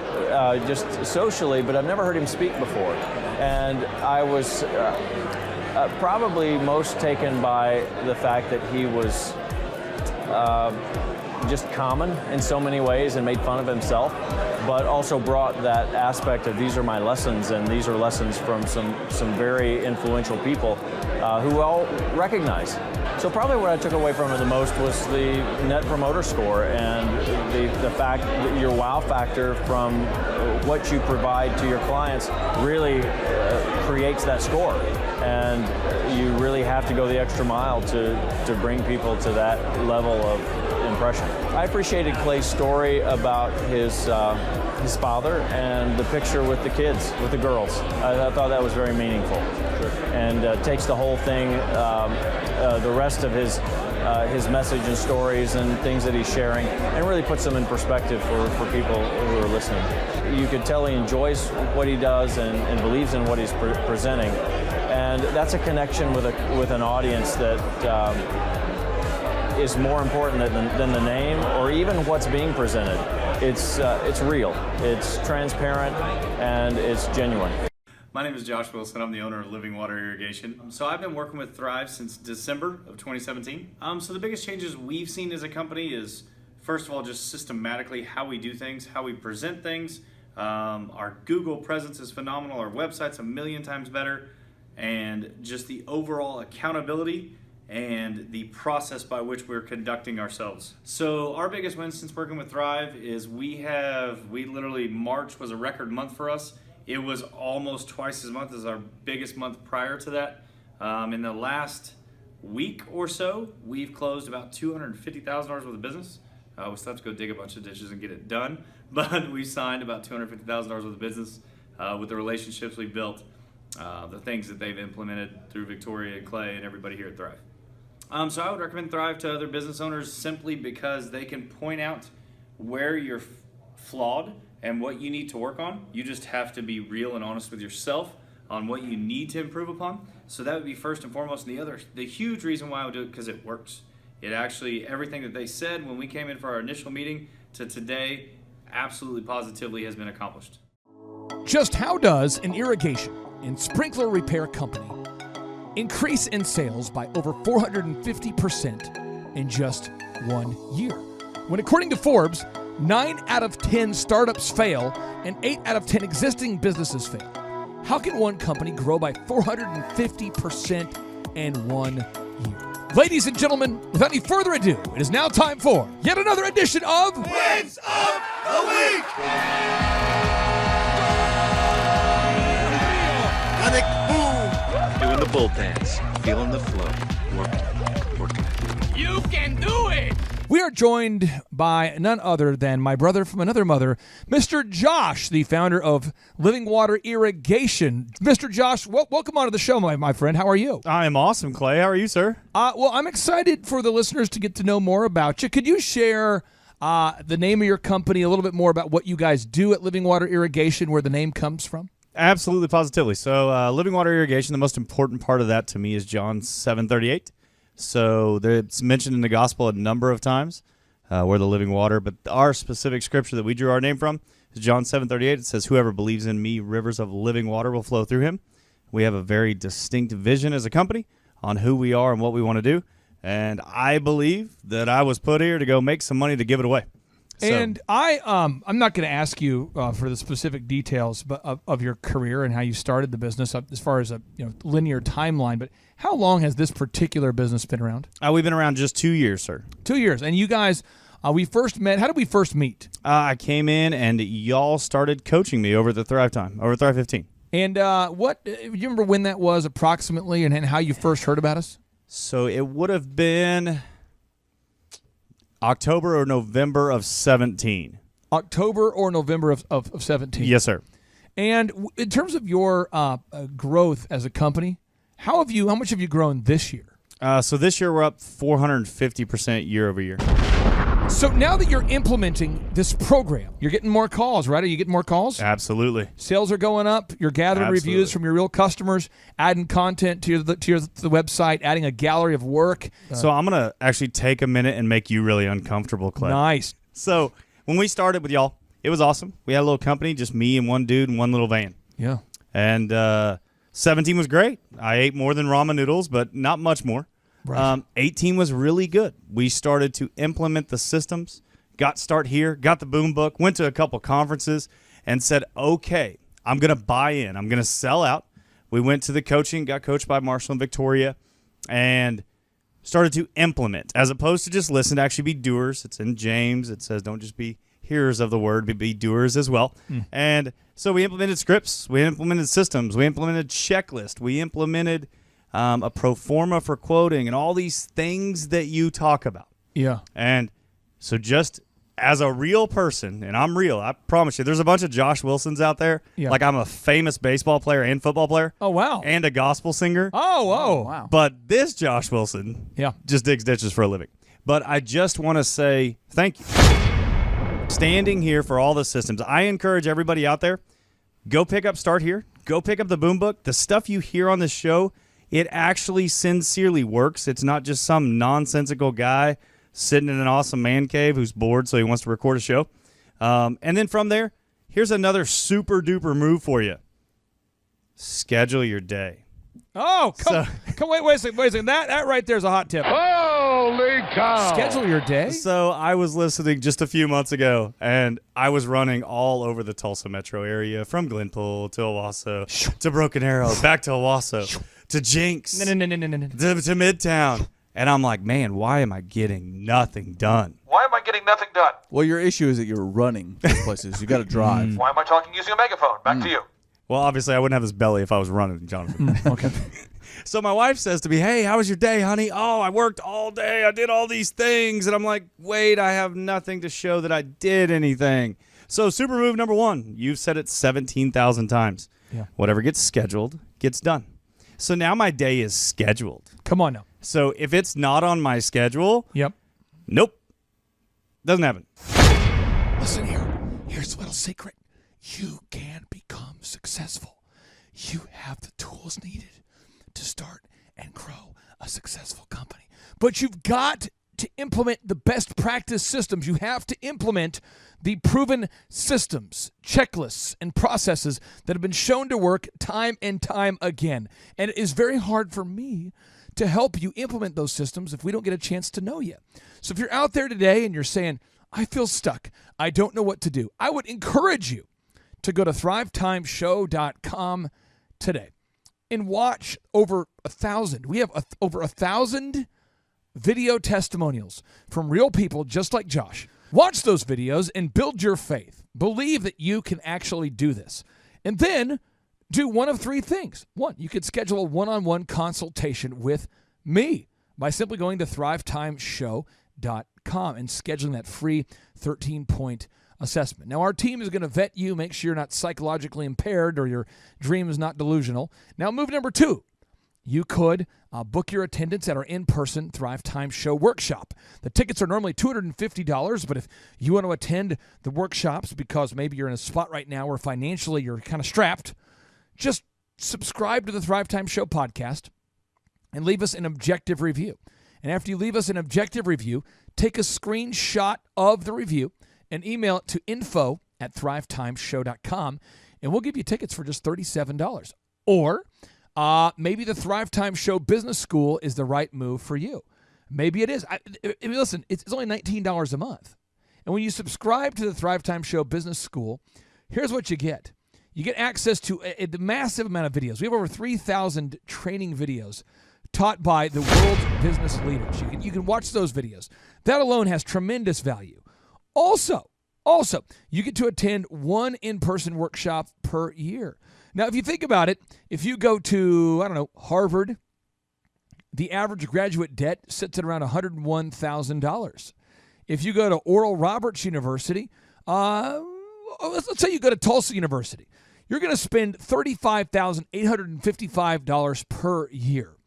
just socially, but I've never heard him speak before. And I was probably most taken by the fact that he was just common in so many ways and made fun of himself, but also brought that aspect of these are my lessons, and these are lessons from some very influential people who all recognize. So probably what I took away from it the most was the Net Promoter Score and the fact that your wow factor from what you provide to your clients really creates that score. And you really have to go the extra mile to bring people to that level of impression. I appreciated Clay's story about his father and the picture with the kids, with the girls. I thought that was very meaningful. And takes the whole thing, the rest of his message and stories and things that he's sharing, and really puts them in perspective for people who are listening. You could tell he enjoys what he does and believes in what he's presenting, and that's a connection with an audience that is more important than the name or even what's being presented. It's real, it's transparent, and it's genuine. My name is Josh Wilson. I'm the owner of Living Water Irrigation. So I've been working with Thrive since December of 2017. So the biggest changes we've seen as a company is, first of all, just systematically how we do things, how we present things. Our Google presence is phenomenal. Our website's a million times better. And just the overall accountability and the process by which we're conducting ourselves. So our biggest win since working with Thrive is we literally, March was a record month for us. It was almost twice as much as our biggest month prior to that. In the last week or so, we've closed about $250,000 worth of business. We still have to go dig a bunch of ditches and get it done, but we signed about $250,000 worth of business with the relationships we built, the things that they've implemented through Victoria and Clay and everybody here at Thrive. So I would recommend Thrive to other business owners simply because they can point out where you're flawed and what you need to work on. You just have to be real and honest with yourself on what you need to improve upon. So that would be first and foremost. And the huge reason why I would do it, because it works. It actually, everything that they said when we came in for our initial meeting to today, absolutely positively has been accomplished. Just how does an irrigation and sprinkler repair company increase in sales by over 450% in just 1 year? When according to Forbes, 9 out of 10 startups fail and 8 out of 10 existing businesses fail. How can one company grow by 450% in 1 year? Ladies and gentlemen, without any further ado, it is now time for yet another edition of Wins of the Week! Doing the bull dance, feeling the flow, working. You can do it! We are joined by none other than my brother from another mother, Mr. Josh, the founder of Living Water Irrigation. Mr. Josh, welcome onto the show, my friend. How are you? I am awesome, Clay. How are you, sir? Well, I'm excited for the listeners to get to know more about you. Could you share the name of your company, a little bit more about what you guys do at Living Water Irrigation, where the name comes from? Absolutely, positively. So Living Water Irrigation, the most important part of that to me is John 7:38. So it's mentioned in the gospel a number of times, we're the living water. But our specific scripture that we drew our name from is John 7:38. It says, "Whoever believes in me, rivers of living water will flow through him." We have a very distinct vision as a company on who we are and what we want to do. And I believe that I was put here to go make some money to give it away. And I'm not going to ask you for the specific details of your career and how you started the business as far as a linear timeline, but how long has this particular business been around? We've been around just 2 years, sir. 2 years. And you guys, we first met. How did we first meet? I came in and y'all started coaching me over the Thrivetime, over Thrive 15. And do you remember when that was approximately and how you first heard about us? So it would have been October or November of 17. October or November of 17. Yes, sir. And in terms of your growth as a company, how much have you grown this year? So this year we're up 450% year over year. So now that you're implementing this program, you're getting more calls, right? Are you getting more calls? Absolutely. Sales are going up. You're gathering reviews from your real customers, adding content to the website, adding a gallery of work. So I'm going to actually take a minute and make you really uncomfortable, Clay. Nice. So when we started with y'all, it was awesome. We had a little company, just me and one dude and one little van. Yeah. And 17 was great. I ate more than ramen noodles, but not much more. Right. 18 was really good. We started to implement the systems, got the boom book, went to a couple conferences, and said, okay, I'm going to buy in. I'm going to sell out. We went to the coaching, got coached by Marshall and Victoria, and started to implement, as opposed to just listen, to actually be doers. It's in James. It says don't just be hearers of the word, but be doers as well. And so we implemented scripts. We implemented systems. We implemented checklist. We implemented a pro forma for quoting and all these things that you talk about. Yeah. And so just as a real person, and I'm real, I promise you, there's a bunch of Josh Wilsons out there. Yeah. Like I'm a famous baseball player and football player. Oh, wow. And a gospel singer. Oh, wow. But this Josh Wilson just digs ditches for a living. But I just want to say thank you. Standing here for all the systems. I encourage everybody out there, go pick up Start Here. Go pick up the boom book. The stuff you hear on this show, it actually sincerely works. It's not just some nonsensical guy sitting in an awesome man cave who's bored so he wants to record a show. And then from there, here's another super duper move for you. Schedule your day. Oh, wait a second. That right there is a hot tip. Holy cow! Schedule your day. So I was listening just a few months ago, and I was running all over the Tulsa metro area, from Glenpool to Owasso to Broken Arrow, back to Owasso to Jinx, to Midtown. And I'm like, man, why am I getting nothing done? Why am I getting nothing done? Well, your issue is that you're running these places. You got to drive. Why am I talking using a megaphone? Back to you. Well, obviously, I wouldn't have this belly if I was running, Jonathan. Okay. So my wife says to me, hey, how was your day, honey? Oh, I worked all day. I did all these things. And I'm like, wait, I have nothing to show that I did anything. So super move number one, you've said it 17,000 times. Yeah. Whatever gets scheduled gets done. So now my day is scheduled. Come on now. So if it's not on my schedule, nope, doesn't happen. Listen here. Here's a little secret. You can become successful. You have the tools needed to start and grow a successful company. But you've got to implement the best practice systems. You have to implement the proven systems, checklists, and processes that have been shown to work time and time again. And it is very hard for me to help you implement those systems if we don't get a chance to know you. So if you're out there today and you're saying, I feel stuck, I don't know what to do, I would encourage you to go to thrivetimeshow.com today and watch over 1,000. We have over 1,000 video testimonials from real people just like Josh. Watch those videos and build your faith. Believe that you can actually do this. And then do one of three things. One, you could schedule a one-on-one consultation with me by simply going to thrivetimeshow.com and scheduling that free 13-point assessment. Now, our team is going to vet you, make sure you're not psychologically impaired or your dream is not delusional. Now, move number 2. You could book your attendance at our in-person Thrive Time Show workshop. The tickets are normally $250, but if you want to attend the workshops because maybe you're in a spot right now where financially you're kind of strapped, just subscribe to the Thrive Time Show podcast and leave us an objective review. And after you leave us an objective review, take a screenshot of the review and email it to info@thrivetimeshow.com, and we'll give you tickets for just $37. Or maybe the Thrive Time Show Business School is the right move for you. Maybe it is. Listen, it's only $19 a month. And when you subscribe to the Thrive Time Show Business School, here's what you get. You get access to a massive amount of videos. We have over 3,000 training videos taught by the world's business leaders. You can watch those videos. That alone has tremendous value. Also, you get to attend one in-person workshop per year. Now, if you think about it, if you go to, Harvard, the average graduate debt sits at around $101,000. If you go to Oral Roberts University, let's say you go to Tulsa University, you're going to spend $35,855 per year.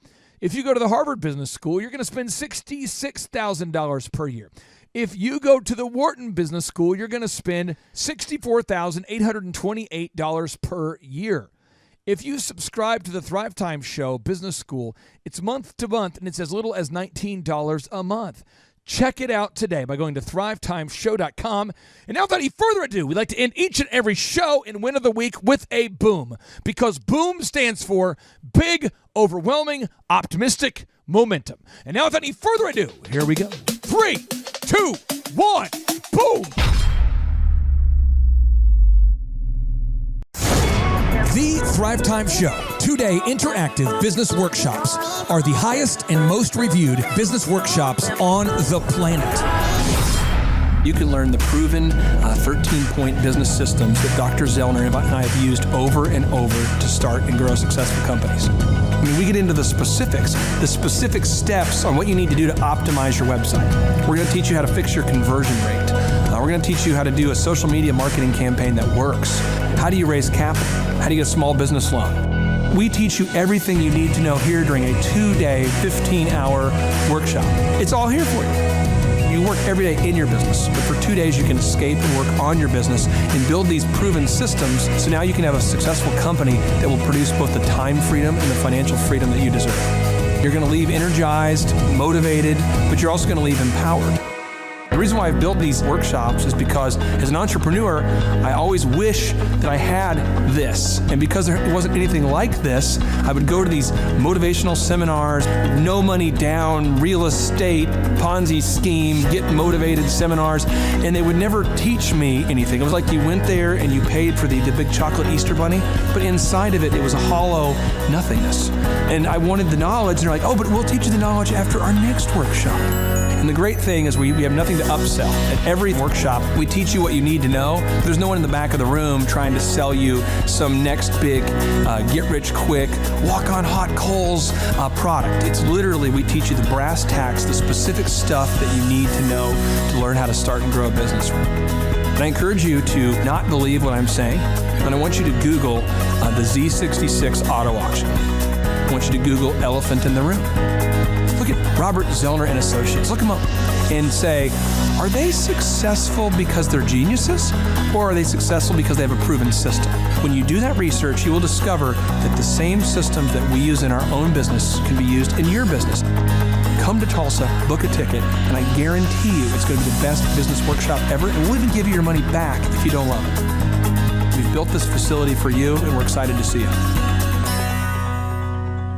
If you go to the Harvard Business School, you're going to spend $66,000 per year. If you go to the Wharton Business School, you're going to spend $64,828 per year. If you subscribe to the Thrive Time Show Business School, it's month to month, and it's as little as $19 a month. Check it out today by going to thrivetimeshow.com. And now, without any further ado, we'd like to end each and every show and win of the week with a boom, because boom stands for big, overwhelming, optimistic momentum. And now, without any further ado, here we go. 3, 2, 1, boom! The Thrive Time Show 2-day interactive business workshops are the highest and most reviewed business workshops on the planet. You can learn the proven 13-point business systems that Dr. Zellner and I have used over and over to start and grow successful companies. I mean, we get into the specific steps on what you need to do to optimize your website. We're going to teach you how to fix your conversion rate. We're going to teach you how to do a social media marketing campaign that works. How do you raise capital? How do you get a small business loan? We teach you everything you need to know here during a 2-day, 15-hour workshop. It's all here for you. You work every day in your business, but for 2 days you can escape and work on your business and build these proven systems so now you can have a successful company that will produce both the time freedom and the financial freedom that you deserve. You're going to leave energized, motivated, but you're also going to leave empowered. The reason why I've built these workshops is because as an entrepreneur, I always wish that I had this. And because there wasn't anything like this, I would go to these motivational seminars, no money down, real estate, Ponzi scheme, get motivated seminars, and they would never teach me anything. It was like you went there and you paid for the big chocolate Easter bunny, but inside of it, it was a hollow nothingness. And I wanted the knowledge, and they're like, oh, but we'll teach you the knowledge after our next workshop. And the great thing is we have nothing to upsell. At every workshop, we teach you what you need to know. There's no one in the back of the room trying to sell you some next big get-rich-quick, walk-on-hot coals product. It's literally, we teach you the brass tacks, the specific stuff that you need to know to learn how to start and grow a business. And I encourage you to not believe what I'm saying, and I want you to Google the Z66 auto auction. I want you to Google elephant in the room. Look Robert Zellner and Associates. Look them up and say, are they successful because they're geniuses, or are they successful because they have a proven system? When you do that research, you will discover that the same systems that we use in our own business can be used in your business. Come to Tulsa, book a ticket, and I guarantee you it's going to be the best business workshop ever, and we'll even give you your money back if you don't love it. We've built this facility for you, and we're excited to see you.